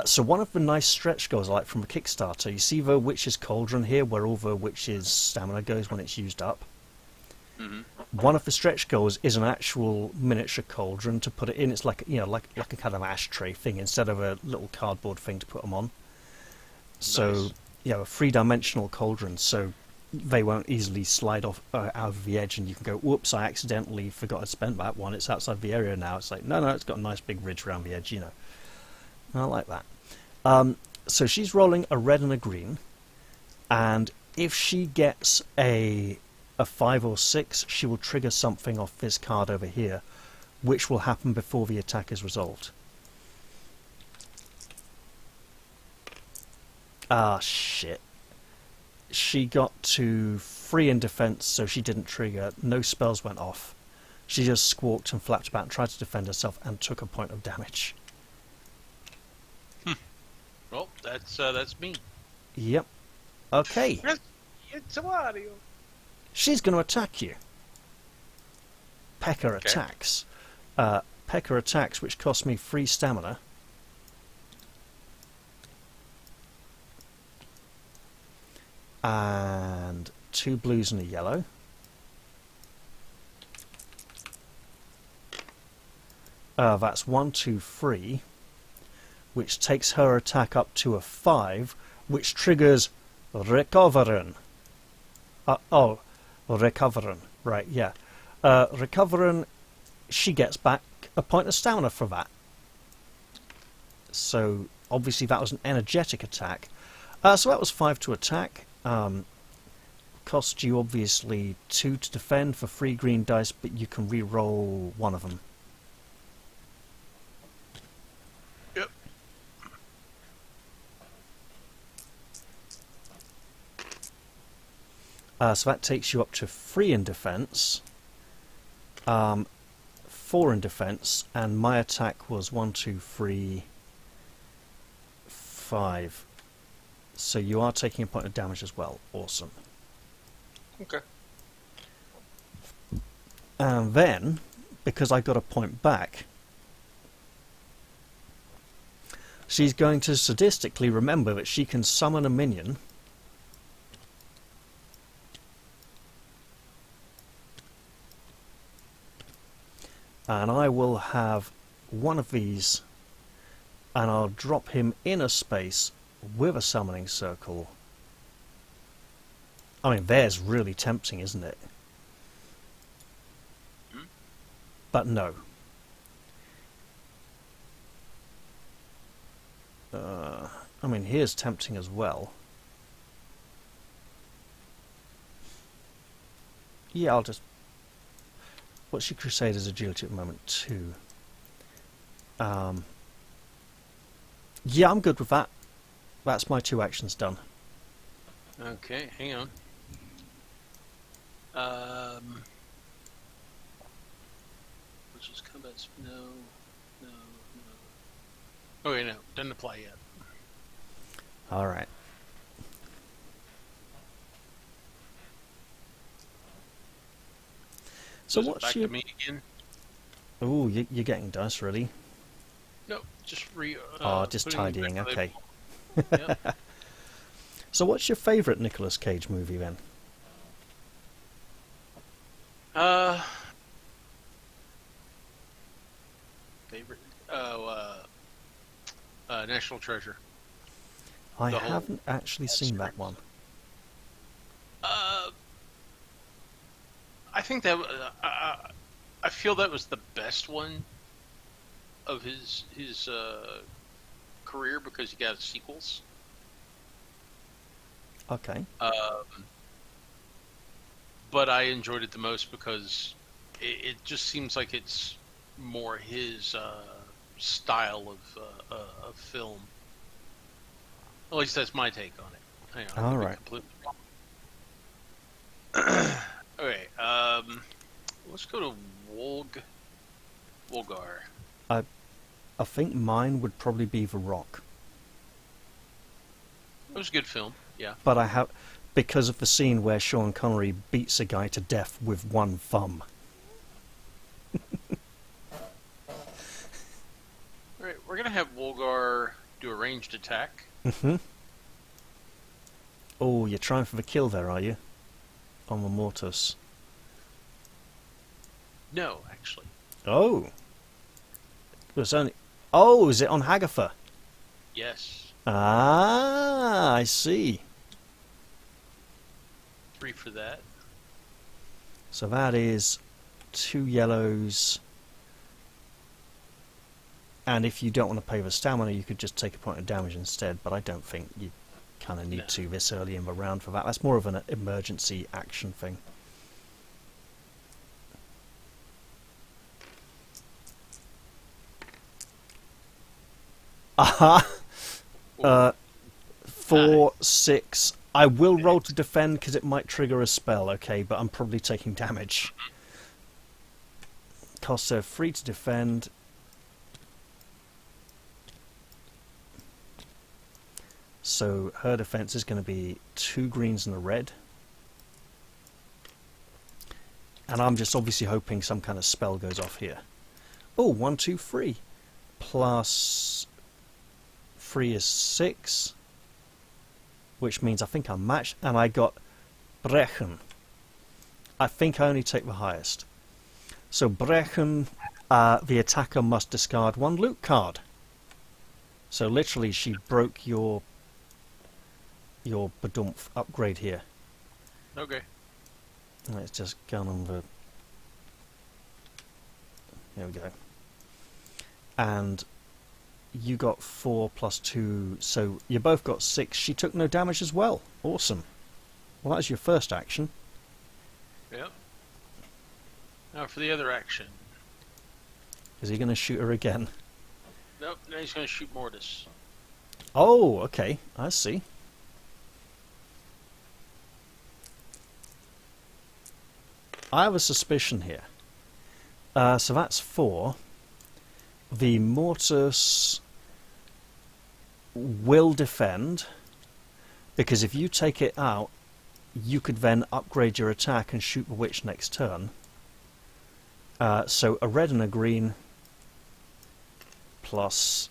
[SPEAKER 1] So one of the nice stretch goals I like from the Kickstarter, you see the Witch's Cauldron here, where all the Witch's stamina goes when it's used up?
[SPEAKER 3] Mm-hmm.
[SPEAKER 1] One of the stretch goals is an actual miniature cauldron to put it in. It's like like a kind of ashtray thing instead of a little cardboard thing to put them on. So
[SPEAKER 3] Nice.
[SPEAKER 1] a 3-dimensional cauldron, so they won't easily slide off out of the edge, and you can go, whoops, I accidentally forgot I spent that one. It's outside the area now. It's like, no, it's got a nice big ridge around the edge, I like that. So she's rolling a red and a green, and if she gets a 5 or 6, she will trigger something off this card over here, which will happen before the attack is resolved. Ah, shit. She got to 3 in defense, so she didn't trigger. No spells went off. She just squawked and flapped about and tried to defend herself and took a point of damage.
[SPEAKER 3] Well, that's me.
[SPEAKER 1] Yep. Okay.
[SPEAKER 3] It's a Wario.
[SPEAKER 1] She's going to attack you. Pekka
[SPEAKER 3] Okay.
[SPEAKER 1] attacks. Pekka attacks, which cost me 3 stamina. And 2 blues and a yellow. That's 1, 2, 3, which takes her attack up to a 5, which triggers recovering. Recovering. Right, yeah. Recovering, she gets back a point of stamina for that. So, obviously that was an energetic attack. So that was 5 to attack. Cost you, obviously, 2 to defend for 3 green dice, but you can re-roll one of them.
[SPEAKER 3] Yep.
[SPEAKER 1] So that takes you up to 3 in defense, 4 in defense, and my attack was 1, 2, 3, 5. So you are taking a point of damage as well. Awesome.
[SPEAKER 3] Okay.
[SPEAKER 1] And then, because I got a point back, she's going to sadistically remember that she can summon a minion. And I will have one of these, and I'll drop him in a space with a summoning circle. I mean, there's really tempting, isn't it? But no. I mean, here's tempting as well. Yeah, I'll just... What's your Crusader's agility at the moment? 2. Yeah, I'm good with that. That's my 2 actions done.
[SPEAKER 3] Okay, hang on. Which is combat? No. Okay, no, doesn't apply yet.
[SPEAKER 1] Alright. So
[SPEAKER 3] Is it
[SPEAKER 1] what's
[SPEAKER 3] back
[SPEAKER 1] your...
[SPEAKER 3] to me again?
[SPEAKER 1] Ooh, you're getting dice, really?
[SPEAKER 3] No, just
[SPEAKER 1] Just
[SPEAKER 3] putting it
[SPEAKER 1] tidying,
[SPEAKER 3] back where
[SPEAKER 1] okay.
[SPEAKER 3] they- Yep.
[SPEAKER 1] So what's your favourite Nicolas Cage movie then?
[SPEAKER 2] Favorite? National Treasure.
[SPEAKER 1] I
[SPEAKER 2] The whole
[SPEAKER 1] haven't actually seen that one.
[SPEAKER 2] I think that I feel that was the best one of his career because he got sequels.
[SPEAKER 1] Okay.
[SPEAKER 2] But I enjoyed it the most because it just seems like it's more his style of film. At least that's my take on it. Hang on,
[SPEAKER 1] All
[SPEAKER 2] I could be
[SPEAKER 1] right.
[SPEAKER 2] completely wrong. Okay, let's go to Wolgar.
[SPEAKER 1] I think mine would probably be The Rock.
[SPEAKER 2] It was a good film, yeah.
[SPEAKER 1] But I have, because of the scene where Sean Connery beats a guy to death with one thumb.
[SPEAKER 2] Alright, we're gonna have Wolgar do a ranged attack.
[SPEAKER 1] Mm-hmm. Oh, you're trying for the kill there, are you? On the Mortis.
[SPEAKER 2] No, actually.
[SPEAKER 1] Oh. It was only... Oh, is it on Hagatha?
[SPEAKER 2] Yes.
[SPEAKER 1] Ah, I see.
[SPEAKER 2] 3 for that.
[SPEAKER 1] So that is 2 yellows. And if you don't want to pay the stamina, you could just take a point of damage instead. But I don't think you kind of need to this early in the round for that. That's more of an emergency action thing. Aha! 4, 6. I will roll to defend because it might trigger a spell, okay, but I'm probably taking damage. Cost her 3 to defend. So her defense is going to be 2 greens and a red. And I'm just obviously hoping some kind of spell goes off here. Oh, 1, 2, 3. Plus 3 is 6. Which means I think I'm matched. And I got Brechen. I think I only take the highest. So Brechen, the attacker must discard 1 loot card. So literally she broke your Badumph upgrade here.
[SPEAKER 2] Okay.
[SPEAKER 1] Let's just go on the... Here we go. And you got 4 plus 2, so you both got 6. She took no damage as well. Awesome. Well, that's your first action.
[SPEAKER 2] Yep. Now for the other action.
[SPEAKER 1] Is he going to shoot her again?
[SPEAKER 2] Nope, now he's going to shoot Mortis.
[SPEAKER 1] Oh, okay. I see. I have a suspicion here. So that's 4. The Mortis will defend, because if you take it out, you could then upgrade your attack and shoot the witch next turn. So a red and a green plus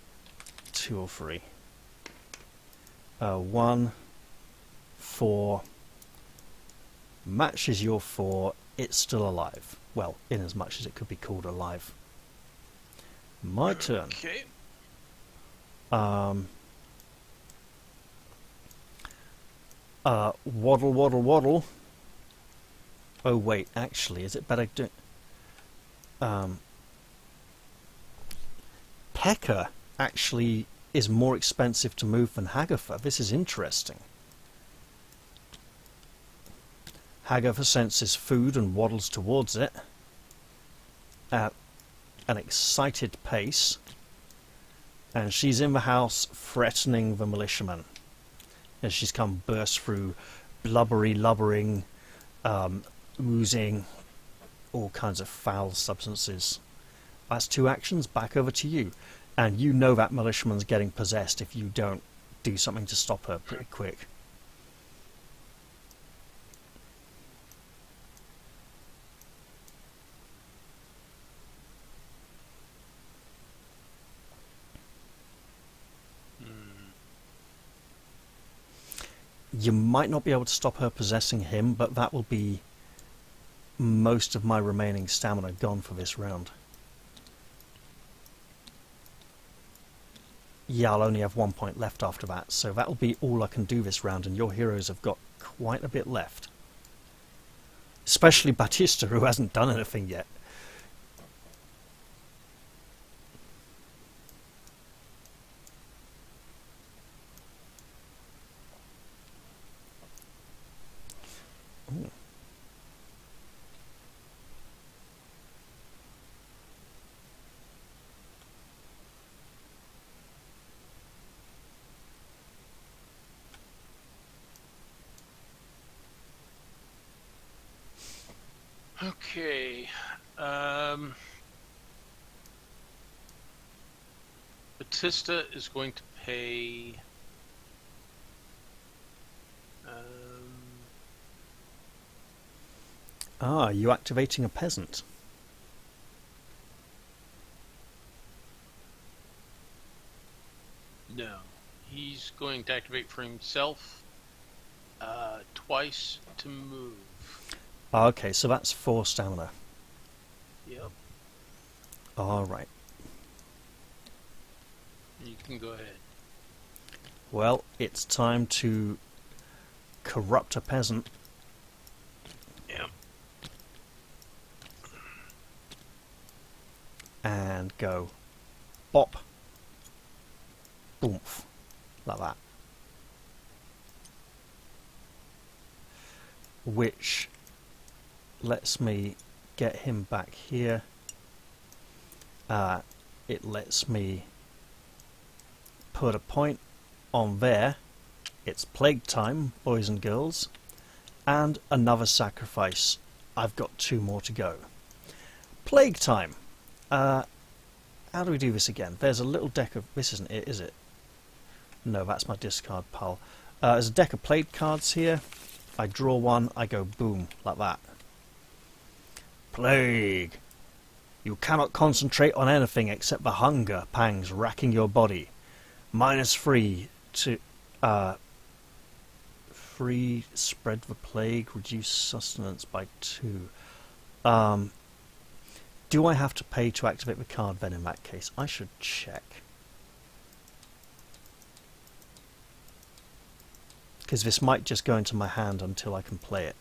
[SPEAKER 1] 2 or 3. 1, 4, matches your 4, it's still alive. Well, in as much as it could be called alive. My turn.
[SPEAKER 2] Okay.
[SPEAKER 1] Waddle, waddle, waddle. Oh wait, actually, is it better do... Pekka actually is more expensive to move than Hagatha. This is interesting. Hagatha senses food and waddles towards it at an excited pace, and she's in the house threatening the militiaman as she's come burst through blubbery, lubbering, oozing, all kinds of foul substances. That's 2 actions. Back over to you, and you know that militiaman's getting possessed if you don't do something to stop her pretty quick. You might not be able to stop her possessing him, but that will be most of my remaining stamina gone for this round. Yeah, I'll only have 1 point left after that, so that'll be all I can do this round, and your heroes have got quite a bit left. Especially Batista, who hasn't done anything yet. Ooh.
[SPEAKER 3] Okay. Batista is going to pay.
[SPEAKER 1] Ah, you activating a peasant.
[SPEAKER 3] No. He's going to activate for himself twice to move.
[SPEAKER 1] Ah, okay, so that's 4 stamina.
[SPEAKER 3] Yep.
[SPEAKER 1] Alright.
[SPEAKER 3] You can go ahead.
[SPEAKER 1] Well, it's time to corrupt a peasant.
[SPEAKER 3] Yep.
[SPEAKER 1] And go bop, boomf, like that. Which lets me get him back here. It lets me put a point on there. It's plague time, boys and girls. And another sacrifice. I've got 2 more to go. Plague time. How do we do this again? There's a little deck of... This isn't it, is it? No, that's my discard pile. There's a deck of plague cards here. I draw one, I go boom, like that. Plague. You cannot concentrate on anything except the hunger pangs racking your body. -3 to... free spread the plague, reduce sustenance by 2. Do I have to pay to activate the card then in that case? I should check. Because this might just go into my hand until I can play it.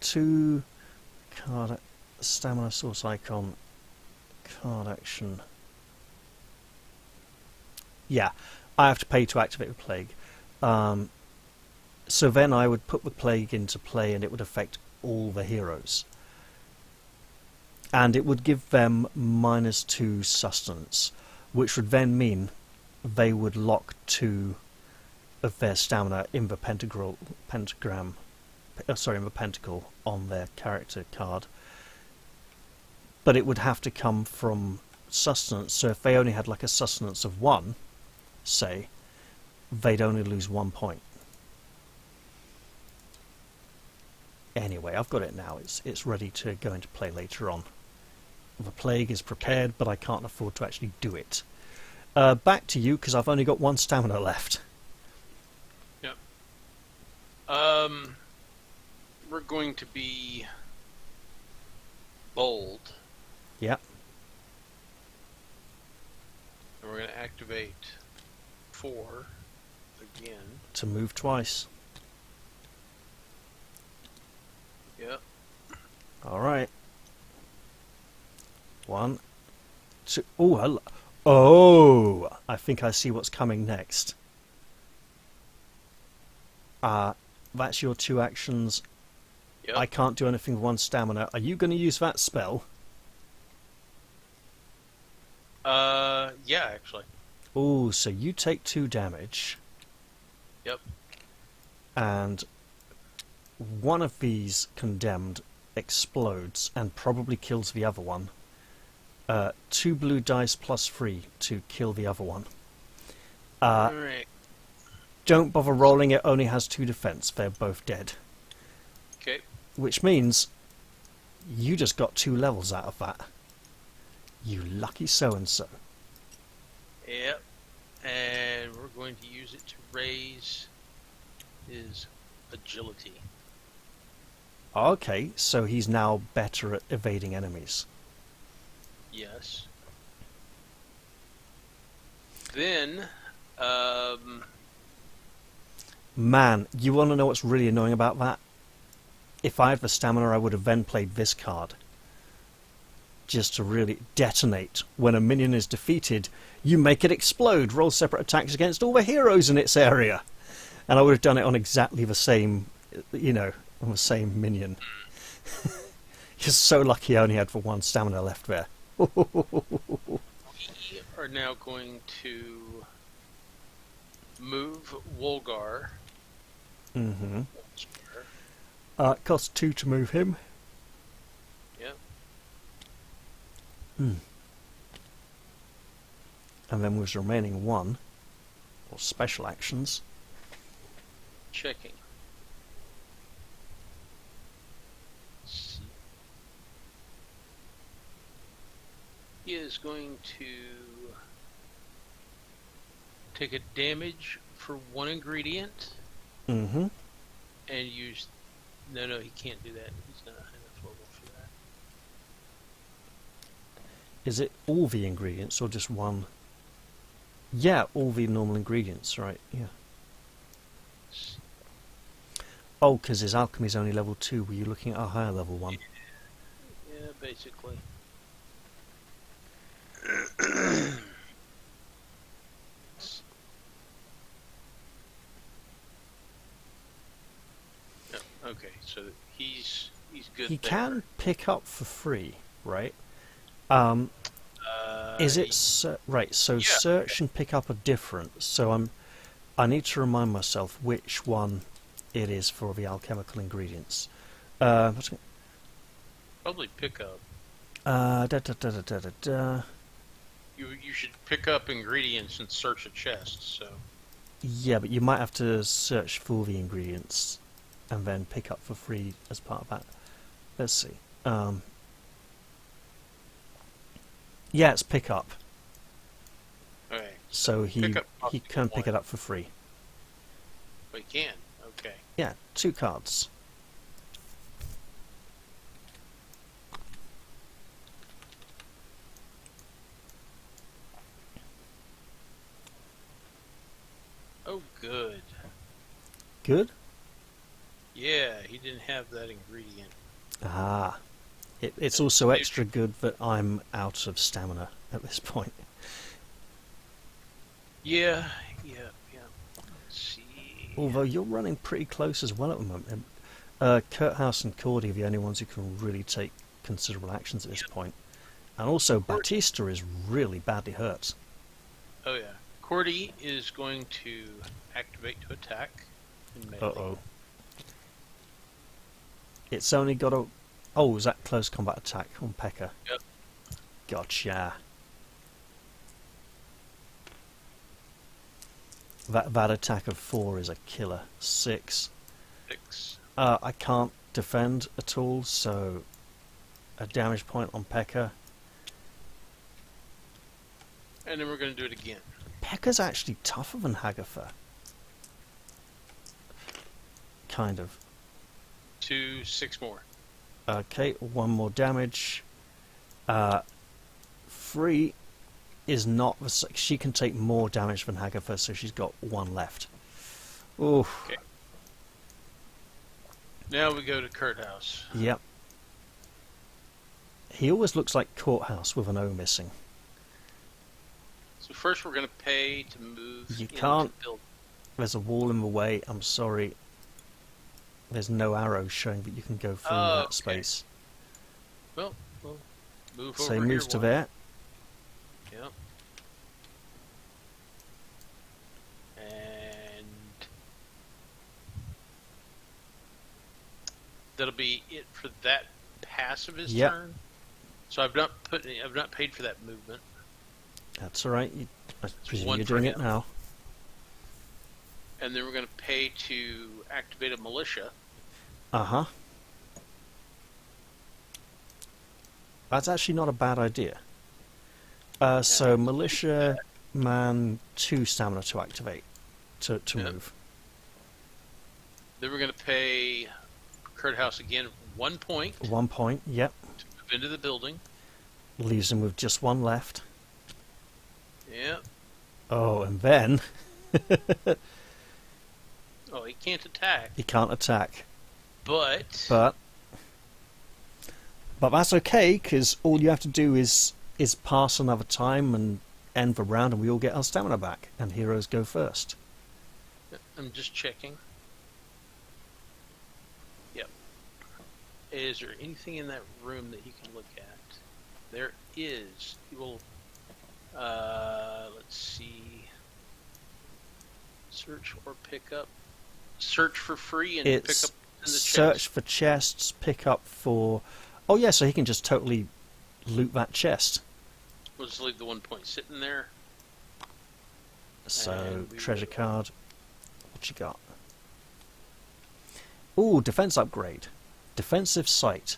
[SPEAKER 1] 2 card stamina source icon, card action. Yeah, I have to pay to activate the plague. So then I would put the plague into play and it would affect all the heroes. And it would give them -2 sustenance, which would then mean they would lock 2 of their stamina in the pentacle on their character card. But it would have to come from sustenance, so if they only had like a sustenance of 1, say, they'd only lose 1 point. Anyway, I've got it now. It's ready to go into play later on. The plague is prepared, but I can't afford to actually do it. Back to you, because I've only got 1 stamina left.
[SPEAKER 3] Yep. We're going to be bold.
[SPEAKER 1] Yep.
[SPEAKER 3] And we're going to activate 4 again.
[SPEAKER 1] To move twice.
[SPEAKER 3] Yep.
[SPEAKER 1] Alright. 1, 2... Oh, hello. Oh! I think I see what's coming next. That's your 2 actions.
[SPEAKER 3] Yep.
[SPEAKER 1] I can't do anything with 1 stamina. Are you going to use that spell?
[SPEAKER 3] Yeah, actually.
[SPEAKER 1] Oh, so you take 2 damage.
[SPEAKER 3] Yep.
[SPEAKER 1] And one of these condemned explodes and probably kills the other one. 2 blue dice +3 to kill the other one.
[SPEAKER 3] Alright.
[SPEAKER 1] Don't bother rolling, it only has 2 defense. They're both dead.
[SPEAKER 3] Okay.
[SPEAKER 1] Which means you just got 2 levels out of that. You lucky so-and-so.
[SPEAKER 3] Yep. And we're going to use it to raise his agility.
[SPEAKER 1] Okay, so he's now better at evading enemies.
[SPEAKER 3] Yes. Then,
[SPEAKER 1] Man, you want to know what's really annoying about that? If I had the stamina, I would have then played this card. Just to really detonate. When a minion is defeated, you make it explode. Roll separate attacks against all the heroes in its area. And I would have done it on exactly the same, you know, on the same minion. You're so lucky I only had the one stamina left there.
[SPEAKER 3] we are now going to move Wolgar.
[SPEAKER 1] Mm-hmm. It costs 2 to move him.
[SPEAKER 3] Yep.
[SPEAKER 1] And then with the remaining 1, or special actions.
[SPEAKER 3] Checking. He is going to take a damage for 1 ingredient
[SPEAKER 1] Mm-hmm.
[SPEAKER 3] and use... No, he can't do that. He's not high enough level for that.
[SPEAKER 1] Is it all the ingredients or just one? Yeah, all the normal ingredients, right, yeah. Oh, because his alchemy's only level 2. Were you looking at a higher level one?
[SPEAKER 3] Yeah, basically. Okay, so he's good.
[SPEAKER 1] He
[SPEAKER 3] there.
[SPEAKER 1] can pick up for free, right? Is it right? So
[SPEAKER 3] yeah.
[SPEAKER 1] search and pick up are different. So I need to remind myself which one it is for the alchemical ingredients.
[SPEAKER 3] Probably pick up. You should pick up ingredients and search a chest. So
[SPEAKER 1] Yeah, but you might have to search for the ingredients and then pick up for free as part of that. Let's see. Yeah, it's pick up.
[SPEAKER 3] okay,
[SPEAKER 1] So he
[SPEAKER 3] Pick up
[SPEAKER 1] can pick
[SPEAKER 3] one.
[SPEAKER 1] it up for free.
[SPEAKER 3] we can. Okay.
[SPEAKER 1] Yeah, 2 cards.
[SPEAKER 3] Oh, good.
[SPEAKER 1] Good?
[SPEAKER 3] Yeah, he didn't have that ingredient.
[SPEAKER 1] Ah. It's also extra good that I'm out of stamina at this point.
[SPEAKER 3] Yeah. Let's see.
[SPEAKER 1] Although you're running pretty close as well at the moment. Kurthouse and Cordy are the only ones who can really take considerable actions at this point. And also Batista is really badly hurt.
[SPEAKER 3] Oh yeah. Cordy is going to activate to attack. In melee.
[SPEAKER 1] Uh-oh. It's only got a... Oh, is that close combat attack on Pekka?
[SPEAKER 3] Yep.
[SPEAKER 1] Gotcha. That attack of 4 is a killer. 6.
[SPEAKER 3] 6.
[SPEAKER 1] I can't defend at all, so a damage point on Pekka.
[SPEAKER 3] And then we're going to do it again.
[SPEAKER 1] Pekka's actually tougher than Hagatha. Kind of.
[SPEAKER 3] 2, 6 more.
[SPEAKER 1] Okay, 1 more damage. 3 is not... She can take more damage than Hagatha, so she's got 1 left. Ooh.
[SPEAKER 3] Okay. Now we go to Kurthouse.
[SPEAKER 1] Yep. He always looks like Courthouse with an O missing.
[SPEAKER 3] So first we're going to pay to move.
[SPEAKER 1] You
[SPEAKER 3] into
[SPEAKER 1] can't.
[SPEAKER 3] the building.
[SPEAKER 1] There's a wall in the way. I'm sorry. There's no arrows showing that you can go through that
[SPEAKER 3] okay.
[SPEAKER 1] space.
[SPEAKER 3] Well, move
[SPEAKER 1] So
[SPEAKER 3] over
[SPEAKER 1] he
[SPEAKER 3] here.
[SPEAKER 1] moves to there.
[SPEAKER 3] Yep. And that'll be it for that pass of his
[SPEAKER 1] Yep.
[SPEAKER 3] turn. So I've not paid for that movement.
[SPEAKER 1] That's alright. I presume
[SPEAKER 3] one
[SPEAKER 1] you're
[SPEAKER 3] for
[SPEAKER 1] doing it
[SPEAKER 3] him.
[SPEAKER 1] now.
[SPEAKER 3] And then we're going to pay to activate a militia.
[SPEAKER 1] Uh-huh. That's actually not a bad idea. So militia man 2 stamina to activate, to
[SPEAKER 2] Yep.
[SPEAKER 1] move.
[SPEAKER 2] Then we're going to pay Kurt House again 1 point
[SPEAKER 1] 1 point, yep.
[SPEAKER 2] to move into the building.
[SPEAKER 1] Leaves him with just 1 left.
[SPEAKER 2] Yep.
[SPEAKER 1] Oh, and then
[SPEAKER 2] Oh, he can't attack,
[SPEAKER 1] he can't attack.
[SPEAKER 2] but
[SPEAKER 1] But that's okay, because all you have to do is pass another time and end the round, and we all get our stamina back, and heroes go first.
[SPEAKER 2] I'm just checking. Yep. Is there anything in that room that he can look at? There is. He will. Let's see. Search or pick up. Search for free and
[SPEAKER 1] It's
[SPEAKER 2] pick up in the
[SPEAKER 1] search
[SPEAKER 2] chest.
[SPEAKER 1] for chests, pick up for... Oh yeah, so he can just totally loot that chest.
[SPEAKER 2] We'll just leave the 1 point sitting there.
[SPEAKER 1] So,
[SPEAKER 2] And we
[SPEAKER 1] treasure
[SPEAKER 2] will-
[SPEAKER 1] card. What you got? Ooh, defense upgrade. Defensive sight.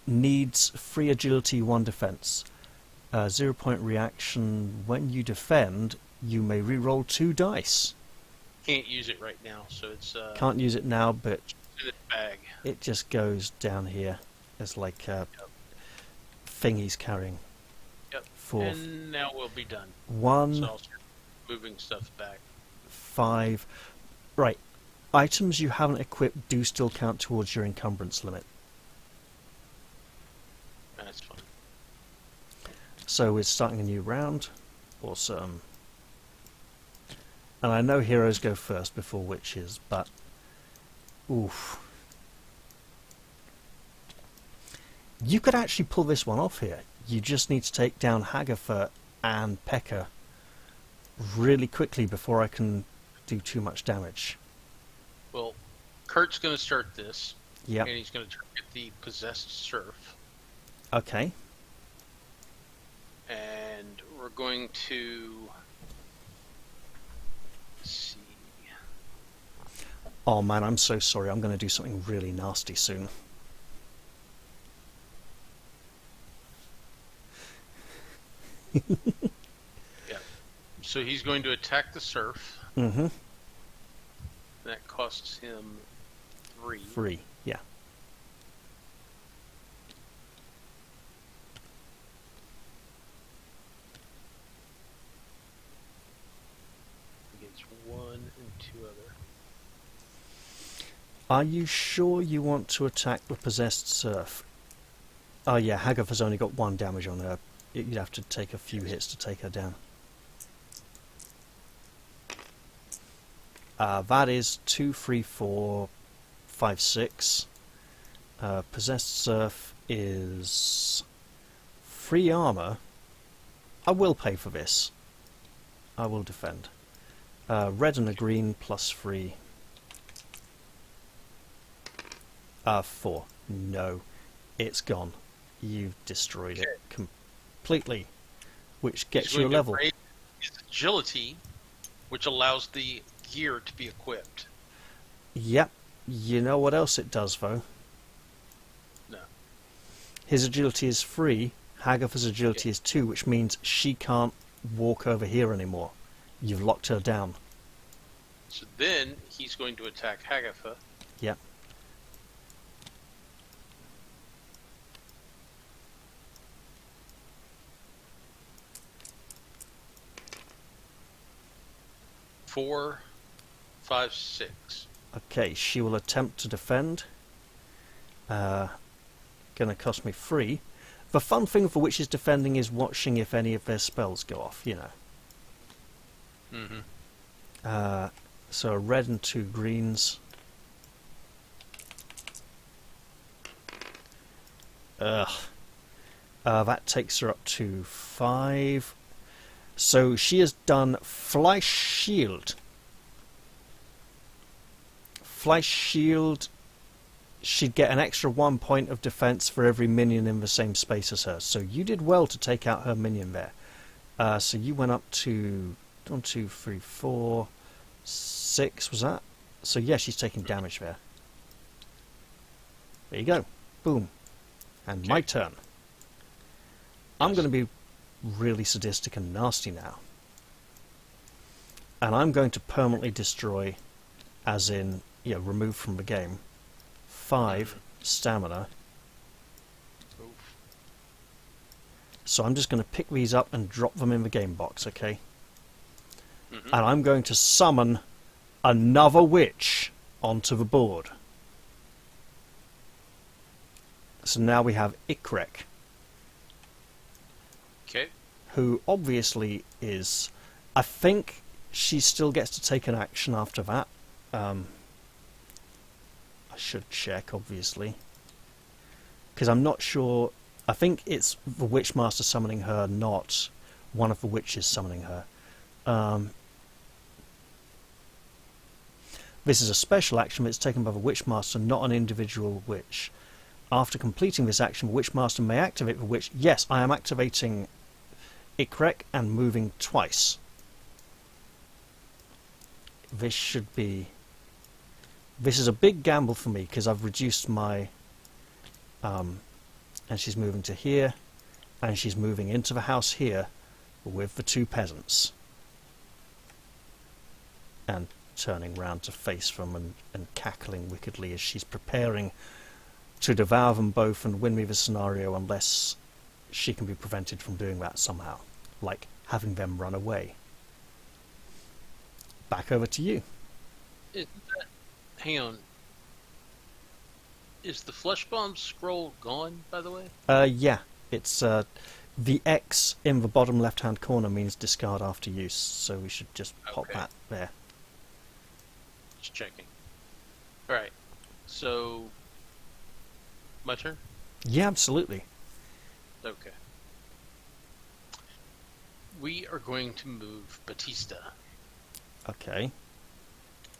[SPEAKER 1] Needs 3 agility, 1 defense. 0 point reaction. When you defend, you may reroll 2 dice.
[SPEAKER 2] Can't use it right now, so it's
[SPEAKER 1] Can't use it now, but
[SPEAKER 2] in its bag.
[SPEAKER 1] it just goes down here. It's like a thing he's carrying.
[SPEAKER 2] Yep.
[SPEAKER 1] 4,
[SPEAKER 2] And now we'll be done.
[SPEAKER 1] 1,
[SPEAKER 2] So I'll start moving stuff back.
[SPEAKER 1] 5. Right. Items you haven't equipped do still count towards your encumbrance limit.
[SPEAKER 2] That's fine.
[SPEAKER 1] So we're starting a new round. Awesome. And I know heroes go first before witches, but... Oof. You could actually pull this one off here. You just need to take down Hagatha and Pekka really quickly before I can do too much damage.
[SPEAKER 2] Well, Kurt's going to start this,
[SPEAKER 1] Yep.
[SPEAKER 2] and he's going to target the possessed serf.
[SPEAKER 1] Okay.
[SPEAKER 2] And we're going to... Let's see.
[SPEAKER 1] Oh man, I'm so sorry. I'm going to do something really nasty soon.
[SPEAKER 2] Yeah. So he's going to attack the serf.
[SPEAKER 1] Mm-hmm.
[SPEAKER 2] That costs him 3.
[SPEAKER 1] 3, yeah.
[SPEAKER 2] Against 1 and 2 other.
[SPEAKER 1] Are you sure you want to attack the possessed serf? Oh yeah, Hagatha's only got 1 damage on her. You'd have to take a few hits to take her down. That is 2, 3, 4, 5, 6. Possessed serf is 3 armor. I will pay for this. I will defend. Red and a green plus 3. 4. No. It's gone. You've destroyed it completely. Which gets
[SPEAKER 2] He's
[SPEAKER 1] you a
[SPEAKER 2] going to
[SPEAKER 1] level.
[SPEAKER 2] raise his agility, which allows the gear to be equipped.
[SPEAKER 1] Yep. You know what else it does, though?
[SPEAKER 2] No.
[SPEAKER 1] His agility is 3. Hagatha's agility is 2, which means she can't walk over here anymore. You've locked her down.
[SPEAKER 2] So then he's going to attack Hagatha.
[SPEAKER 1] Yep.
[SPEAKER 2] Four, 5, 6.
[SPEAKER 1] Okay, she will attempt to defend. Gonna cost me 3. The fun thing for witches defending is watching if any of their spells go off, you know.
[SPEAKER 2] Mm-hmm.
[SPEAKER 1] So a red and 2 greens. Ugh. That takes her up to 5. So she has done Fleisch Shield. Fleisch Shield, she'd get an extra 1 point of defense for every minion in the same space as her. So you did well to take out her minion there. So you went up to 1, 2, 3, 4, 6, was that? So yeah, she's taking damage there. There you go. Boom. And my turn. I'm
[SPEAKER 2] Yes.
[SPEAKER 1] going to be really sadistic and nasty now. And I'm going to permanently destroy, as in, remove from the game, 5 stamina.
[SPEAKER 3] Oof.
[SPEAKER 1] So I'm just going to pick these up and drop them in the game box, okay?
[SPEAKER 2] Mm-hmm.
[SPEAKER 1] And I'm going to summon another witch onto the board. So now we have Ikrek,
[SPEAKER 2] Okay.
[SPEAKER 1] who obviously is... I think she still gets to take an action after that. I should check, obviously. Because I'm not sure... I think it's the Witchmaster summoning her, not one of the witches summoning her. This is a special action that's taken by the Witchmaster, not an individual witch. After completing this action, the Witchmaster may activate the witch. Yes, I am activating Ikrek and moving twice. This should be... This is a big gamble for me, because I've reduced my... and she's moving to here, and she's moving into the house here with the 2 peasants. And turning round to face them and cackling wickedly as she's preparing to devour them both and win me the scenario, unless she can be prevented from doing that somehow, like having them run away. Back over to you.
[SPEAKER 3] Hang on. Is the flesh bomb scroll gone, by the way?
[SPEAKER 1] Yeah, it's the X in the bottom left hand corner means discard after use, so we should just pop
[SPEAKER 3] Okay.
[SPEAKER 1] that there.
[SPEAKER 3] Just checking. Alright. So... my turn?
[SPEAKER 1] Yeah, absolutely.
[SPEAKER 3] Okay. We are going to move Batista.
[SPEAKER 1] Okay,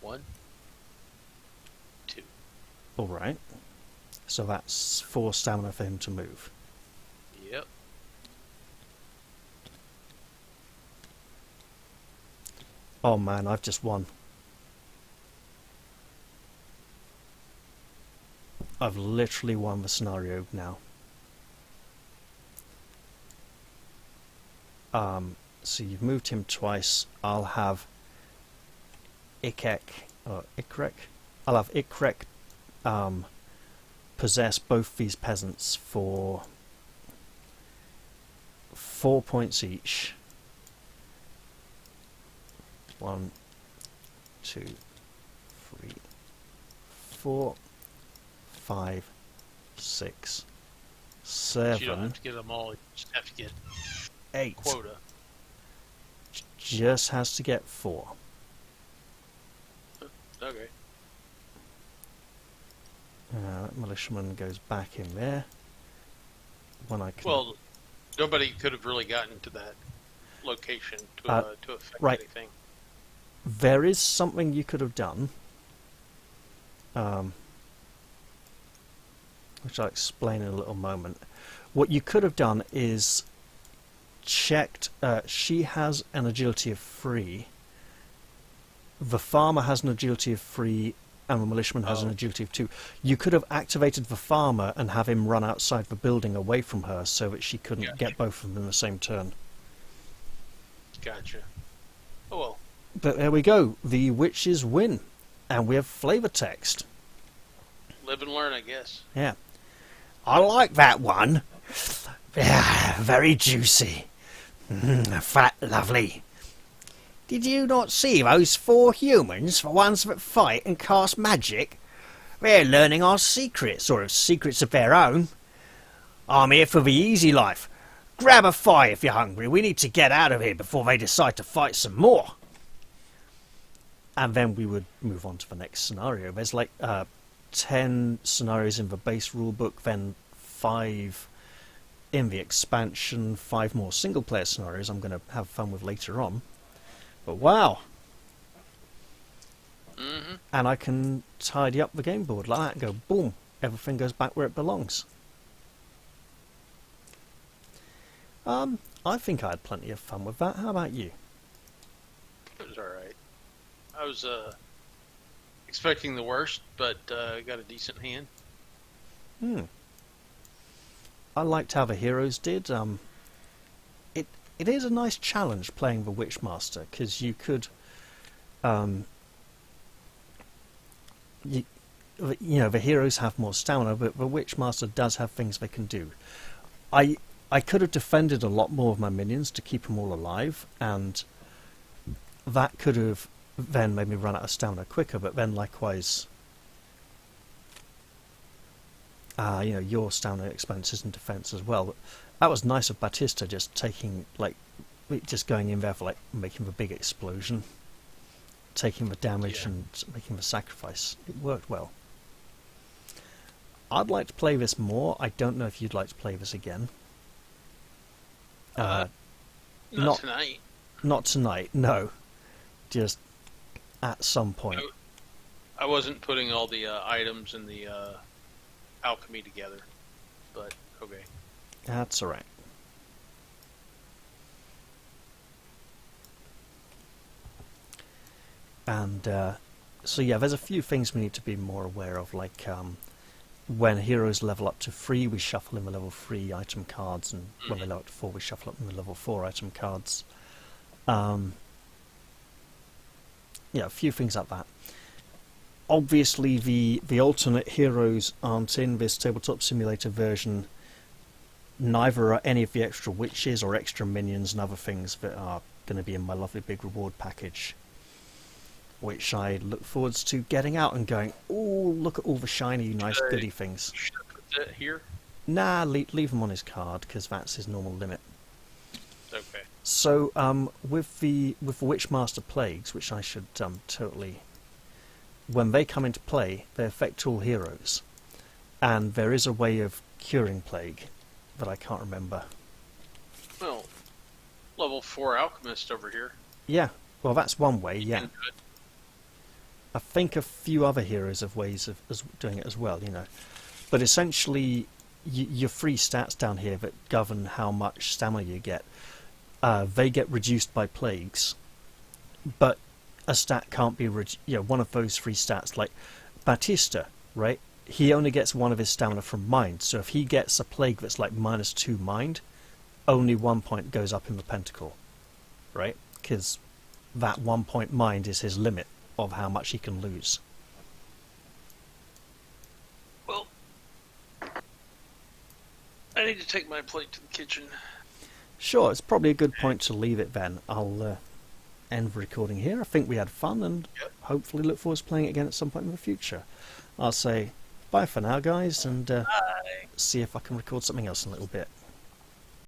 [SPEAKER 3] 1, 2.
[SPEAKER 1] alright. So that's 4 stamina for him to move.
[SPEAKER 3] Yep.
[SPEAKER 1] Oh man, I've just won. I've literally won the scenario now. So you've moved him twice. I'll have Ikrek. I'll have Ikrek possess both these peasants for 4 points each. 1, 2, 3, 4, 5, 6,
[SPEAKER 3] You don't
[SPEAKER 1] 7,
[SPEAKER 3] have to get them all, you just have to get
[SPEAKER 1] 8.
[SPEAKER 3] quota.
[SPEAKER 1] Just has to get 4.
[SPEAKER 3] Okay.
[SPEAKER 1] That militiaman goes back in there. When I can...
[SPEAKER 3] Well, nobody could have really gotten to that location to affect
[SPEAKER 1] right.
[SPEAKER 3] anything.
[SPEAKER 1] There is something you could have done, which I'll explain in a little moment. What you could have done is checked, she has an agility of 3, the farmer has an agility of 3, and the militiaman has an agility of 2. You could have activated the farmer and have him run outside the building away from her so that she couldn't get both of them in the same turn.
[SPEAKER 3] Gotcha. Oh well.
[SPEAKER 1] But there we go, the witches win, and we have flavor text.
[SPEAKER 3] Live and learn, I guess.
[SPEAKER 1] Yeah. I like that one. Yeah, very juicy. Fat lovely. Did you not see those 4 humans, the ones that fight and cast magic? They're learning our secrets, or secrets of their own. I'm here for the easy life. Grab a fire if you're hungry. We need to get out of here before they decide to fight some more. And then we would move on to the next scenario. There's like 10 scenarios in the base rulebook, then 5 in the expansion, 5 more single-player scenarios I'm going to have fun with later on. But wow!
[SPEAKER 3] Mm-hmm.
[SPEAKER 1] And I can tidy up the game board like that and go, boom, everything goes back where it belongs. I think I had plenty of fun with that. How about you?
[SPEAKER 3] It was alright. I was expecting the worst, but got a decent hand.
[SPEAKER 1] I liked how the heroes did. it is a nice challenge playing the Witchmaster, because you could, you know, the heroes have more stamina, but the Witchmaster does have things they can do. I could have defended a lot more of my minions to keep them all alive, and that could have then made me run out of stamina quicker, but then likewise, you know, your stamina expenses and defense as well. That was nice of Batista, just taking, like, just going in there for, like, making the big explosion, taking the damage and making the sacrifice. It worked well. I'd like to play this more. I don't know if you'd like to play this again.
[SPEAKER 3] Not tonight.
[SPEAKER 1] Not tonight, no. Just at some point.
[SPEAKER 3] I wasn't putting all the items in the alchemy together, but okay.
[SPEAKER 1] That's alright. And so yeah, there's a few things we need to be more aware of, like when heroes level up to 3, we shuffle in the level 3 item cards, and when they level up to 4, we shuffle up in the level 4 item cards. Yeah, a few things like that. Obviously, the alternate heroes aren't in this Tabletop Simulator version. Neither are any of the extra witches or extra minions and other things that are going to be in my lovely big reward package, which I look forward to getting out and going, oh, look at all the shiny, nice, goody things.
[SPEAKER 3] Should I put that here?
[SPEAKER 1] Nah, leave him on his card, because that's his normal limit.
[SPEAKER 3] Okay.
[SPEAKER 1] So, with the Witchmaster Plagues, which I should totally... When they come into play, they affect all heroes. And there is a way of curing Plague that I can't remember.
[SPEAKER 3] Well, level 4 alchemist over here.
[SPEAKER 1] Yeah, well, that's one way,
[SPEAKER 3] You
[SPEAKER 1] yeah.
[SPEAKER 3] can do it.
[SPEAKER 1] I think a few other heroes have ways of doing it as well, you know. But essentially, your free stats down here that govern how much stamina you get, they get reduced by plagues. But a stat can't be, one of those free stats, like Batista, right? He only gets one of his stamina from mind, so if he gets a plague that's like -2 mind, only 1 point goes up in the pentacle, right? Because that 1 point mind is his limit of how much he can lose.
[SPEAKER 3] Well, I need to take my plate to the kitchen.
[SPEAKER 1] Sure, it's probably a good point to leave it then. I'll end the recording here. I think we had fun, and hopefully look forward to playing it again at some point in the future. I'll say bye for now, guys, and see if I can record something else in a little bit.